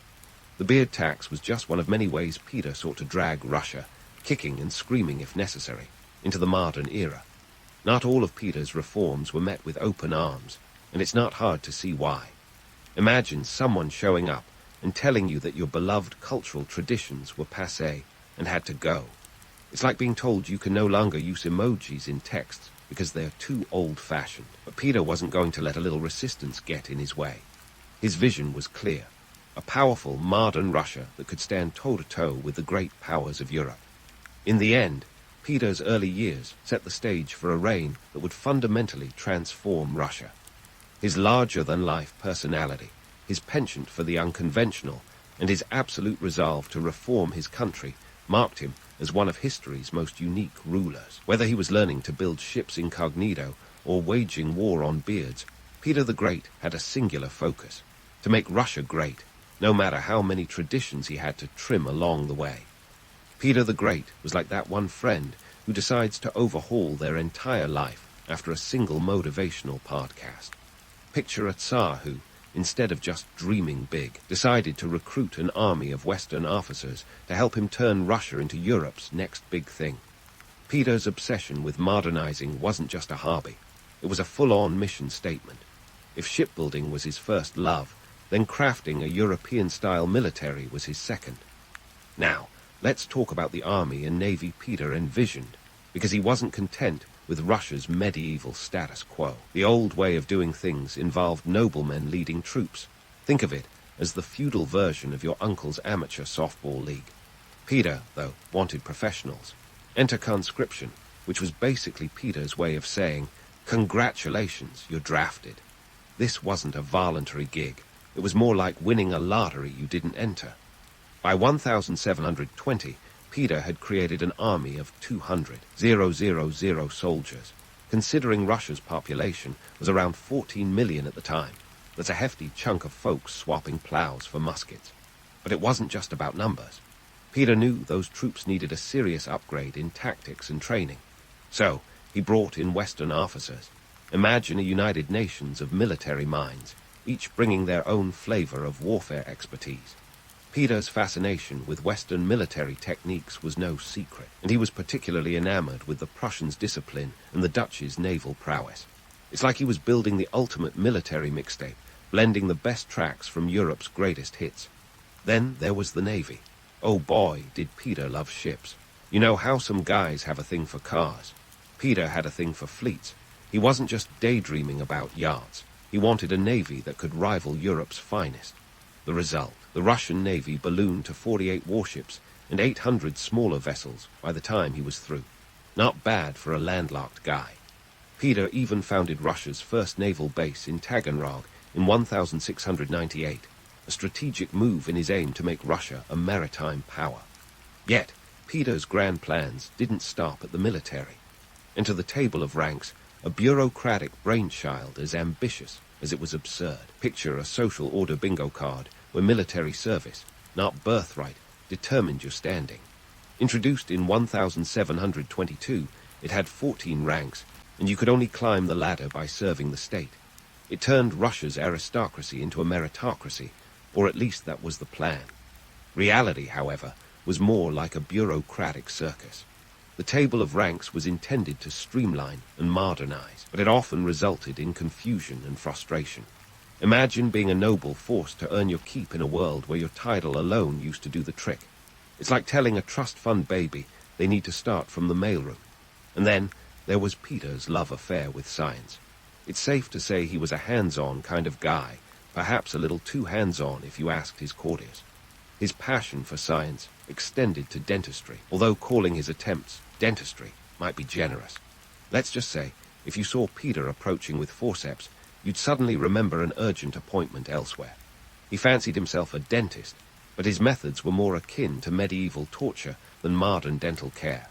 The beard tax was just one of many ways Peter sought to drag Russia, kicking and screaming if necessary, into the modern era. Not all of Peter's reforms were met with open arms, and it's not hard to see why. Imagine someone showing up and telling you that your beloved cultural traditions were passé and had to go. It's like being told you can no longer use emojis in texts because they're too old-fashioned. But Peter wasn't going to let a little resistance get in his way. His vision was clear. A powerful, modern Russia that could stand toe-to-toe with the great powers of Europe. In the end, Peter's early years set the stage for a reign that would fundamentally transform Russia. His larger-than-life personality, his penchant for the unconventional, and his absolute resolve to reform his country marked him as one of history's most unique rulers. Whether he was learning to build ships incognito or waging war on beards, Peter the Great had a singular focus: to make Russia great, no matter how many traditions he had to trim along the way. Peter the Great was like that one friend who decides to overhaul their entire life after a single motivational podcast. Picture a Tsar who, instead of just dreaming big, decided to recruit an army of Western officers to help him turn Russia into Europe's next big thing. Peter's obsession with modernizing wasn't just a hobby. It was a full-on mission statement. If shipbuilding was his first love, then crafting a European-style military was his second. Now, let's talk about the army and navy Peter envisioned, because he wasn't content with Russia's medieval status quo. The old way of doing things involved noblemen leading troops. Think of it as the feudal version of your uncle's amateur softball league. Peter, though, wanted professionals. Enter conscription, which was basically Peter's way of saying, "Congratulations, you're drafted." This wasn't a voluntary gig. It was more like winning a lottery you didn't enter. By 1720, Peter had created an army of 200,000 soldiers. Considering Russia's population was around 14 million at the time, there's a hefty chunk of folks swapping plows for muskets. But it wasn't just about numbers. Peter knew those troops needed a serious upgrade in tactics and training. So, he brought in Western officers. Imagine a United Nations of military minds, each bringing their own flavor of warfare expertise. Peter's fascination with Western military techniques was no secret, and he was particularly enamored with the Prussians' discipline and the Dutch's naval prowess. It's like he was building the ultimate military mixtape, blending the best tracks from Europe's greatest hits. Then there was the Navy. Oh boy, did Peter love ships. You know how some guys have a thing for cars. Peter had a thing for fleets. He wasn't just daydreaming about yachts. He wanted a navy that could rival Europe's finest. The result, the Russian Navy ballooned to 48 warships and 800 smaller vessels by the time he was through. Not bad for a landlocked guy. Peter even founded Russia's first naval base in Taganrog in 1698, a strategic move in his aim to make Russia a maritime power. Yet, Peter's grand plans didn't stop at the military. Enter the table of ranks a bureaucratic brainchild as ambitious as it was absurd. Picture a social order bingo card where military service, not birthright, determined your standing. Introduced in 1722, it had 14 ranks, and you could only climb the ladder by serving the state. It turned Russia's aristocracy into a meritocracy, or at least that was the plan. Reality, however, was more like a bureaucratic circus. The table of ranks was intended to streamline and modernize, but it often resulted in confusion and frustration. Imagine being a noble forced to earn your keep in a world where your title alone used to do the trick. It's like telling a trust fund baby they need to start from the mailroom. And then there was Peter's love affair with science. It's safe to say he was a hands-on kind of guy, perhaps a little too hands-on if you asked his courtiers. His passion for science extended to dentistry, although calling his attempts dentistry might be generous. Let's just say, if you saw Peter approaching with forceps, you'd suddenly remember an urgent appointment elsewhere. He fancied himself a dentist, but his methods were more akin to medieval torture than modern dental care.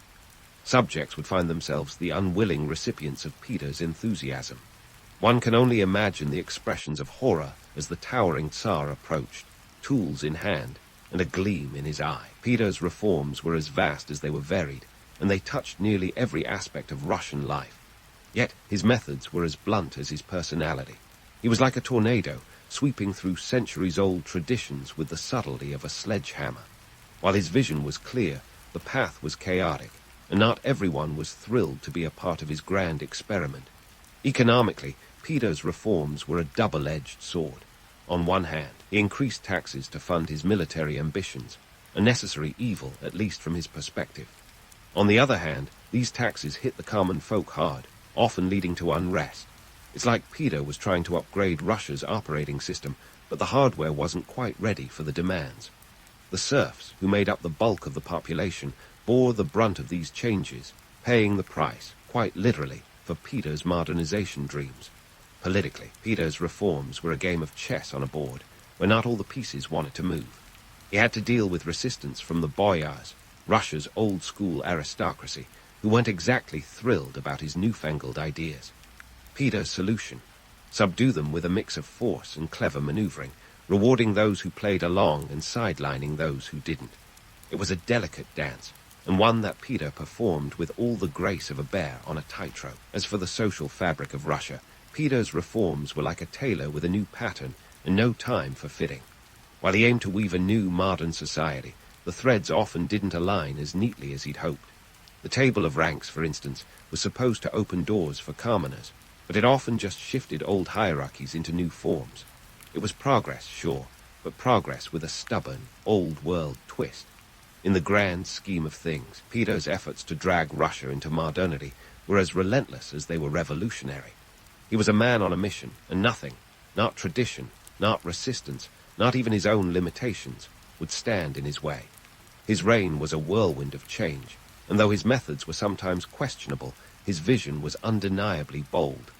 Subjects would find themselves the unwilling recipients of Peter's enthusiasm. One can only imagine the expressions of horror as the towering Tsar approached, tools in hand, and a gleam in his eye. Peter's reforms were as vast as they were varied, and they touched nearly every aspect of Russian life. Yet his methods were as blunt as his personality. He was like a tornado, sweeping through centuries-old traditions with the subtlety of a sledgehammer. While his vision was clear, the path was chaotic, and not everyone was thrilled to be a part of his grand experiment. Economically, Peter's reforms were a double-edged sword. On one hand, he increased taxes to fund his military ambitions, a necessary evil, at least from his perspective. On the other hand, these taxes hit the common folk hard, often leading to unrest. It's like Peter was trying to upgrade Russia's operating system, but the hardware wasn't quite ready for the demands. The serfs, who made up the bulk of the population, bore the brunt of these changes, paying the price, quite literally, for Peter's modernization dreams. Politically, Peter's reforms were a game of chess on a board, where not all the pieces wanted to move. He had to deal with resistance from the boyars, Russia's old-school aristocracy, who weren't exactly thrilled about his newfangled ideas. Peter's solution: subdue them with a mix of force and clever maneuvering, rewarding those who played along and sidelining those who didn't. It was a delicate dance, and one that Peter performed with all the grace of a bear on a tightrope. As for the social fabric of Russia, Peter's reforms were like a tailor with a new pattern and no time for fitting. While he aimed to weave a new modern society, the threads often didn't align as neatly as he'd hoped. The table of ranks, for instance, was supposed to open doors for commoners, but it often just shifted old hierarchies into new forms. It was progress, sure, but progress with a stubborn, old-world twist. In the grand scheme of things, Peter's efforts to drag Russia into modernity were as relentless as they were revolutionary. He was a man on a mission, and nothing, not tradition, not resistance, not even his own limitations, would stand in his way. His reign was a whirlwind of change, and though his methods were sometimes questionable, his vision was undeniably bold.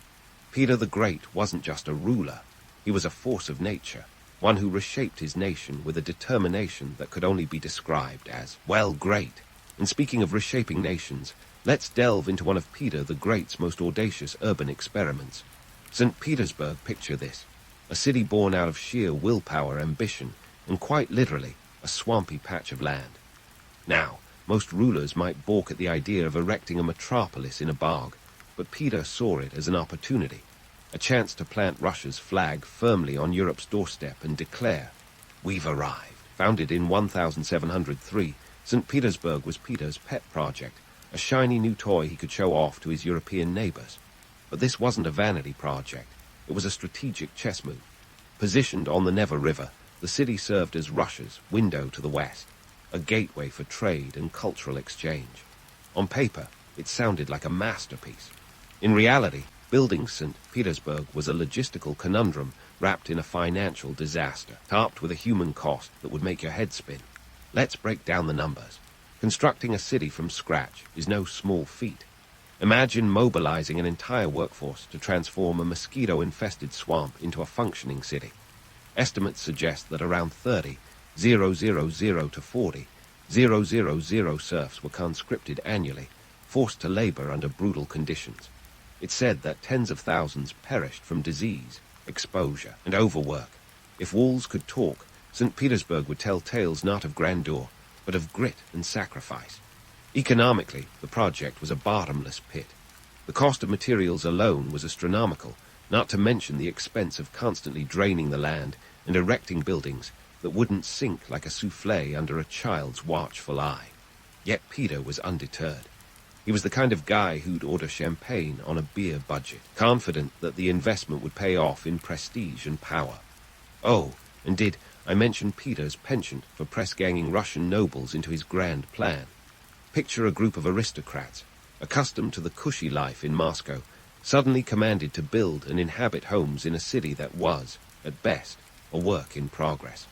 Peter the Great wasn't just a ruler. He was a force of nature, one who reshaped his nation with a determination that could only be described as, well, great. And speaking of reshaping nations, let's delve into one of Peter the Great's most audacious urban experiments. St. Petersburg, picture this. a city born out of sheer willpower, ambition, and quite literally, a swampy patch of land. Now, most rulers might balk at the idea of erecting a metropolis in a bog, but Peter saw it as an opportunity, a chance to plant Russia's flag firmly on Europe's doorstep and declare, "We've arrived." Founded in 1703, St. Petersburg was Peter's pet project, a shiny new toy he could show off to his European neighbors. But this wasn't a vanity project. It was a strategic chess move. Positioned on the Neva River, the city served as Russia's window to the west, a gateway for trade and cultural exchange. On paper, it sounded like a masterpiece. In reality, building St. Petersburg was a logistical conundrum wrapped in a financial disaster, topped with a human cost that would make your head spin. Let's break down the numbers. Constructing a city from scratch is no small feat. Imagine mobilizing an entire workforce to transform a mosquito-infested swamp into a functioning city. Estimates suggest that around 30,000 to 40,000 serfs were conscripted annually, forced to labor under brutal conditions. It's said that tens of thousands perished from disease, exposure, and overwork. If walls could talk, St. Petersburg would tell tales not of grandeur, but of grit and sacrifice. Economically, the project was a bottomless pit. The cost of materials alone was astronomical, not to mention the expense of constantly draining the land and erecting buildings that wouldn't sink like a souffle under a child's watchful eye. Yet Peter was undeterred. He was the kind of guy who'd order champagne on a beer budget, confident that the investment would pay off in prestige and power. Oh, and did I mention Peter's penchant for press-ganging Russian nobles into his grand plan? Picture a group of aristocrats, accustomed to the cushy life in Moscow, suddenly commanded to build and inhabit homes in a city that was, at best, a work in progress.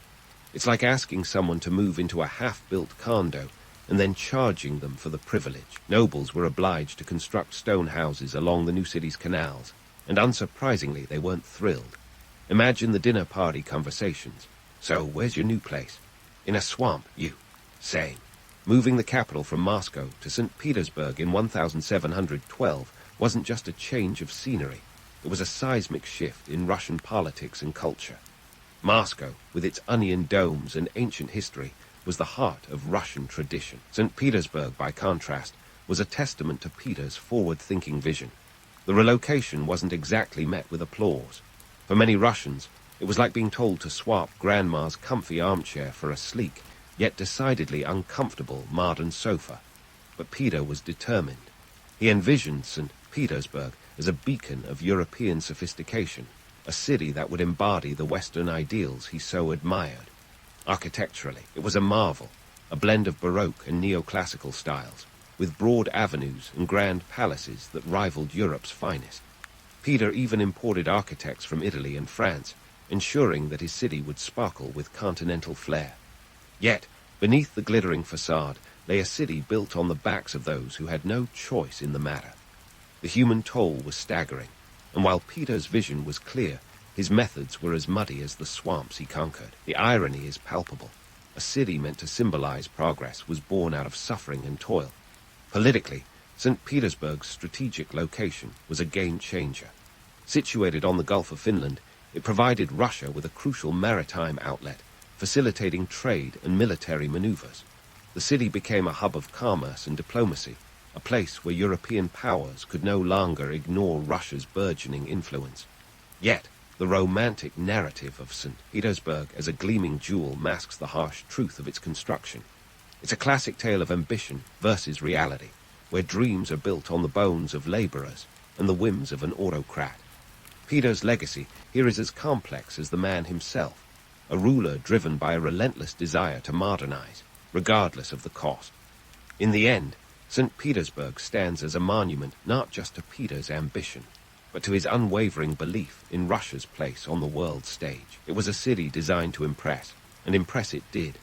It's like asking someone to move into a half-built condo and then charging them for the privilege. Nobles were obliged to construct stone houses along the new city's canals, and unsurprisingly they weren't thrilled. Imagine the dinner party conversations. "So, where's your new place?" "In a swamp, you." "Same." Moving the capital from Moscow to St. Petersburg in 1712 wasn't just a change of scenery. It was a seismic shift in Russian politics and culture. Moscow, with its onion domes and ancient history, was the heart of Russian tradition. St. Petersburg, by contrast, was a testament to Peter's forward-thinking vision. The relocation wasn't exactly met with applause. For many Russians, it was like being told to swap grandma's comfy armchair for a sleek, yet decidedly uncomfortable modern sofa. But Peter was determined. He envisioned St. Petersburg as a beacon of European sophistication, a city that would embody the Western ideals he so admired. Architecturally, it was a marvel, a blend of Baroque and neoclassical styles, with broad avenues and grand palaces that rivaled Europe's finest. Peter even imported architects from Italy and France, ensuring that his city would sparkle with continental flair. Yet, beneath the glittering facade, lay a city built on the backs of those who had no choice in the matter. The human toll was staggering, and while Peter's vision was clear, his methods were as muddy as the swamps he conquered. The irony is palpable. A city meant to symbolize progress was born out of suffering and toil. Politically, St. Petersburg's strategic location was a game-changer. Situated on the Gulf of Finland, it provided Russia with a crucial maritime outlet, facilitating trade and military maneuvers. The city became a hub of commerce and diplomacy, a place where European powers could no longer ignore Russia's burgeoning influence. Yet, the romantic narrative of St. Petersburg as a gleaming jewel masks the harsh truth of its construction. It's a classic tale of ambition versus reality, where dreams are built on the bones of laborers and the whims of an autocrat. Peter's legacy here is as complex as the man himself, a ruler driven by a relentless desire to modernize, regardless of the cost. In the end, St. Petersburg stands as a monument not just to Peter's ambition, but to his unwavering belief in Russia's place on the world stage. It was a city designed to impress, and impress it did.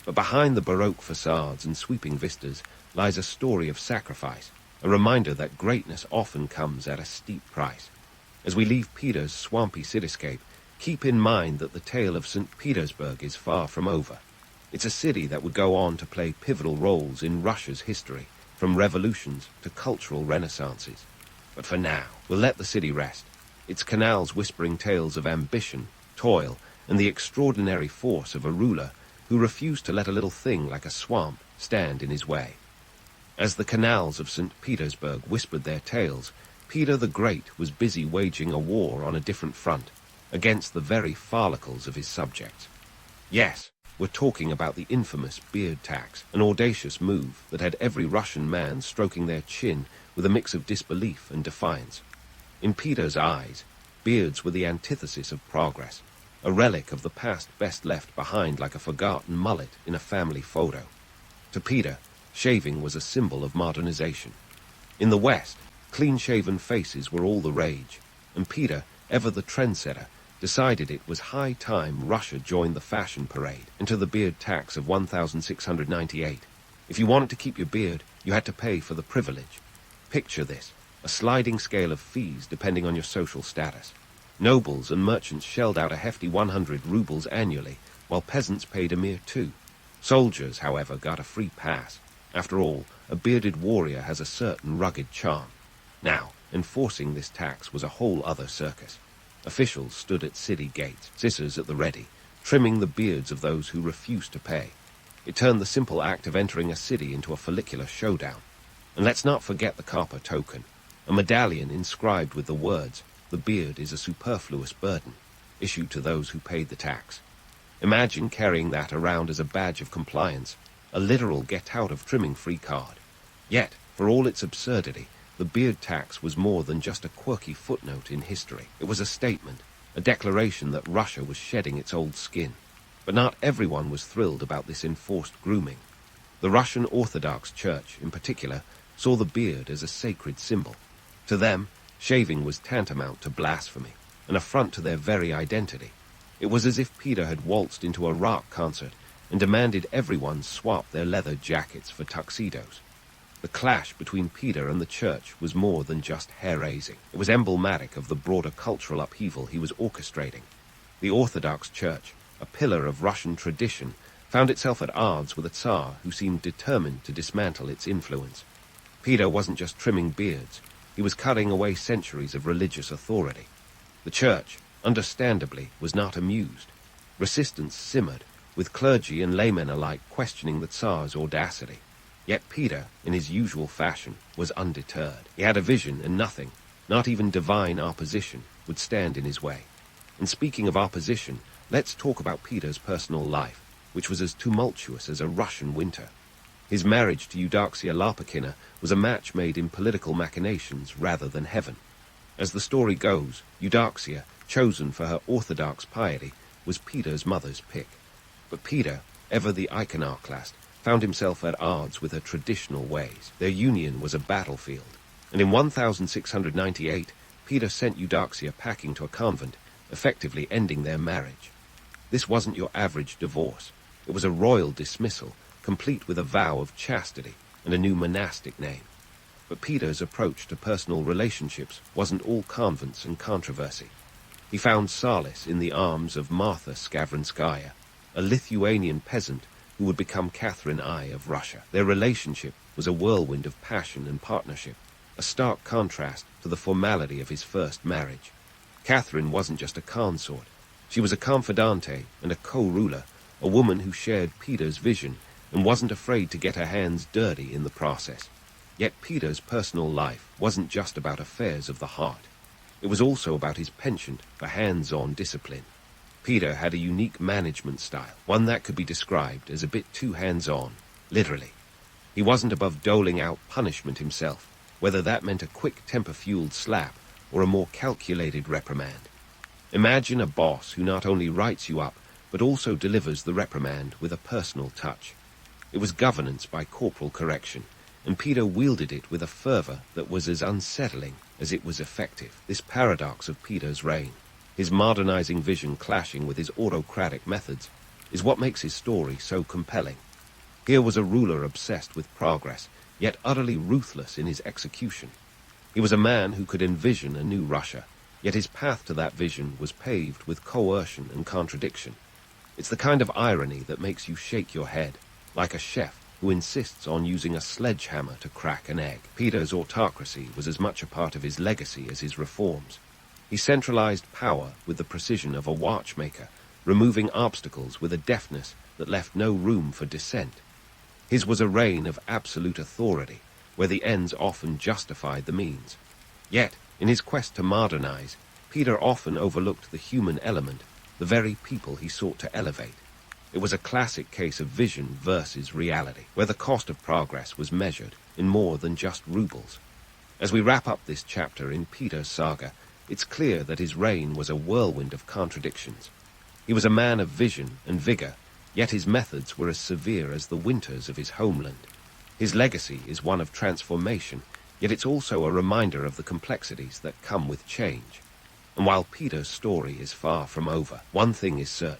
But behind the Baroque facades and sweeping vistas lies a story of sacrifice, a reminder that greatness often comes at a steep price. As we leave Peter's swampy cityscape, keep in mind that the tale of St. Petersburg is far from over. It's a city that would go on to play pivotal roles in Russia's history, from revolutions to cultural renaissances. But for now, we'll let the city rest, its canals whispering tales of ambition toil, and the extraordinary force of a ruler who refused to let a little thing like a swamp stand in his way. As the canals of St. Petersburg whispered their tales, Peter the Great was busy waging a war on a different front, against the very follicles of his subjects. Yes, we're talking about the infamous beard tax, an audacious move that had every Russian man stroking their chin with a mix of disbelief and defiance. In Peter's eyes, beards were the antithesis of progress, a relic of the past best left behind like a forgotten mullet in a family photo. To Peter, shaving was a symbol of modernization. In the West, clean-shaven faces were all the rage, and Peter, ever the trendsetter, decided it was high time Russia joined the fashion parade into the beard tax of 1,698. If you wanted to keep your beard, you had to pay for the privilege. Picture this, a sliding scale of fees depending on your social status. Nobles and merchants shelled out a hefty 100 rubles annually, while peasants paid a mere 2. Soldiers, however, got a free pass. After all, a bearded warrior has a certain rugged charm. Now, enforcing this tax was a whole other circus. Officials stood at city gates, scissors at the ready, trimming the beards of those who refused to pay. It turned the simple act of entering a city into a follicular showdown. And let's not forget the copper token, a medallion inscribed with the words, "The beard is a superfluous burden," issued to those who paid the tax. Imagine carrying that around as a badge of compliance, a literal get-out-of-trimming-free card. Yet, for all its absurdity, the beard tax was more than just a quirky footnote in history. It was a statement, a declaration that Russia was shedding its old skin. But not everyone was thrilled about this enforced grooming. The Russian Orthodox Church, in particular, saw the beard as a sacred symbol. To them, shaving was tantamount to blasphemy, an affront to their very identity. It was as if Peter had waltzed into a rock concert and demanded everyone swap their leather jackets for tuxedos. The clash between Peter and the church was more than just hair-raising. It was emblematic of the broader cultural upheaval he was orchestrating. The Orthodox Church, a pillar of Russian tradition, found itself at odds with a Tsar who seemed determined to dismantle its influence. Peter wasn't just trimming beards, he was cutting away centuries of religious authority. The church, understandably, was not amused. Resistance simmered, with clergy and laymen alike questioning the Tsar's audacity. Yet Peter, in his usual fashion, was undeterred. He had a vision, and nothing, not even divine opposition, would stand in his way. And speaking of opposition, let's talk about Peter's personal life, which was as tumultuous as a Russian winter. His marriage to Eudoxia Lopakina was a match made in political machinations rather than heaven. As the story goes, Eudoxia, chosen for her orthodox piety, was Peter's mother's pick. But Peter, ever the iconoclast, found himself at odds with her traditional ways. Their union was a battlefield, and in 1698, Peter sent Eudoxia packing to a convent, effectively ending their marriage. This wasn't your average divorce. It was a royal dismissal, complete with a vow of chastity and a new monastic name. But Peter's approach to personal relationships wasn't all convents and controversy. He found solace in the arms of Martha Skavronskaya, a Lithuanian peasant who would become Catherine I of Russia. Their relationship was a whirlwind of passion and partnership, a stark contrast to the formality of his first marriage. Catherine wasn't just a consort. She was a confidante and a co-ruler, a woman who shared Peter's vision and wasn't afraid to get her hands dirty in the process. Yet Peter's personal life wasn't just about affairs of the heart. It was also about his penchant for hands-on discipline. Peter had a unique management style, one that could be described as a bit too hands-on, literally. He wasn't above doling out punishment himself, whether that meant a quick temper-fueled slap or a more calculated reprimand. Imagine a boss who not only writes you up, but also delivers the reprimand with a personal touch. It was governance by corporal correction, and Peter wielded it with a fervor that was as unsettling as it was effective. This paradox of Peter's reign, his modernizing vision clashing with his autocratic methods, is what makes his story so compelling. Here was a ruler obsessed with progress, yet utterly ruthless in his execution. He was a man who could envision a new Russia, yet his path to that vision was paved with coercion and contradiction. It's the kind of irony that makes you shake your head, like a chef who insists on using a sledgehammer to crack an egg. Peter's autocracy was as much a part of his legacy as his reforms. He centralized power with the precision of a watchmaker, removing obstacles with a deftness that left no room for dissent. His was a reign of absolute authority, where the ends often justified the means. Yet, in his quest to modernize, Peter often overlooked the human element, the very people he sought to elevate. It was a classic case of vision versus reality, where the cost of progress was measured in more than just rubles. As we wrap up this chapter in Peter's saga, it's clear that his reign was a whirlwind of contradictions. He was a man of vision and vigor, yet his methods were as severe as the winters of his homeland. His legacy is one of transformation, yet it's also a reminder of the complexities that come with change. And while Peter's story is far from over, one thing is certain.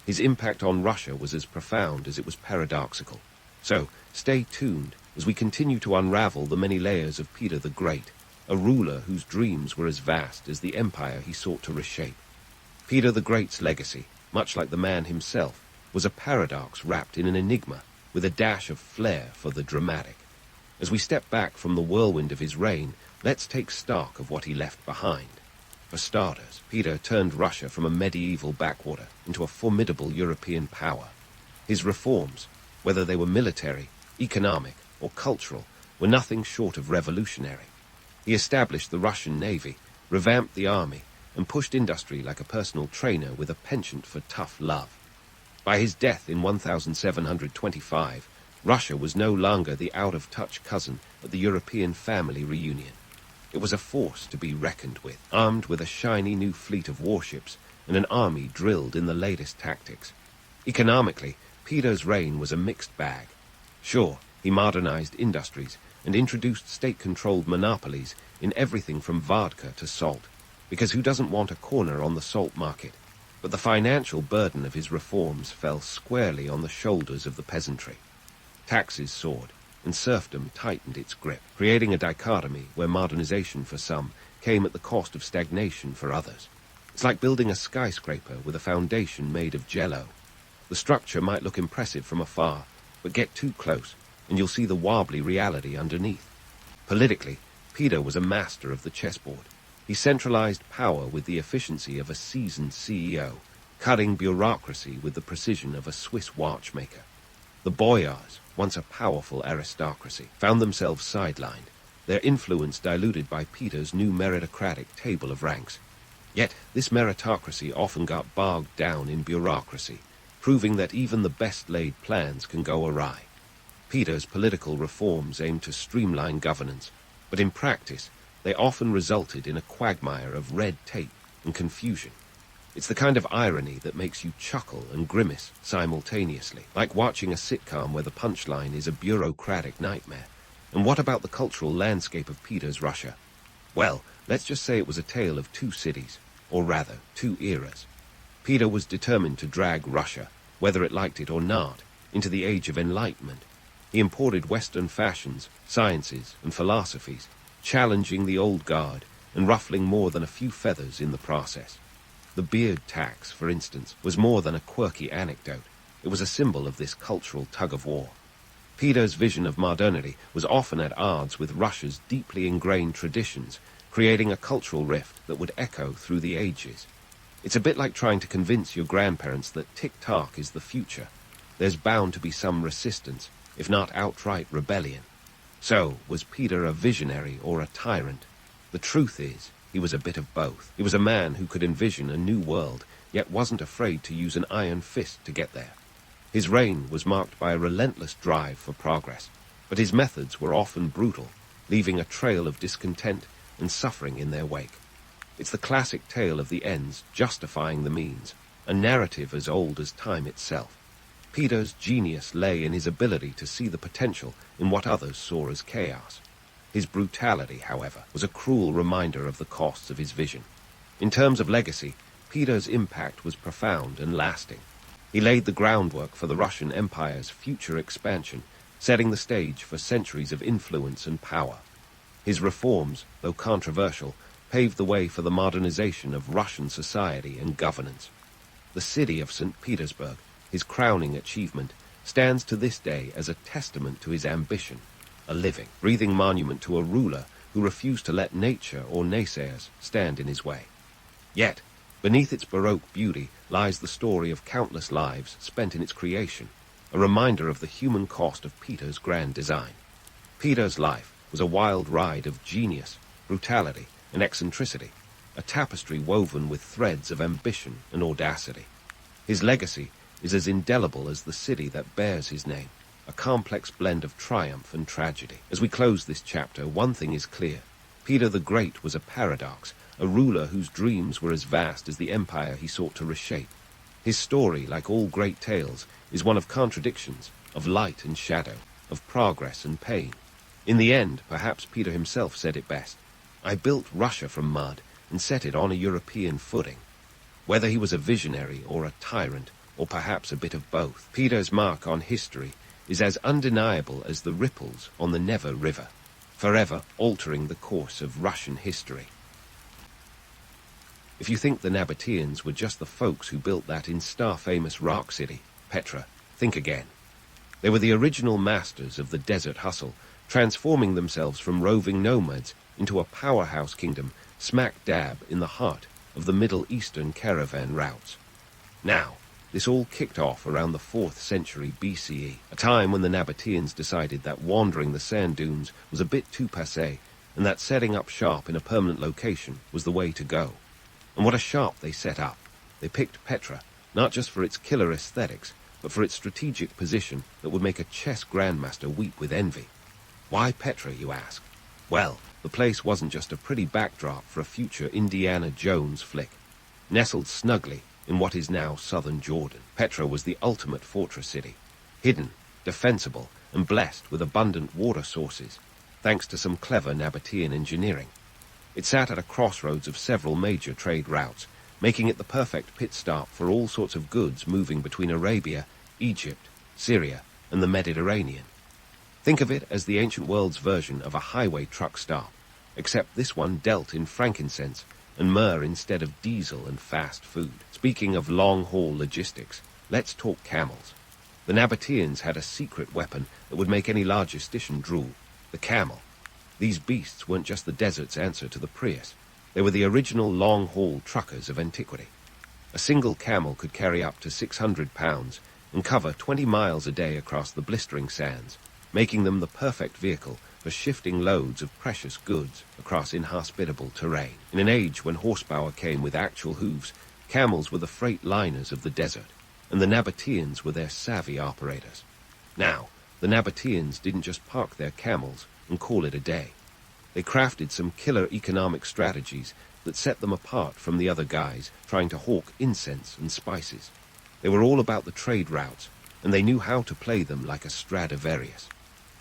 His impact on Russia was as profound as it was paradoxical. So, stay tuned as we continue to unravel the many layers of Peter the Great, a ruler whose dreams were as vast as the empire he sought to reshape. Peter the Great's legacy, much like the man himself, was a paradox wrapped in an enigma, with a dash of flair for the dramatic. As we step back from the whirlwind of his reign, let's take stock of what he left behind. For starters, Peter turned Russia from a medieval backwater into a formidable European power. His reforms, whether they were military, economic, or cultural, were nothing short of revolutionary. He established the Russian Navy, revamped the army, and pushed industry like a personal trainer with a penchant for tough love. By his death in 1725, Russia was no longer the out-of-touch cousin at the European family reunion. It was a force to be reckoned with, armed with a shiny new fleet of warships and an army drilled in the latest tactics. Economically, Peter's reign was a mixed bag. Sure, he modernized industries and introduced state-controlled monopolies in everything from vodka to salt, because who doesn't want a corner on the salt market? But the financial burden of his reforms fell squarely on the shoulders of the peasantry. Taxes soared, and serfdom tightened its grip, creating a dichotomy where modernization for some came at the cost of stagnation for others. It's like building a skyscraper with a foundation made of jello. The structure might look impressive from afar, but get too close, and you'll see the wobbly reality underneath. Politically, Peter was a master of the chessboard. He centralized power with the efficiency of a seasoned CEO, cutting bureaucracy with the precision of a Swiss watchmaker. The boyars, once a powerful aristocracy, found themselves sidelined, their influence diluted by Peter's new meritocratic table of ranks. Yet this meritocracy often got bogged down in bureaucracy, proving that even the best-laid plans can go awry. Peter's political reforms aimed to streamline governance, but in practice, they often resulted in a quagmire of red tape and confusion. It's the kind of irony that makes you chuckle and grimace simultaneously, like watching a sitcom where the punchline is a bureaucratic nightmare. And what about the cultural landscape of Peter's Russia? Well, let's just say it was a tale of two cities, or rather, two eras. Peter was determined to drag Russia, whether it liked it or not, into the age of enlightenment. He imported Western fashions, sciences, and philosophies, challenging the old guard and ruffling more than a few feathers in the process. The beard tax, for instance, was more than a quirky anecdote. It was a symbol of this cultural tug-of-war. Peter's vision of modernity was often at odds with Russia's deeply ingrained traditions, creating a cultural rift that would echo through the ages. It's a bit like trying to convince your grandparents that TikTok is the future. There's bound to be some resistance, if not outright rebellion. So, was Peter a visionary or a tyrant? The truth is, he was a bit of both. He was a man who could envision a new world, yet wasn't afraid to use an iron fist to get there. His reign was marked by a relentless drive for progress, but his methods were often brutal, leaving a trail of discontent and suffering in their wake. It's the classic tale of the ends justifying the means, a narrative as old as time itself. Peter's genius lay in his ability to see the potential in what others saw as chaos. His brutality, however, was a cruel reminder of the costs of his vision. In terms of legacy, Peter's impact was profound and lasting. He laid the groundwork for the Russian Empire's future expansion, setting the stage for centuries of influence and power. His reforms, though controversial, paved the way for the modernization of Russian society and governance. The city of St. Petersburg, his crowning achievement, stands to this day as a testament to his ambition, a living, breathing monument to a ruler who refused to let nature or naysayers stand in his way. Yet, beneath its Baroque beauty lies the story of countless lives spent in its creation, a reminder of the human cost of Peter's grand design. Peter's life was a wild ride of genius, brutality, and eccentricity, a tapestry woven with threads of ambition and audacity. His legacy is as indelible as the city that bears his name, a complex blend of triumph and tragedy. As we close this chapter, one thing is clear. Peter the Great was a paradox, a ruler whose dreams were as vast as the empire he sought to reshape. His story, like all great tales, is one of contradictions, of light and shadow, of progress and pain. In the end, perhaps Peter himself said it best. I built Russia from mud and set it on a European footing. Whether he was a visionary or a tyrant, or perhaps a bit of both, Peter's mark on history is as undeniable as the ripples on the Neva River, forever altering the course of Russian history. If you think the Nabataeans were just the folks who built that in-star-famous rock city, Petra, think again. They were the original masters of the desert hustle, transforming themselves from roving nomads into a powerhouse kingdom smack dab in the heart of the Middle Eastern caravan routes. Now, this all kicked off around the 4th century BCE, a time when the Nabataeans decided that wandering the sand dunes was a bit too passé, and that setting up shop in a permanent location was the way to go. And what a shop they set up. They picked Petra, not just for its killer aesthetics, but for its strategic position that would make a chess grandmaster weep with envy. Why Petra, you ask? Well, the place wasn't just a pretty backdrop for a future Indiana Jones flick. Nestled snugly in what is now southern Jordan, Petra was the ultimate fortress city, hidden, defensible, and blessed with abundant water sources, thanks to some clever Nabataean engineering. It sat at a crossroads of several major trade routes, making it the perfect pit stop for all sorts of goods moving between Arabia, Egypt, Syria, and the Mediterranean. Think of it as the ancient world's version of a highway truck stop, except this one dealt in frankincense and myrrh instead of diesel and fast food. Speaking of long-haul logistics, let's talk camels. The Nabataeans had a secret weapon that would make any logistician drool, the camel. These beasts weren't just the desert's answer to the Prius. They were the original long-haul truckers of antiquity. A single camel could carry up to 600 pounds and cover 20 miles a day across the blistering sands, making them the perfect vehicle for shifting loads of precious goods across inhospitable terrain. In an age when horsepower came with actual hooves, camels were the freight liners of the desert, and the Nabataeans were their savvy operators. Now, the Nabataeans didn't just park their camels and call it a day. They crafted some killer economic strategies that set them apart from the other guys trying to hawk incense and spices. They were all about the trade routes, and they knew how to play them like a Stradivarius.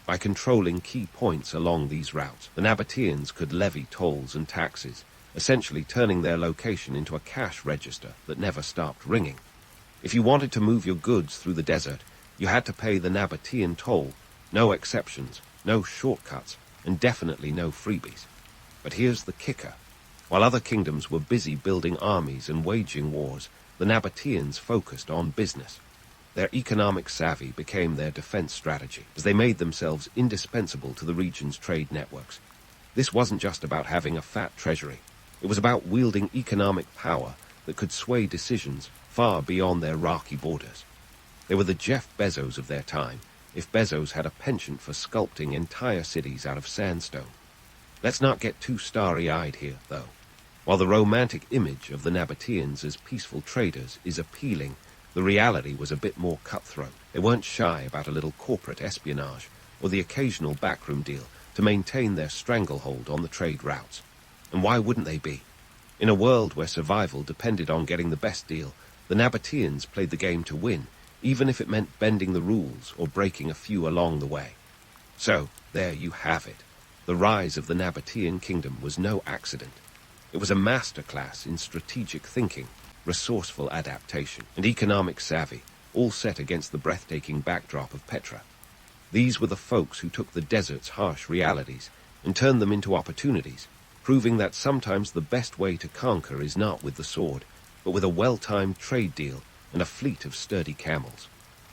By controlling key points along these routes, the Nabataeans could levy tolls and taxes, essentially turning their location into a cash register that never stopped ringing. If you wanted to move your goods through the desert, you had to pay the Nabataean toll, no exceptions, no shortcuts, and definitely no freebies. But here's the kicker. While other kingdoms were busy building armies and waging wars, the Nabataeans focused on business. Their economic savvy became their defense strategy, as they made themselves indispensable to the region's trade networks. This wasn't just about having a fat treasury. It was about wielding economic power that could sway decisions far beyond their rocky borders. They were the Jeff Bezos of their time, if Bezos had a penchant for sculpting entire cities out of sandstone. Let's not get too starry-eyed here, though. While the romantic image of the Nabataeans as peaceful traders is appealing, the reality was a bit more cutthroat. They weren't shy about a little corporate espionage or the occasional backroom deal to maintain their stranglehold on the trade routes. And why wouldn't they be? In a world where survival depended on getting the best deal, the Nabataeans played the game to win, even if it meant bending the rules or breaking a few along the way. So, there you have it. The rise of the Nabataean kingdom was no accident. It was a masterclass in strategic thinking, resourceful adaptation, and economic savvy, all set against the breathtaking backdrop of Petra. These were the folks who took the desert's harsh realities and turned them into opportunities, proving that sometimes the best way to conquer is not with the sword, but with a well-timed trade deal and a fleet of sturdy camels.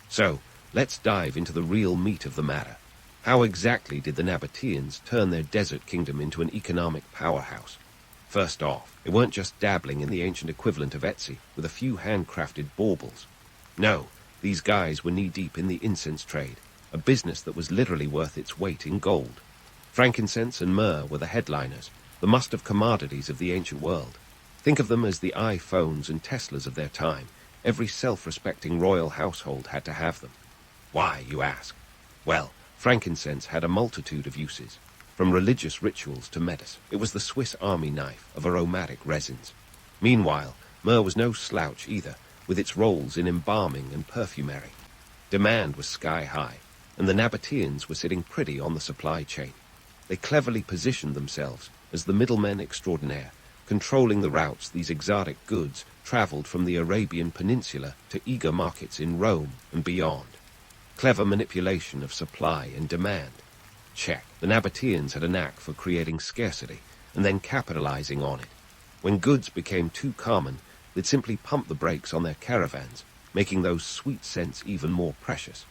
So, let's dive into the real meat of the matter. How exactly did the Nabataeans turn their desert kingdom into an economic powerhouse? First off, they weren't just dabbling in the ancient equivalent of Etsy with a few handcrafted baubles. No, these guys were knee-deep in the incense trade, a business that was literally worth its weight in gold. Frankincense and myrrh were the headliners, the must-have commodities of the ancient world. Think of them as the iPhones and Teslas of their time. Every self-respecting royal household had to have them. Why, you ask? Well, frankincense had a multitude of uses, from religious rituals to medicine. It was the Swiss army knife of aromatic resins. Meanwhile, myrrh was no slouch either, with its roles in embalming and perfumery. Demand was sky-high, and the Nabataeans were sitting pretty on the supply chain. They cleverly positioned themselves as the middlemen extraordinaire, controlling the routes these exotic goods traveled from the Arabian Peninsula to eager markets in Rome and beyond. Clever manipulation of supply and demand. Check. The Nabataeans had a knack for creating scarcity and then capitalizing on it. When goods became too common, they'd simply pump the brakes on their caravans, making those sweet scents even more precious.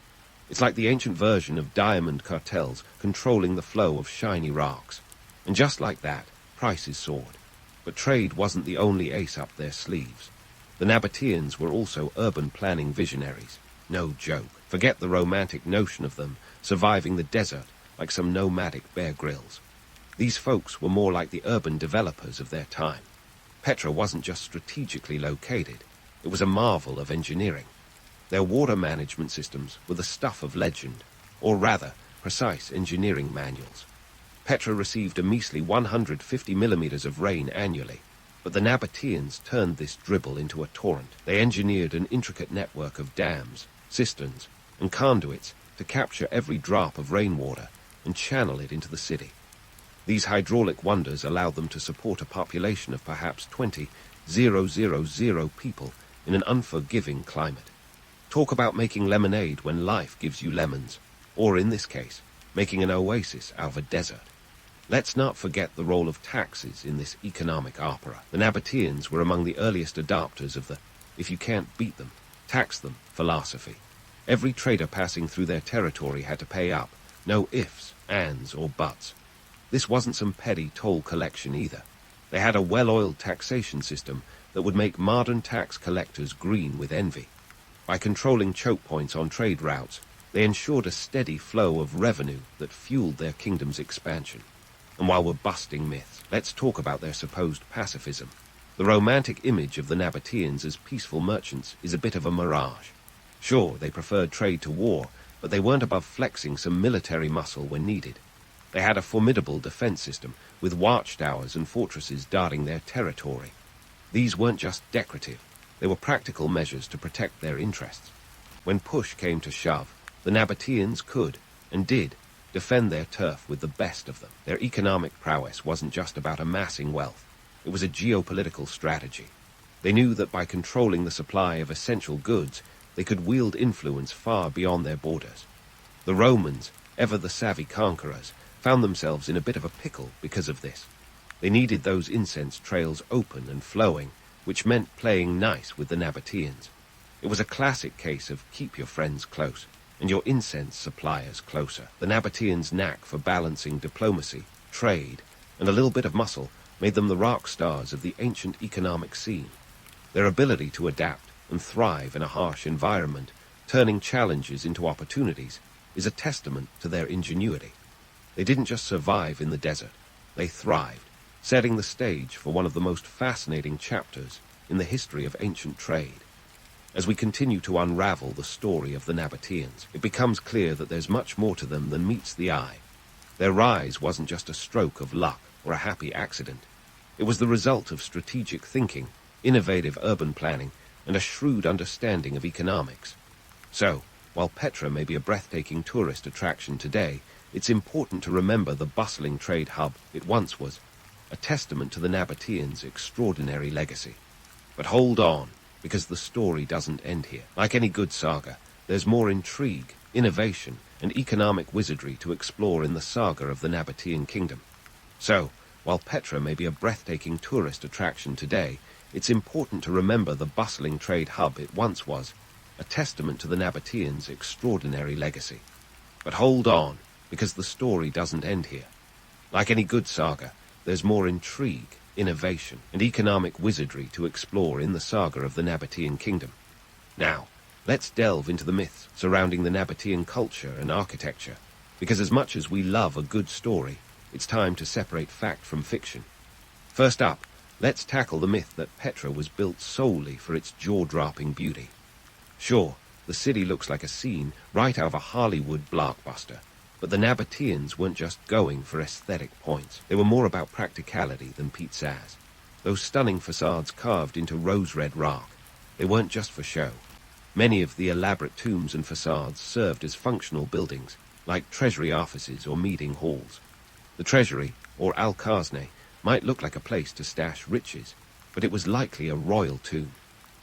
It's like the ancient version of diamond cartels controlling the flow of shiny rocks. And just like that, prices soared. But trade wasn't the only ace up their sleeves. The Nabataeans were also urban planning visionaries. No joke. Forget the romantic notion of them surviving the desert like some nomadic Bear Grylls. These folks were more like the urban developers of their time. Petra wasn't just strategically located, it was a marvel of engineering. Their water management systems were the stuff of legend, or rather, precise engineering manuals. Petra received a measly 150 millimeters of rain annually, but the Nabataeans turned this dribble into a torrent. They engineered an intricate network of dams, cisterns, and conduits to capture every drop of rainwater and channel it into the city. These hydraulic wonders allowed them to support a population of perhaps 20,000 people in an unforgiving climate. Talk about making lemonade when life gives you lemons, or in this case, making an oasis out of a desert. Let's not forget the role of taxes in this economic opera. The Nabataeans were among the earliest adopters of the if you can't beat them, tax them philosophy. Every trader passing through their territory had to pay up, no ifs, ands, or buts. This wasn't some petty toll collection either. They had a well-oiled taxation system that would make modern tax collectors green with envy. By controlling choke points on trade routes, they ensured a steady flow of revenue that fueled their kingdom's expansion. And while we're busting myths, let's talk about their supposed pacifism. The romantic image of the Nabataeans as peaceful merchants is a bit of a mirage. Sure, they preferred trade to war, but they weren't above flexing some military muscle when needed. They had a formidable defense system, with watchtowers and fortresses guarding their territory. These weren't just decorative, they were practical measures to protect their interests. When push came to shove, the Nabataeans could, and did, defend their turf with the best of them. Their economic prowess wasn't just about amassing wealth, it was a geopolitical strategy. They knew that by controlling the supply of essential goods, they could wield influence far beyond their borders. The Romans, ever the savvy conquerors, found themselves in a bit of a pickle because of this. They needed those incense trails open and flowing, which meant playing nice with the Nabataeans. It was a classic case of keep your friends close, and your incense suppliers closer. The Nabataeans' knack for balancing diplomacy, trade, and a little bit of muscle made them the rock stars of the ancient economic scene. Their ability to adapt and thrive in a harsh environment, turning challenges into opportunities, is a testament to their ingenuity. They didn't just survive in the desert, they thrived, setting the stage for one of the most fascinating chapters in the history of ancient trade. As we continue to unravel the story of the Nabataeans, it becomes clear that there's much more to them than meets the eye. Their rise wasn't just a stroke of luck or a happy accident. It was the result of strategic thinking, innovative urban planning, and a shrewd understanding of economics. So, while Petra may be a breathtaking tourist attraction today, it's important to remember the bustling trade hub it once was, a testament to the Nabataeans' extraordinary legacy. But hold on, because the story doesn't end here. Like any good saga, there's more intrigue, innovation, and economic wizardry to explore in the saga of the Nabataean kingdom. So, while Petra may be a breathtaking tourist attraction today, it's important to remember the bustling trade hub it once was, a testament to the Nabataeans' extraordinary legacy. But hold on, because the story doesn't end here. Like any good saga, there's more intrigue, innovation, and economic wizardry to explore in the saga of the Nabataean kingdom. Now, let's delve into the myths surrounding the Nabataean culture and architecture, because as much as we love a good story, it's time to separate fact from fiction. First up, let's tackle the myth that Petra was built solely for its jaw-dropping beauty. Sure, the city looks like a scene right out of a Hollywood blockbuster, but the Nabataeans weren't just going for aesthetic points. They were more about practicality than pizzazz. Those stunning facades carved into rose-red rock, they weren't just for show. Many of the elaborate tombs and facades served as functional buildings, like treasury offices or meeting halls. The treasury, or alcazne, might look like a place to stash riches, but it was likely a royal tomb.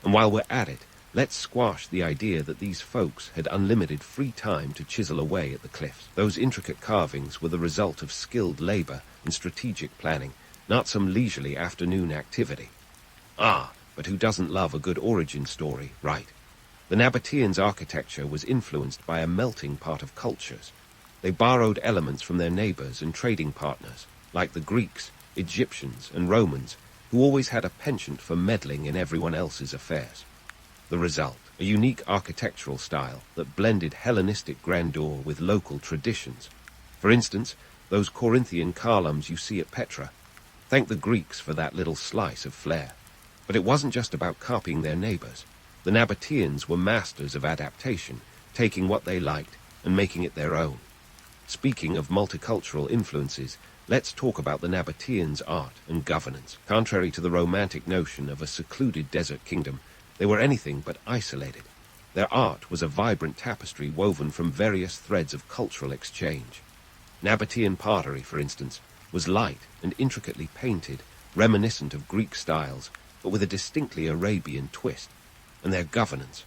And while we're at it, let's squash the idea that these folks had unlimited free time to chisel away at the cliffs. Those intricate carvings were the result of skilled labor and strategic planning, not some leisurely afternoon activity. Ah, but who doesn't love a good origin story, right? The Nabataeans' architecture was influenced by a melting pot of cultures. They borrowed elements from their neighbors and trading partners, like the Greeks, Egyptians, and Romans, who always had a penchant for meddling in everyone else's affairs. The result, a unique architectural style that blended Hellenistic grandeur with local traditions. For instance, those Corinthian columns you see at Petra. Thank the Greeks for that little slice of flair. But it wasn't just about copying their neighbors. The Nabataeans were masters of adaptation, taking what they liked and making it their own. Speaking of multicultural influences, let's talk about the Nabataeans' art and governance. Contrary to the romantic notion of a secluded desert kingdom, they were anything but isolated. Their art was a vibrant tapestry woven from various threads of cultural exchange. Nabataean pottery, for instance, was light and intricately painted, reminiscent of Greek styles, but with a distinctly Arabian twist. And their governance,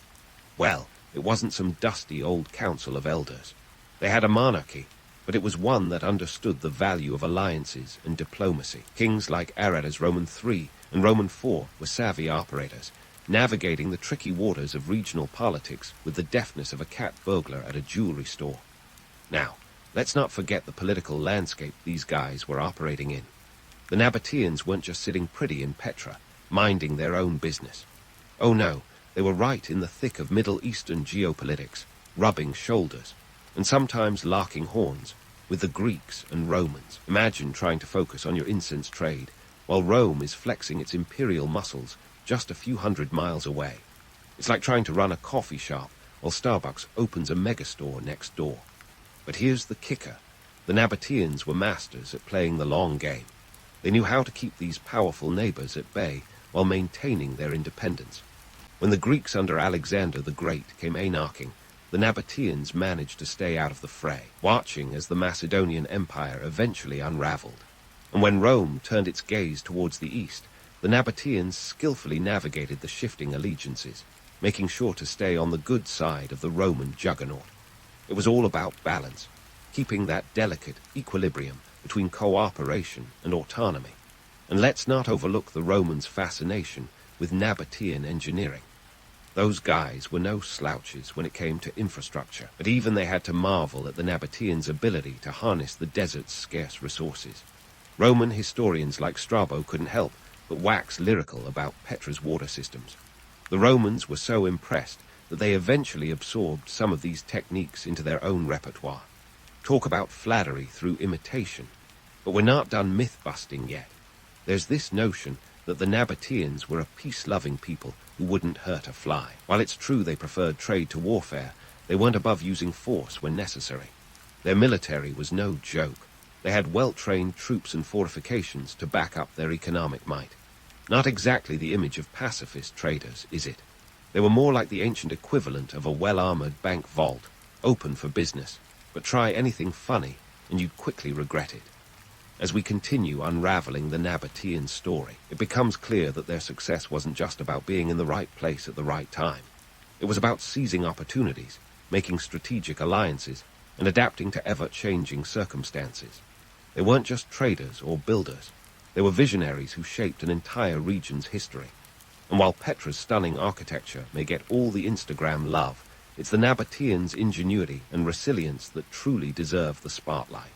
well, it wasn't some dusty old council of elders. They had a monarchy, but it was one that understood the value of alliances and diplomacy. Kings like Arada's Roman III and Roman IV were savvy operators, navigating the tricky waters of regional politics with the deftness of a cat burglar at a jewelry store. Now, let's not forget the political landscape these guys were operating in. The Nabataeans weren't just sitting pretty in Petra, minding their own business. Oh no, they were right in the thick of Middle Eastern geopolitics, rubbing shoulders, and sometimes locking horns, with the Greeks and Romans. Imagine trying to focus on your incense trade, while Rome is flexing its imperial muscles just a few hundred miles away. It's like trying to run a coffee shop while Starbucks opens a megastore next door. But here's the kicker. The Nabataeans were masters at playing the long game. They knew how to keep these powerful neighbors at bay while maintaining their independence. When the Greeks under Alexander the Great came anarching, the Nabataeans managed to stay out of the fray, watching as the Macedonian Empire eventually unraveled. And when Rome turned its gaze towards the east, the Nabataeans skillfully navigated the shifting allegiances, making sure to stay on the good side of the Roman juggernaut. It was all about balance, keeping that delicate equilibrium between cooperation and autonomy. And let's not overlook the Romans' fascination with Nabataean engineering. Those guys were no slouches when it came to infrastructure, but even they had to marvel at the Nabataeans' ability to harness the desert's scarce resources. Roman historians like Strabo couldn't help but wax lyrical about Petra's water systems. The Romans were so impressed that they eventually absorbed some of these techniques into their own repertoire. Talk about flattery through imitation. But we're not done myth-busting yet. There's this notion that the Nabataeans were a peace-loving people who wouldn't hurt a fly. While it's true they preferred trade to warfare, they weren't above using force when necessary. Their military was no joke. They had well-trained troops and fortifications to back up their economic might. Not exactly the image of pacifist traders, is it? They were more like the ancient equivalent of a well-armored bank vault, open for business, but try anything funny and you'd quickly regret it. As we continue unraveling the Nabataean story, it becomes clear that their success wasn't just about being in the right place at the right time. It was about seizing opportunities, making strategic alliances, and adapting to ever-changing circumstances. They weren't just traders or builders. They were visionaries who shaped an entire region's history. And while Petra's stunning architecture may get all the Instagram love, it's the Nabataeans' ingenuity and resilience that truly deserve the spotlight.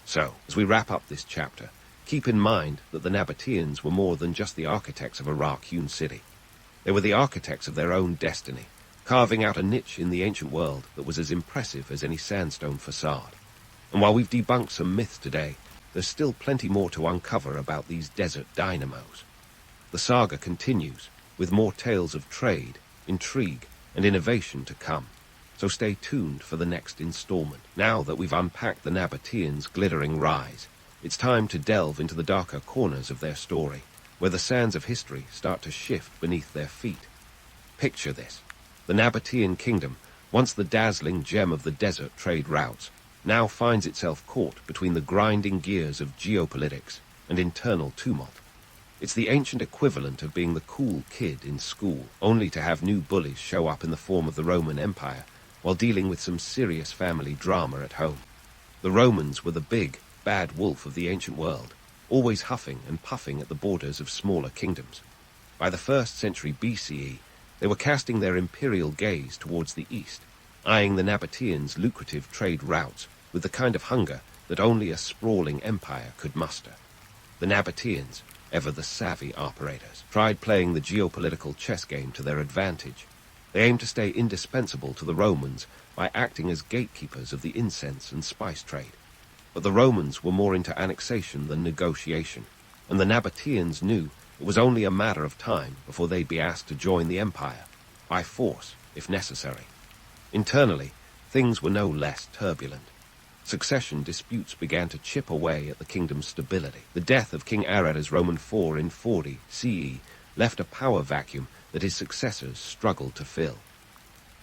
So, as we wrap up this chapter, Keep in mind that the Nabataeans were more than just the architects of a rock-hewn city. They were the architects of their own destiny, carving out a niche in the ancient world that was as impressive as any sandstone facade. And while we've debunked some myths today, there's still plenty more to uncover about these desert dynamos. The saga continues, with more tales of trade, intrigue, and innovation to come. So stay tuned for the next installment. Now that we've unpacked the Nabataeans' glittering rise, it's time to delve into the darker corners of their story, where the sands of history start to shift beneath their feet. Picture this. The Nabataean kingdom, once the dazzling gem of the desert trade routes, now finds itself caught between the grinding gears of geopolitics and internal tumult. It's the ancient equivalent of being the cool kid in school, only to have new bullies show up in the form of the Roman Empire, while dealing with some serious family drama at home. The Romans were the big, bad wolf of the ancient world, always huffing and puffing at the borders of smaller kingdoms. By the 1st century BCE, they were casting their imperial gaze towards the east, eyeing the Nabataeans' lucrative trade routes with the kind of hunger that only a sprawling empire could muster. The Nabataeans, ever the savvy operators, tried playing the geopolitical chess game to their advantage. They aimed to stay indispensable to the Romans by acting as gatekeepers of the incense and spice trade. But the Romans were more into annexation than negotiation, and the Nabataeans knew it was only a matter of time before they'd be asked to join the empire, by force, if necessary. Internally, things were no less turbulent. Succession disputes began to chip away at the kingdom's stability. The death of King Aretas Roman IV in 40 CE left a power vacuum that his successors struggled to fill.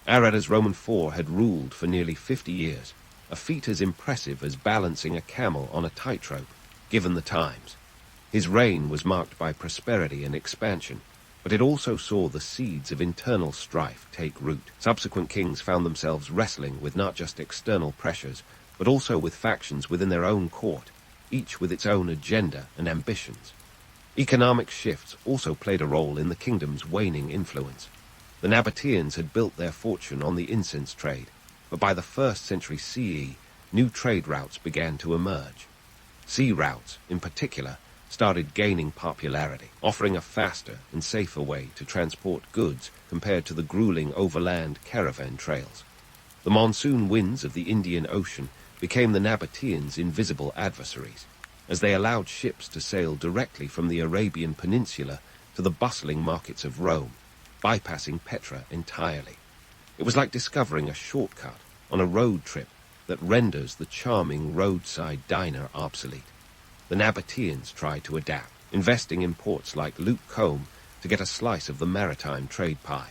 Aretas Roman IV had ruled for nearly 50 years, a feat as impressive as balancing a camel on a tightrope, given the times. His reign was marked by prosperity and expansion, but it also saw the seeds of internal strife take root. Subsequent kings found themselves wrestling with not just external pressures, but also with factions within their own court, each with its own agenda and ambitions. Economic shifts also played a role in the kingdom's waning influence. The Nabataeans had built their fortune on the incense trade, but by the 1st century CE, new trade routes began to emerge. Sea routes, in particular, started gaining popularity, offering a faster and safer way to transport goods compared to the grueling overland caravan trails. The monsoon winds of the Indian Ocean became the Nabataeans' invisible adversaries, as they allowed ships to sail directly from the Arabian Peninsula to the bustling markets of Rome, bypassing Petra entirely. It was like discovering a shortcut on a road trip that renders the charming roadside diner obsolete. The Nabataeans tried to adapt, investing in ports like Luke Combe to get a slice of the maritime trade pie.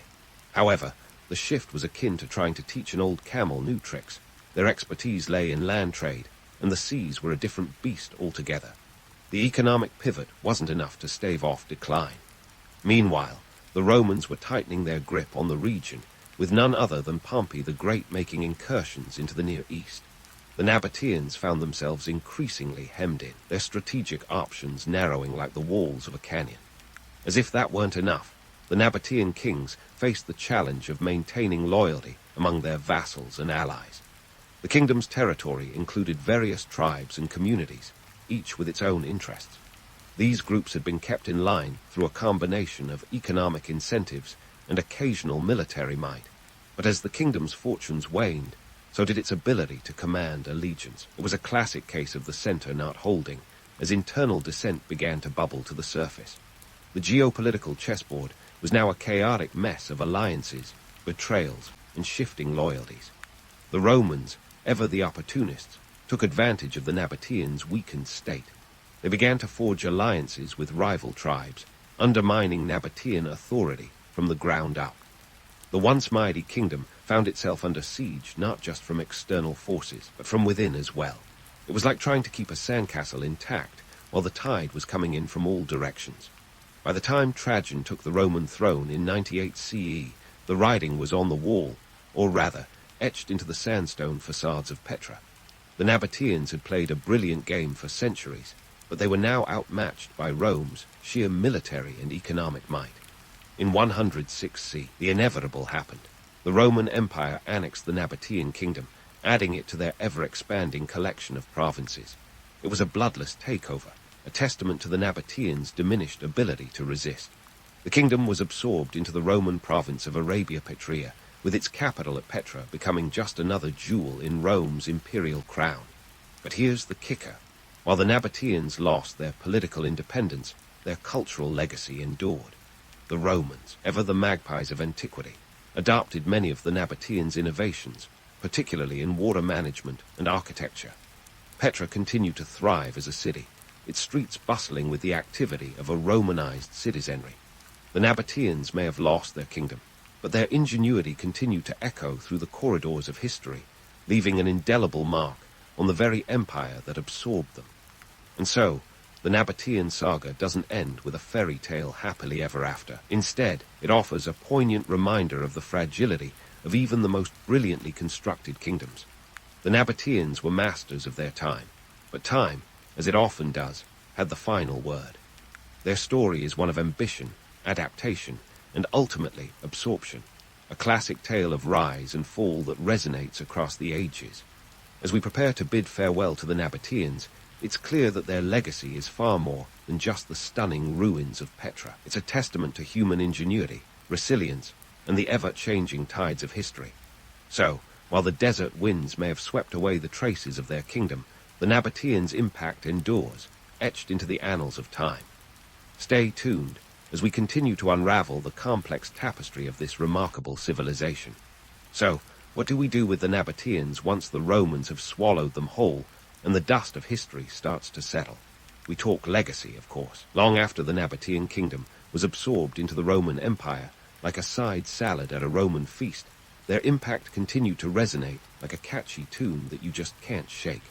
However, the shift was akin to trying to teach an old camel new tricks. Their expertise lay in land trade, and the seas were a different beast altogether. The economic pivot wasn't enough to stave off decline. Meanwhile, the Romans were tightening their grip on the region, with none other than Pompey the Great making incursions into the Near East. The Nabataeans found themselves increasingly hemmed in, their strategic options narrowing like the walls of a canyon. As if that weren't enough, the Nabataean kings faced the challenge of maintaining loyalty among their vassals and allies. The kingdom's territory included various tribes and communities, each with its own interests. These groups had been kept in line through a combination of economic incentives and occasional military might. But as the kingdom's fortunes waned, so did its ability to command allegiance. It was a classic case of the center not holding, as internal dissent began to bubble to the surface. The geopolitical chessboard was now a chaotic mess of alliances, betrayals, and shifting loyalties. The Romans, ever the opportunists, took advantage of the Nabataeans' weakened state. They began to forge alliances with rival tribes, undermining Nabataean authority from the ground up. The once mighty kingdom found itself under siege not just from external forces, but from within as well. It was like trying to keep a sandcastle intact while the tide was coming in from all directions. By the time Trajan took the Roman throne in 98 CE, the writing was on the wall, or rather, etched into the sandstone facades of Petra. The Nabataeans had played a brilliant game for centuries, but they were now outmatched by Rome's sheer military and economic might. In 106 C, the inevitable happened. The Roman Empire annexed the Nabataean kingdom, adding it to their ever-expanding collection of provinces. It was a bloodless takeover, a testament to the Nabataeans' diminished ability to resist. The kingdom was absorbed into the Roman province of Arabia Petrea, with its capital at Petra becoming just another jewel in Rome's imperial crown. But here's the kicker. While the Nabataeans lost their political independence, their cultural legacy endured. The Romans, ever the magpies of antiquity, adopted many of the Nabataeans' innovations, particularly in water management and architecture. Petra continued to thrive as a city, its streets bustling with the activity of a Romanized citizenry. The Nabataeans may have lost their kingdom, but their ingenuity continued to echo through the corridors of history, leaving an indelible mark on the very empire that absorbed them. And so, the Nabataean saga doesn't end with a fairy tale happily ever after. Instead, it offers a poignant reminder of the fragility of even the most brilliantly constructed kingdoms. The Nabataeans were masters of their time, but time, as it often does, had the final word. Their story is one of ambition, adaptation, and ultimately absorption, a classic tale of rise and fall that resonates across the ages. As we prepare to bid farewell to the Nabataeans, it's clear that their legacy is far more than just the stunning ruins of Petra. It's a testament to human ingenuity, resilience, and the ever-changing tides of history. So, while the desert winds may have swept away the traces of their kingdom, the Nabataeans' impact endures, etched into the annals of time. Stay tuned as we continue to unravel the complex tapestry of this remarkable civilization. So, what do we do with the Nabataeans once the Romans have swallowed them whole and the dust of history starts to settle? We talk legacy, of course. Long after the Nabataean kingdom was absorbed into the Roman Empire, like a side salad at a Roman feast, their impact continued to resonate like a catchy tune that you just can't shake.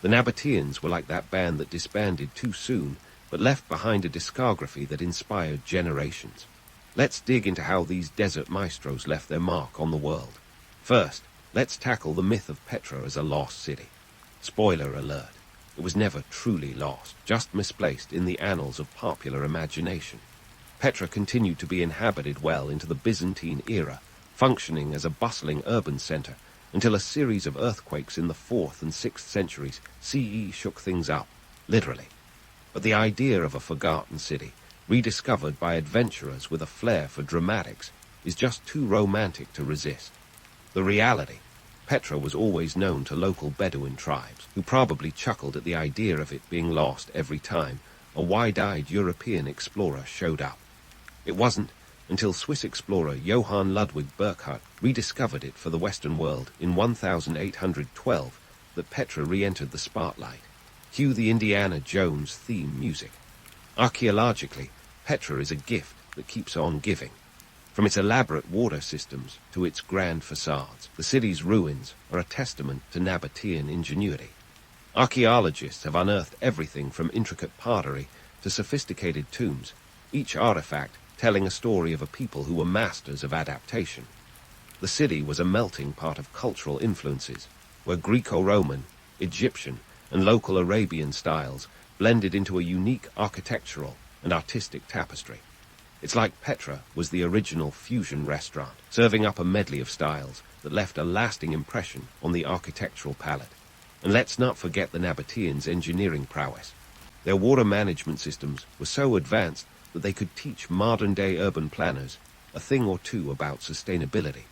The Nabataeans were like that band that disbanded too soon, but left behind a discography that inspired generations. Let's dig into how these desert maestros left their mark on the world. First, let's tackle the myth of Petra as a lost city. Spoiler alert, it was never truly lost, just misplaced in the annals of popular imagination. Petra continued to be inhabited well into the Byzantine era, functioning as a bustling urban center, until a series of earthquakes in the 4th and 6th centuries CE shook things up, literally. But the idea of a forgotten city, rediscovered by adventurers with a flair for dramatics, is just too romantic to resist. The reality, Petra was always known to local Bedouin tribes, who probably chuckled at the idea of it being lost every time a wide-eyed European explorer showed up. It wasn't until Swiss explorer Johann Ludwig Burckhardt rediscovered it for the Western world in 1812 that Petra re-entered the spotlight. Cue the Indiana Jones theme music. Archaeologically, Petra is a gift that keeps on giving. From its elaborate water systems to its grand facades, the city's ruins are a testament to Nabataean ingenuity. Archaeologists have unearthed everything from intricate pottery to sophisticated tombs, each artifact telling a story of a people who were masters of adaptation. The city was a melting pot of cultural influences, where Greco-Roman, Egyptian, and local Arabian styles blended into a unique architectural and artistic tapestry. It's like Petra was the original fusion restaurant, serving up a medley of styles that left a lasting impression on the architectural palette. And let's not forget the Nabataeans' engineering prowess. Their water management systems were so advanced that they could teach modern-day urban planners a thing or two about sustainability.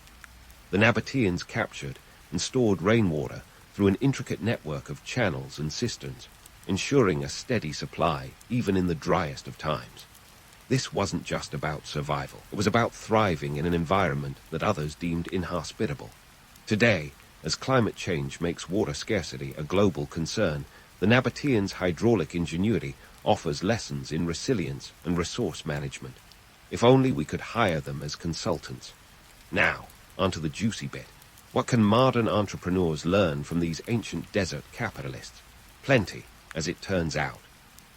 The Nabataeans captured and stored rainwater through an intricate network of channels and cisterns, ensuring a steady supply even in the driest of times. This wasn't just about survival. It was about thriving in an environment that others deemed inhospitable. Today, as climate change makes water scarcity a global concern, the Nabataeans' hydraulic ingenuity offers lessons in resilience and resource management. If only we could hire them as consultants. Now, onto the juicy bit. What can modern entrepreneurs learn from these ancient desert capitalists? Plenty, as it turns out.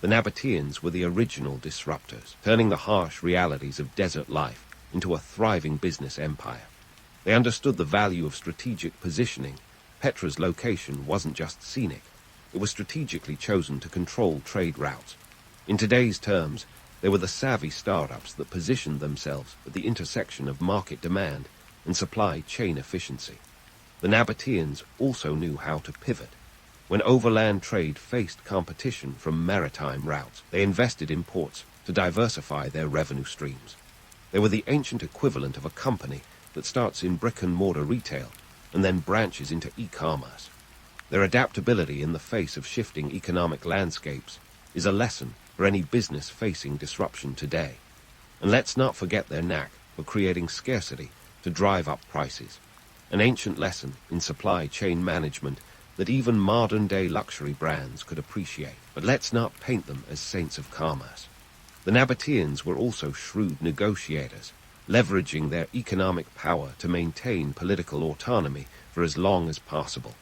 The Nabataeans were the original disruptors, turning the harsh realities of desert life into a thriving business empire. They understood the value of strategic positioning. Petra's location wasn't just scenic. It was strategically chosen to control trade routes. In today's terms, they were the savvy startups that positioned themselves at the intersection of market demand and supply chain efficiency. The Nabataeans also knew how to pivot. When overland trade faced competition from maritime routes, they invested in ports to diversify their revenue streams. They were the ancient equivalent of a company that starts in brick-and-mortar retail and then branches into e-commerce. Their adaptability in the face of shifting economic landscapes is a lesson for any business facing disruption today. And let's not forget their knack for creating scarcity to drive up prices, an ancient lesson in supply chain management that even modern-day luxury brands could appreciate. But let's not paint them as saints of commerce. The Nabataeans were also shrewd negotiators, leveraging their economic power to maintain political autonomy for as long as possible.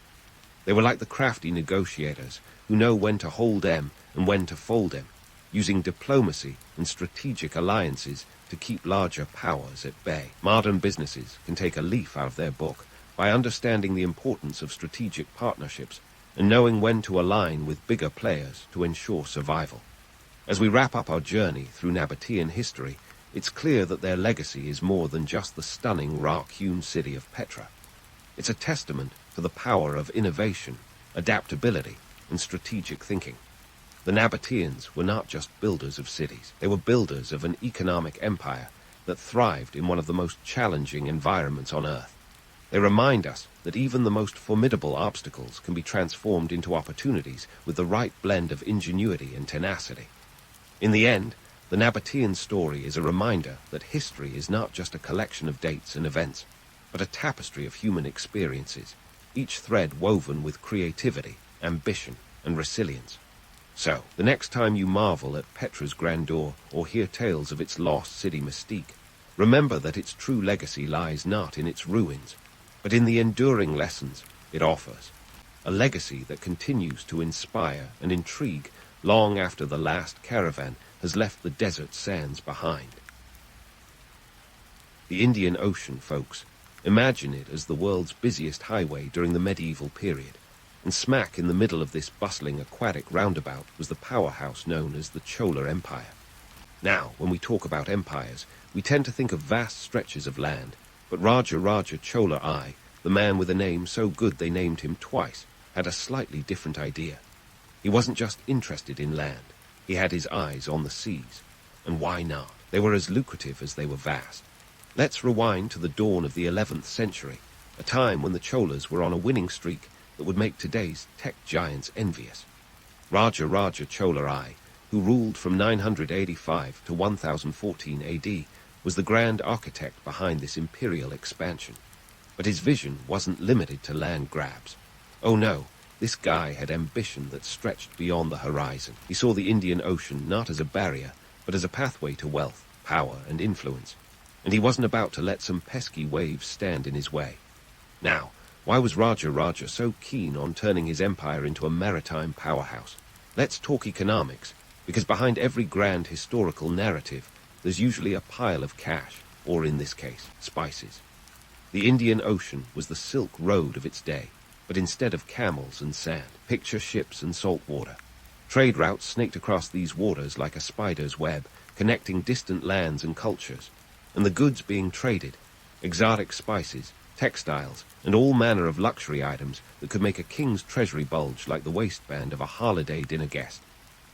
They were like the crafty negotiators who know when to hold M and when to fold M, using diplomacy and strategic alliances to keep larger powers at bay. Modern businesses can take a leaf out of their book by understanding the importance of strategic partnerships and knowing when to align with bigger players to ensure survival. As we wrap up our journey through Nabataean history, it's clear that their legacy is more than just the stunning rock-hewn city of Petra. It's a testament to the power of innovation, adaptability, and strategic thinking. The Nabataeans were not just builders of cities. They were builders of an economic empire that thrived in one of the most challenging environments on Earth. They remind us that even the most formidable obstacles can be transformed into opportunities with the right blend of ingenuity and tenacity. In the end, the Nabataean story is a reminder that history is not just a collection of dates and events, but a tapestry of human experiences, each thread woven with creativity, ambition, and resilience. So, the next time you marvel at Petra's grandeur or hear tales of its lost city mystique, remember that its true legacy lies not in its ruins, but in the enduring lessons it offers. A legacy that continues to inspire and intrigue long after the last caravan has left the desert sands behind. The Indian Ocean, folks. Imagine it as the world's busiest highway during the medieval period, and smack in the middle of this bustling aquatic roundabout was the powerhouse known as the Chola Empire. Now, when we talk about empires, we tend to think of vast stretches of land, but Raja Chola I, the man with a name so good they named him twice, had a slightly different idea. He wasn't just interested in land, he had his eyes on the seas. And why not? They were as lucrative as they were vast. Let's rewind to the dawn of the 11th century, a time when the Cholas were on a winning streak that would make today's tech giants envious. Raja Chola I, who ruled from 985 to 1014 AD, was the grand architect behind this imperial expansion. But his vision wasn't limited to land grabs. Oh no, this guy had ambition that stretched beyond the horizon. He saw the Indian Ocean not as a barrier, but as a pathway to wealth, power, and influence. And he wasn't about to let some pesky waves stand in his way. Now, why was Raja so keen on turning his empire into a maritime powerhouse? Let's talk economics, because behind every grand historical narrative, there's usually a pile of cash, or in this case, spices. The Indian Ocean was the Silk Road of its day, but instead of camels and sand, picture ships and salt water. Trade routes snaked across these waters like a spider's web, connecting distant lands and cultures. And the goods being traded, exotic spices, textiles, and all manner of luxury items that could make a king's treasury bulge like the waistband of a holiday dinner guest.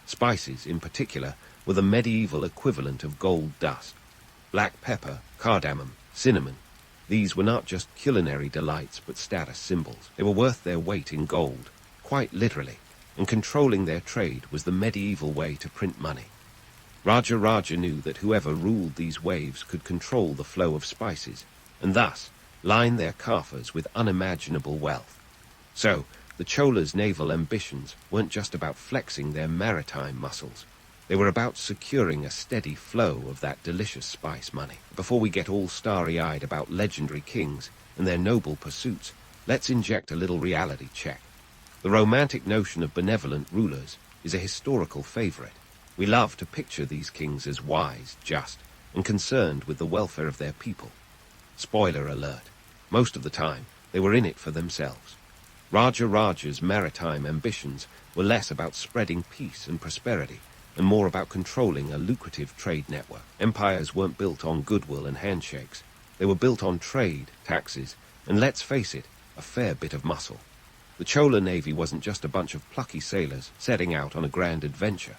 Spices, in particular, were the medieval equivalent of gold dust. Black pepper, cardamom, cinnamon. These were not just culinary delights, but status symbols. They were worth their weight in gold, quite literally, and controlling their trade was the medieval way to print money. Raja knew that whoever ruled these waves could control the flow of spices, and thus line their coffers with unimaginable wealth. So, the Cholas' naval ambitions weren't just about flexing their maritime muscles. They were about securing a steady flow of that delicious spice money. Before we get all starry-eyed about legendary kings and their noble pursuits, let's inject a little reality check. The romantic notion of benevolent rulers is a historical favorite. We love to picture these kings as wise, just, and concerned with the welfare of their people. Spoiler alert. Most of the time, they were in it for themselves. Raja's maritime ambitions were less about spreading peace and prosperity, and more about controlling a lucrative trade network. Empires weren't built on goodwill and handshakes. They were built on trade, taxes, and let's face it, a fair bit of muscle. The Chola Navy wasn't just a bunch of plucky sailors setting out on a grand adventure.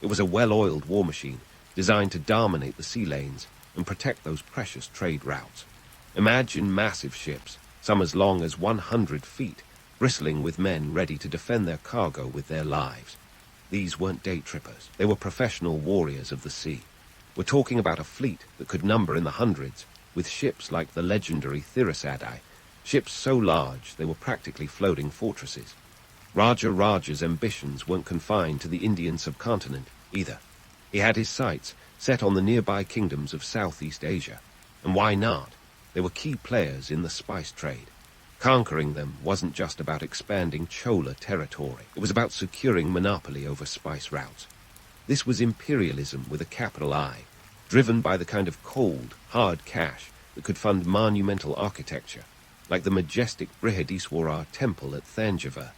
It was a well-oiled war machine designed to dominate the sea lanes and protect those precious trade routes. Imagine massive ships, some as long as 100 feet, bristling with men ready to defend their cargo with their lives. These weren't day trippers. They were professional warriors of the sea. We're talking about a fleet that could number in the hundreds, with ships like the legendary Thirasadi, ships so large they were practically floating fortresses. Raja Raja's ambitions weren't confined to the Indian subcontinent, either. He had his sights set on the nearby kingdoms of Southeast Asia. And why not? They were key players in the spice trade. Conquering them wasn't just about expanding Chola territory. It was about securing monopoly over spice routes. This was imperialism with a capital I, driven by the kind of cold, hard cash that could fund monumental architecture, like the majestic Brihadiswarar temple at Thanjavur,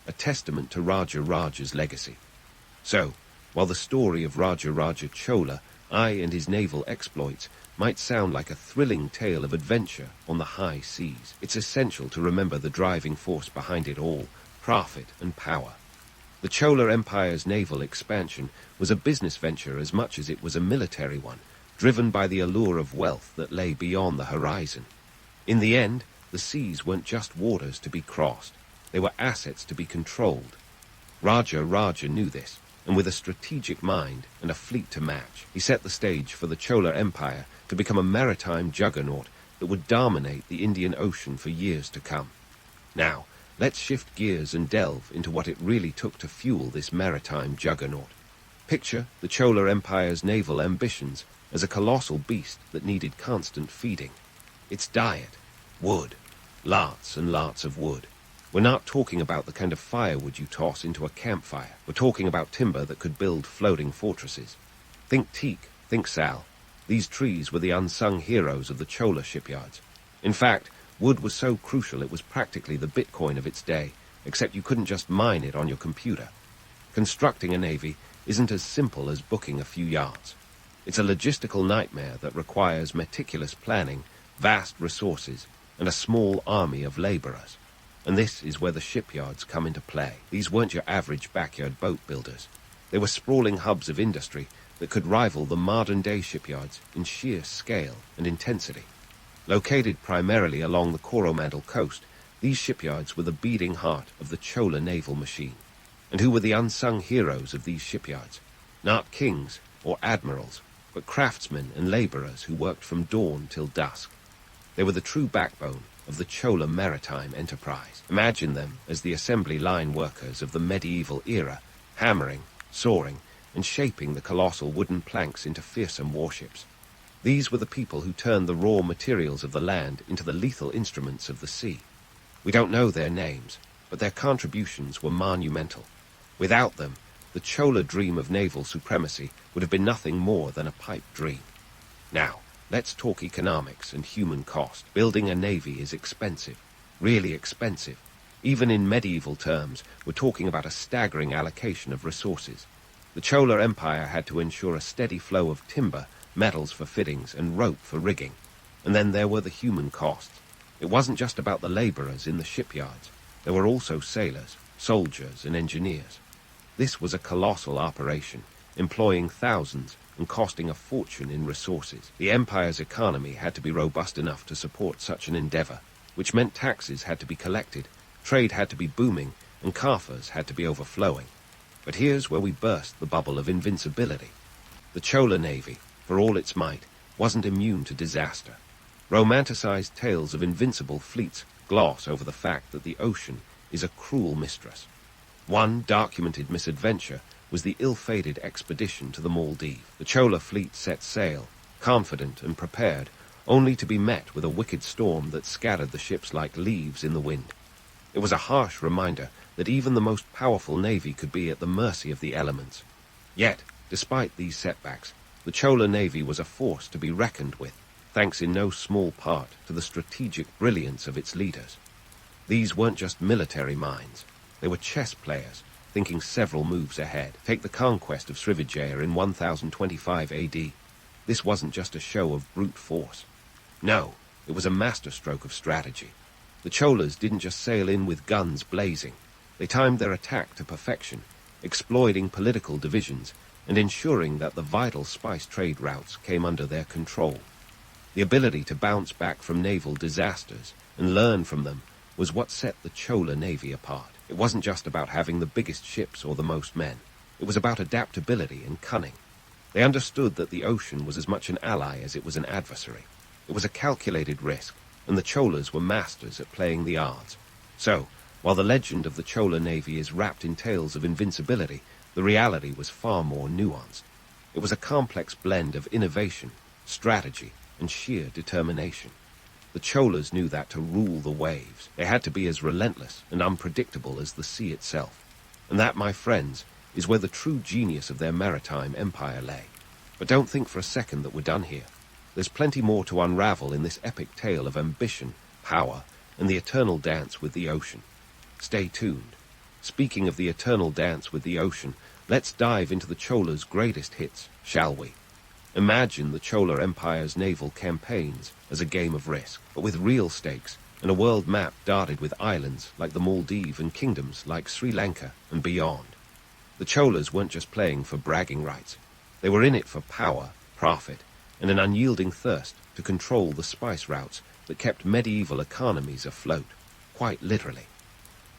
a testament to Raja Raja's legacy. So, while the story of Raja Raja Chola, I and his naval exploits, might sound like a thrilling tale of adventure on the high seas, it's essential to remember the driving force behind it all: profit and power. The Chola Empire's naval expansion was a business venture as much as it was a military one, driven by the allure of wealth that lay beyond the horizon. In the end, the seas weren't just waters to be crossed. They were assets to be controlled. Raja Raja knew this, and with a strategic mind and a fleet to match, he set the stage for the Chola Empire to become a maritime juggernaut that would dominate the Indian Ocean for years to come. Now, let's shift gears and delve into what it really took to fuel this maritime juggernaut. Picture the Chola Empire's naval ambitions as a colossal beast that needed constant feeding. Its diet: wood. Lots and lots of wood. We're not talking about the kind of firewood you toss into a campfire. We're talking about timber that could build floating fortresses. Think teak, think sal. These trees were the unsung heroes of the Chola shipyards. In fact, wood was so crucial it was practically the Bitcoin of its day, except you couldn't just mine it on your computer. Constructing a navy isn't as simple as booking a few yachts. It's a logistical nightmare that requires meticulous planning, vast resources, and a small army of laborers. And this is where the shipyards come into play. These weren't your average backyard boat builders. They were sprawling hubs of industry that could rival the modern-day shipyards in sheer scale and intensity. Located primarily along the Coromandel coast, these shipyards were the beating heart of the Chola naval machine. And who were the unsung heroes of these shipyards? Not kings or admirals, but craftsmen and laborers who worked from dawn till dusk. They were the true backbone of the Chola maritime enterprise. Imagine them as the assembly line workers of the medieval era, hammering, sawing, and shaping the colossal wooden planks into fearsome warships. These were the people who turned the raw materials of the land into the lethal instruments of the sea. We don't know their names, but their contributions were monumental. Without them, the Chola dream of naval supremacy would have been nothing more than a pipe dream. Now, let's talk economics and human cost. Building a navy is expensive, really expensive. Even in medieval terms, we're talking about a staggering allocation of resources. The Chola Empire had to ensure a steady flow of timber, metals for fittings, and rope for rigging. And then there were the human costs. It wasn't just about the laborers in the shipyards. There were also sailors, soldiers, and engineers. This was a colossal operation, employing thousands and costing a fortune in resources. The empire's economy had to be robust enough to support such an endeavor, which meant taxes had to be collected, trade had to be booming, and coffers had to be overflowing. But here's where we burst the bubble of invincibility. The Chola Navy, for all its might, wasn't immune to disaster. Romanticized tales of invincible fleets gloss over the fact that the ocean is a cruel mistress. One documented misadventure was the ill-fated expedition to the Maldives. The Chola fleet set sail, confident and prepared, only to be met with a wicked storm that scattered the ships like leaves in the wind. It was a harsh reminder that even the most powerful navy could be at the mercy of the elements. Yet, despite these setbacks, the Chola Navy was a force to be reckoned with, thanks in no small part to the strategic brilliance of its leaders. These weren't just military minds. They were chess players, thinking several moves ahead. Take the conquest of Srivijaya in 1025 AD. This wasn't just a show of brute force. No, it was a masterstroke of strategy. The Cholas didn't just sail in with guns blazing. They timed their attack to perfection, exploiting political divisions and ensuring that the vital spice trade routes came under their control. The ability to bounce back from naval disasters and learn from them was what set the Chola Navy apart. It wasn't just about having the biggest ships or the most men. It was about adaptability and cunning. They understood that the ocean was as much an ally as it was an adversary. It was a calculated risk, and the Cholas were masters at playing the odds. So, while the legend of the Chola Navy is wrapped in tales of invincibility, the reality was far more nuanced. It was a complex blend of innovation, strategy, and sheer determination. The Cholas knew that to rule the waves, they had to be as relentless and unpredictable as the sea itself. And that, my friends, is where the true genius of their maritime empire lay. But don't think for a second that we're done here. There's plenty more to unravel in this epic tale of ambition, power, and the eternal dance with the ocean. Stay tuned. Speaking of the eternal dance with the ocean, let's dive into the Chola's greatest hits, shall we? Imagine the Chola Empire's naval campaigns as a game of risk, but with real stakes and a world map dotted with islands like the Maldives and kingdoms like Sri Lanka and beyond. The Cholas weren't just playing for bragging rights. They were in it for power, profit, and an unyielding thirst to control the spice routes that kept medieval economies afloat, quite literally.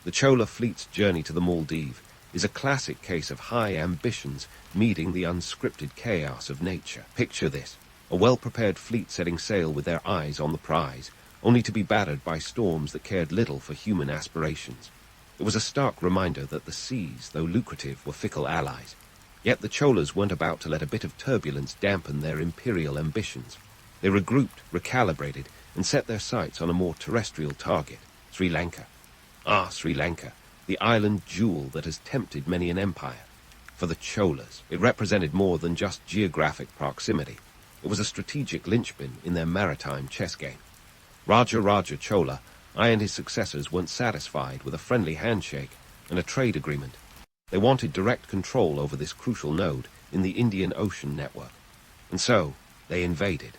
The Chola fleet's journey to the Maldives is a classic case of high ambitions meeting the unscripted chaos of nature. Picture this, a well-prepared fleet setting sail with their eyes on the prize, only to be battered by storms that cared little for human aspirations. It was a stark reminder that the seas, though lucrative, were fickle allies. Yet the Cholas weren't about to let a bit of turbulence dampen their imperial ambitions. They regrouped, recalibrated, and set their sights on a more terrestrial target, Sri Lanka. Ah, Sri Lanka, the island jewel that has tempted many an empire. For the Cholas, it represented more than just geographic proximity. It was a strategic linchpin in their maritime chess game. Raja Chola, I and his successors weren't satisfied with a friendly handshake and a trade agreement. They wanted direct control over this crucial node in the Indian Ocean network. And so, they invaded.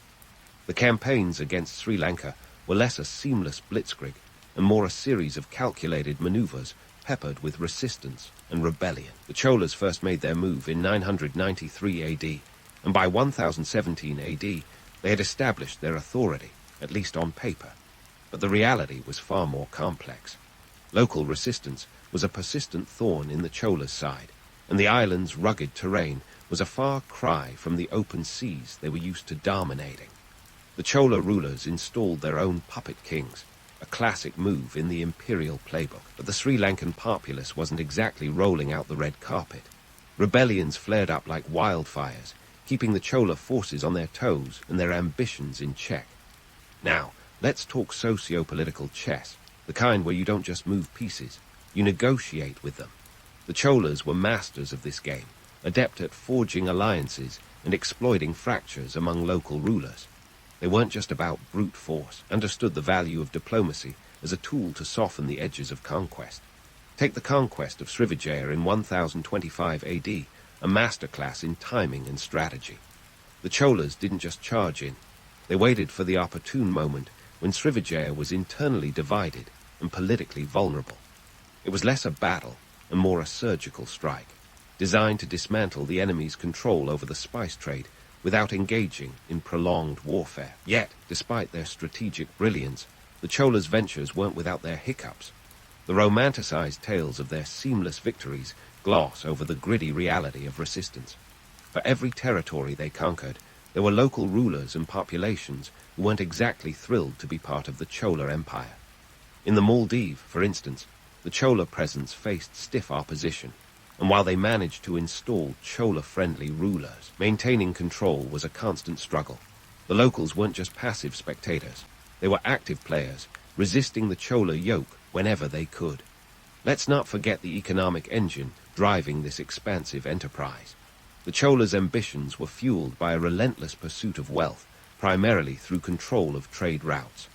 The campaigns against Sri Lanka were less a seamless blitzkrieg and more a series of calculated maneuvers peppered with resistance and rebellion. The Cholas first made their move in 993 AD, and by 1017 AD, they had established their authority, at least on paper. But the reality was far more complex. Local resistance was a persistent thorn in the Cholas' side, and the island's rugged terrain was a far cry from the open seas they were used to dominating. The Chola rulers installed their own puppet kings, a classic move in the imperial playbook. But the Sri Lankan populace wasn't exactly rolling out the red carpet. Rebellions flared up like wildfires, keeping the Chola forces on their toes and their ambitions in check. Now, let's talk socio-political chess, the kind where you don't just move pieces, you negotiate with them. The Cholas were masters of this game, adept at forging alliances and exploiting fractures among local rulers. They weren't just about brute force, understood the value of diplomacy as a tool to soften the edges of conquest. Take the conquest of Srivijaya in 1025 AD, a masterclass in timing and strategy. The Cholas didn't just charge in. They waited for the opportune moment when Srivijaya was internally divided and politically vulnerable. It was less a battle and more a surgical strike, designed to dismantle the enemy's control over the spice trade without engaging in prolonged warfare. Yet, despite their strategic brilliance, the Cholas' ventures weren't without their hiccups. The romanticized tales of their seamless victories gloss over the gritty reality of resistance. For every territory they conquered, there were local rulers and populations who weren't exactly thrilled to be part of the Chola Empire. In the Maldives, for instance, the Chola presence faced stiff opposition, and while they managed to install Chola-friendly rulers, maintaining control was a constant struggle. The locals weren't just passive spectators. They were active players, resisting the Chola yoke whenever they could. Let's not forget the economic engine driving this expansive enterprise. The Cholas' ambitions were fueled by a relentless pursuit of wealth, primarily through control of trade routes.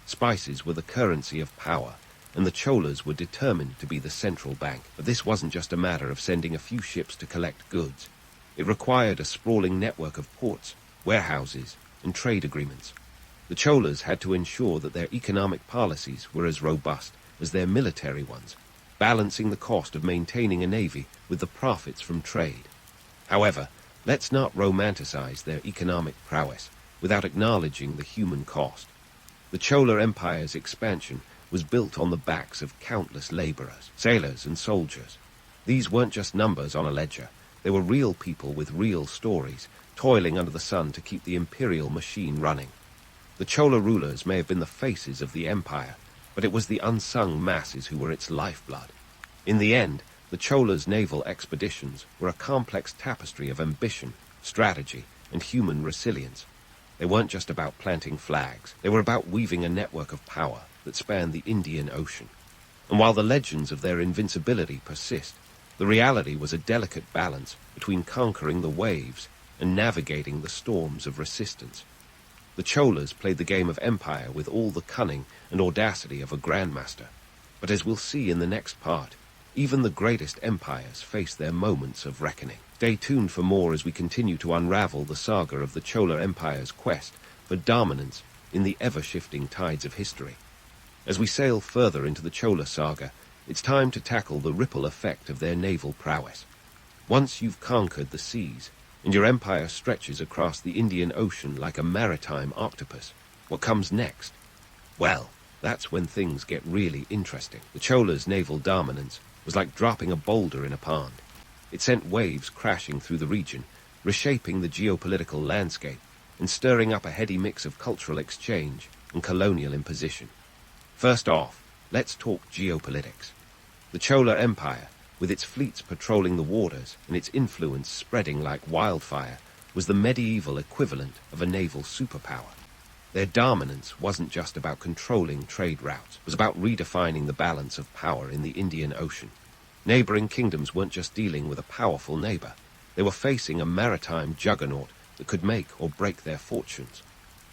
Spices were the currency of power, and the Cholas were determined to be the central bank. But this wasn't just a matter of sending a few ships to collect goods. It required a sprawling network of ports, warehouses, and trade agreements. The Cholas had to ensure that their economic policies were as robust as their military ones, balancing the cost of maintaining a navy with the profits from trade. However, let's not romanticize their economic prowess without acknowledging the human cost. The Chola Empire's expansion was built on the backs of countless laborers, sailors, and soldiers. These weren't just numbers on a ledger. They were real people with real stories, toiling under the sun to keep the imperial machine running. The Chola rulers may have been the faces of the empire, but it was the unsung masses who were its lifeblood. In the end, the Cholas' naval expeditions were a complex tapestry of ambition, strategy, and human resilience. They weren't just about planting flags. They were about weaving a network of power that spanned the Indian Ocean. And while the legends of their invincibility persist, the reality was a delicate balance between conquering the waves and navigating the storms of resistance. The Cholas played the game of empire with all the cunning and audacity of a grandmaster. But as we'll see in the next part, even the greatest empires face their moments of reckoning. Stay tuned for more as we continue to unravel the saga of the Chola Empire's quest for dominance in the ever-shifting tides of history. As we sail further into the Chola saga, it's time to tackle the ripple effect of their naval prowess. Once you've conquered the seas, and your empire stretches across the Indian Ocean like a maritime octopus, what comes next? Well, that's when things get really interesting. The Cholas' naval dominance was like dropping a boulder in a pond. It sent waves crashing through the region, reshaping the geopolitical landscape and stirring up a heady mix of cultural exchange and colonial imposition. First off, let's talk geopolitics. The Chola Empire, with its fleets patrolling the waters and its influence spreading like wildfire, was the medieval equivalent of a naval superpower. Their dominance wasn't just about controlling trade routes, it was about redefining the balance of power in the Indian Ocean. Neighboring kingdoms weren't just dealing with a powerful neighbor, they were facing a maritime juggernaut that could make or break their fortunes.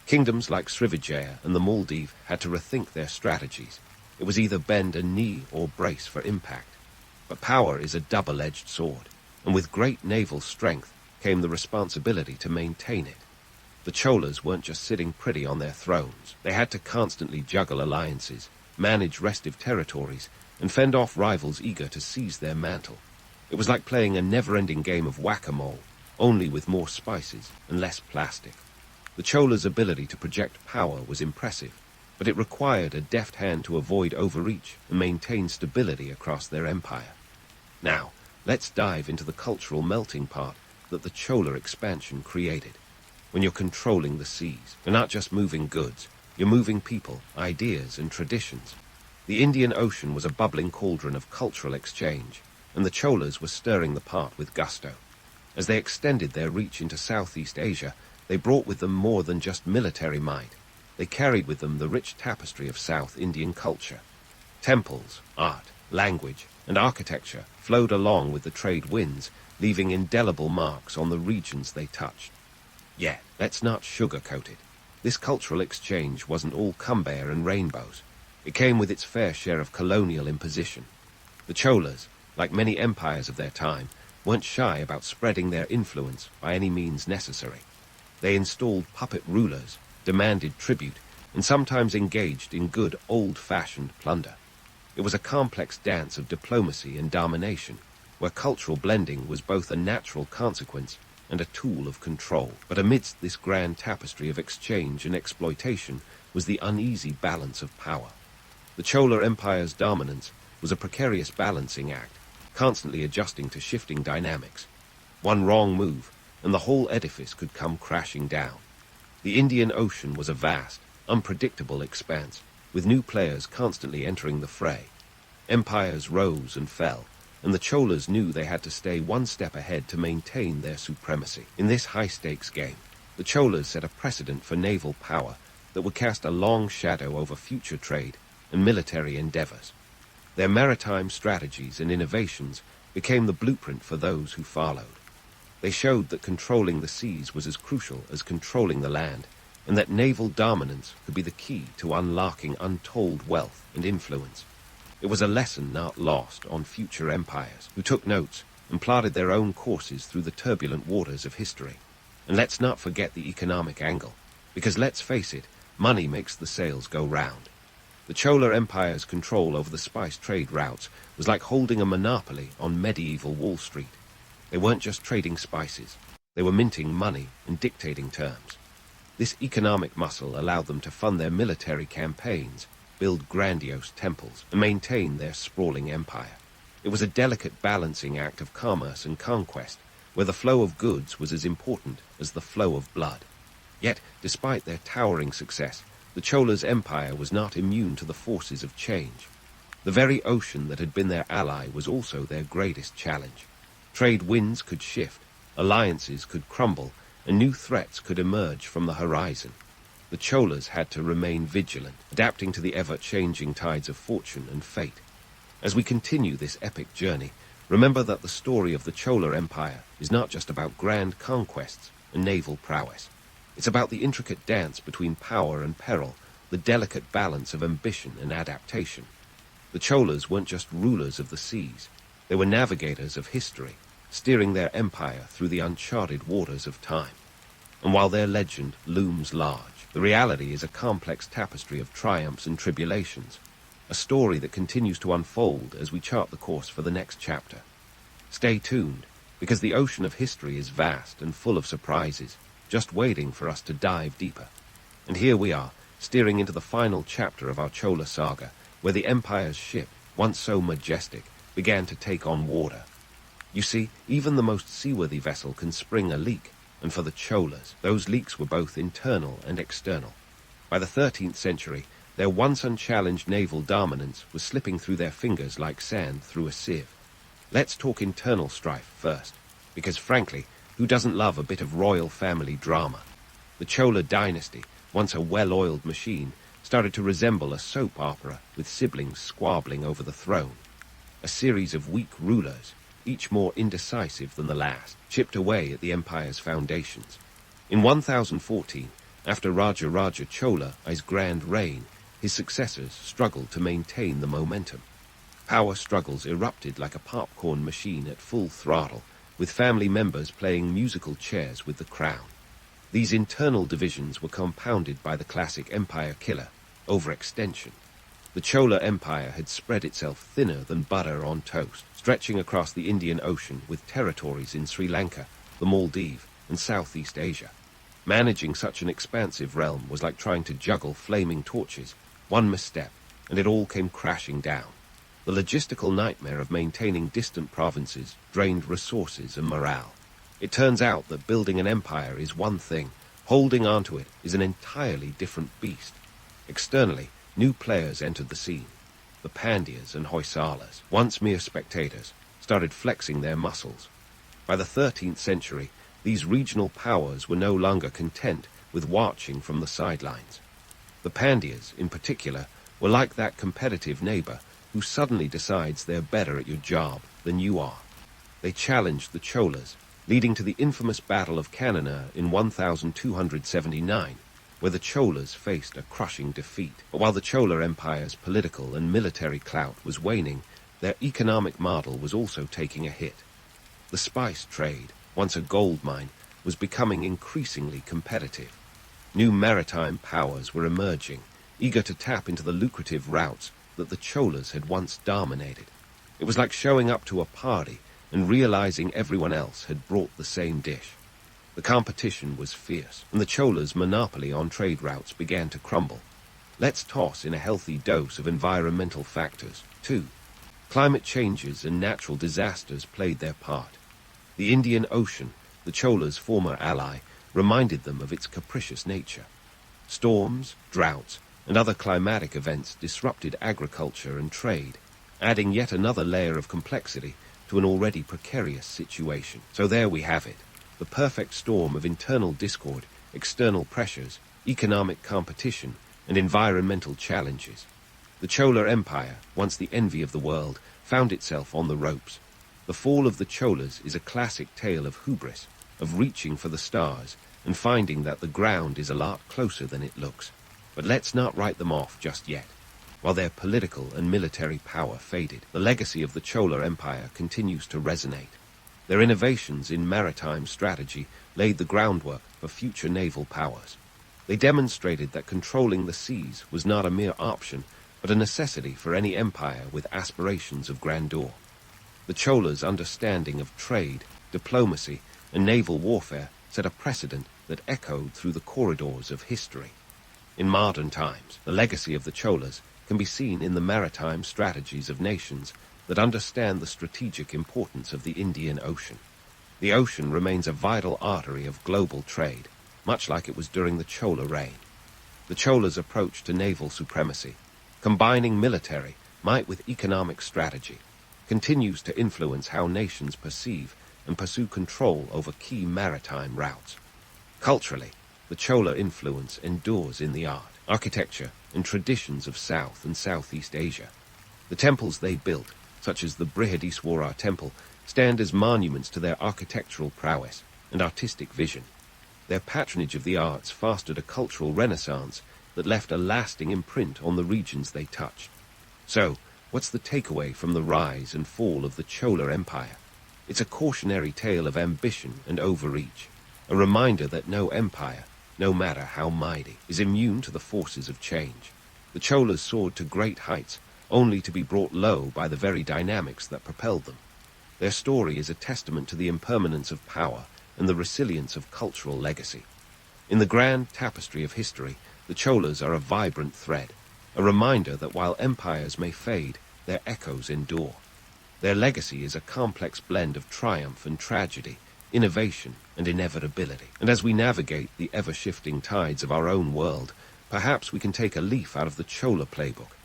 Kingdoms like Srivijaya and the Maldives had to rethink their strategies. It was either bend a knee or brace for impact. But power is a double-edged sword, and with great naval strength came the responsibility to maintain it. The Cholas weren't just sitting pretty on their thrones. They had to constantly juggle alliances, manage restive territories, and fend off rivals eager to seize their mantle. It was like playing a never-ending game of whack-a-mole, only with more spices and less plastic. The Cholas' ability to project power was impressive, but it required a deft hand to avoid overreach and maintain stability across their empire. Now, let's dive into the cultural melting pot that the Chola expansion created. When you're controlling the seas, you're not just moving goods, you're moving people, ideas, and traditions. The Indian Ocean was a bubbling cauldron of cultural exchange, and the Cholas were stirring the pot with gusto. As they extended their reach into Southeast Asia, they brought with them more than just military might. They carried with them the rich tapestry of South Indian culture. Temples, art, language, and architecture flowed along with the trade winds, leaving indelible marks on the regions they touched. Yet, let's not sugarcoat it. This cultural exchange wasn't all cumber and rainbows. It came with its fair share of colonial imposition. The Cholas, like many empires of their time, weren't shy about spreading their influence by any means necessary. They installed puppet rulers, demanded tribute, and sometimes engaged in good old-fashioned plunder. It was a complex dance of diplomacy and domination, where cultural blending was both a natural consequence and a tool of control. But amidst this grand tapestry of exchange and exploitation was the uneasy balance of power. The Chola Empire's dominance was a precarious balancing act, constantly adjusting to shifting dynamics. One wrong move, and the whole edifice could come crashing down. The Indian Ocean was a vast, unpredictable expanse, with new players constantly entering the fray. Empires rose and fell, and the Cholas knew they had to stay one step ahead to maintain their supremacy. In this high-stakes game, the Cholas set a precedent for naval power that would cast a long shadow over future trade and military endeavors. Their maritime strategies and innovations became the blueprint for those who followed. They showed that controlling the seas was as crucial as controlling the land, and that naval dominance could be the key to unlocking untold wealth and influence. It was a lesson not lost on future empires, who took notes and plotted their own courses through the turbulent waters of history. And let's not forget the economic angle, because let's face it, Money makes the sails go round. The Chola Empire's control over the spice trade routes was like holding a monopoly on medieval Wall Street. They weren't just trading spices. They were minting money and dictating terms. This economic muscle allowed them to fund their military campaigns, build grandiose temples, and maintain their sprawling empire. It was a delicate balancing act of commerce and conquest, where the flow of goods was as important as the flow of blood. Yet, despite their towering success, the Chola's empire was not immune to the forces of change. The very ocean that had been their ally was also their greatest challenge. Trade winds could shift, alliances could crumble, and new threats could emerge from the horizon. The Cholas had to remain vigilant, adapting to the ever-changing tides of fortune and fate. As we continue this epic journey, remember that the story of the Chola Empire is not just about grand conquests and naval prowess. It's about the intricate dance between power and peril, the delicate balance of ambition and adaptation. The Cholas weren't just rulers of the seas. They were navigators of history, steering their empire through the uncharted waters of time. And while their legend looms large, the reality is a complex tapestry of triumphs and tribulations, a story that continues to unfold as we chart the course for the next chapter. Stay tuned, because the ocean of history is vast and full of surprises, just waiting for us to dive deeper. And here we are, steering into the final chapter of our Chola saga, where the Empire's ship, once so majestic, began to take on water. You see, even the most seaworthy vessel can spring a leak, and for the Cholas, those leaks were both internal and external. By the 13th century, their once unchallenged naval dominance was slipping through their fingers like sand through a sieve. Let's talk internal strife first, because frankly, who doesn't love a bit of royal family drama? The Chola dynasty, once a well-oiled machine, started to resemble a soap opera with siblings squabbling over the throne. A series of weak rulers, each more indecisive than the last, chipped away at the empire's foundations. In 1014, after Raja Chola's grand reign, his successors struggled to maintain the momentum. Power struggles erupted like a popcorn machine at full throttle, with family members playing musical chairs with the crown. These internal divisions were compounded by the classic empire killer, overextension. The Chola Empire had spread itself thinner than butter on toast, stretching across the Indian Ocean with territories in Sri Lanka, the Maldives, and Southeast Asia. Managing such an expansive realm was like trying to juggle flaming torches. One misstep, and it all came crashing down. The logistical nightmare of maintaining distant provinces drained resources and morale. It turns out that building an empire is one thing, holding onto it is an entirely different beast. Externally, new players entered the scene. The Pandyas and Hoysalas, once mere spectators, started flexing their muscles. By the 13th century, these regional powers were no longer content with watching from the sidelines. The Pandyas, in particular, were like that competitive neighbor who suddenly decides they're better at your job than you are. They challenged the Cholas, leading to the infamous Battle of Cannoneer in 1279, where the Cholas faced a crushing defeat. But while the Chola Empire's political and military clout was waning, their economic model was also taking a hit. The spice trade, once a gold mine, was becoming increasingly competitive. New maritime powers were emerging, eager to tap into the lucrative routes that the Cholas had once dominated. It was like showing up to a party and realizing everyone else had brought the same dish. The competition was fierce, and the Cholas' monopoly on trade routes began to crumble. Let's toss in a healthy dose of environmental factors, too. Climate changes and natural disasters played their part. The Indian Ocean, the Cholas' former ally, reminded them of its capricious nature. Storms, droughts, and other climatic events disrupted agriculture and trade, adding yet another layer of complexity to an already precarious situation. So there we have it, the perfect storm of internal discord, external pressures, economic competition, and environmental challenges. The Chola Empire, once the envy of the world, found itself on the ropes. The fall of the Cholas is a classic tale of hubris, of reaching for the stars and finding that the ground is a lot closer than it looks. But let's not write them off just yet. While their political and military power faded, the legacy of the Chola Empire continues to resonate. Their innovations in maritime strategy laid the groundwork for future naval powers. They demonstrated that controlling the seas was not a mere option, but a necessity for any empire with aspirations of grandeur. The Cholas' understanding of trade, diplomacy, and naval warfare set a precedent that echoed through the corridors of history. In modern times, the legacy of the Cholas can be seen in the maritime strategies of nations that understand the strategic importance of the Indian Ocean. The ocean remains a vital artery of global trade, much like it was during the Chola reign. The Cholas' approach to naval supremacy, combining military might with economic strategy, continues to influence how nations perceive and pursue control over key maritime routes. Culturally, the Chola influence endures in the art, architecture, and traditions of South and Southeast Asia. The temples they built, such as the Brihadiswara temple, stand as monuments to their architectural prowess and artistic vision. Their patronage of the arts fostered a cultural renaissance that left a lasting imprint on the regions they touched. So, what's the takeaway from the rise and fall of the Chola Empire? It's a cautionary tale of ambition and overreach, a reminder that no empire, no matter how mighty, is immune to the forces of change. The Cholas soared to great heights, only to be brought low by the very dynamics that propelled them. Their story is a testament to the impermanence of power and the resilience of cultural legacy. In the grand tapestry of history, the Cholas are a vibrant thread, a reminder that while empires may fade, their echoes endure. Their legacy is a complex blend of triumph and tragedy, innovation and inevitability. And as we navigate the ever-shifting tides of our own world, perhaps we can take a leaf out of the Chola playbook.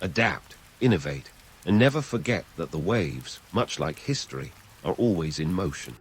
Adapt, innovate, and never forget that the waves, much like history, are always in motion.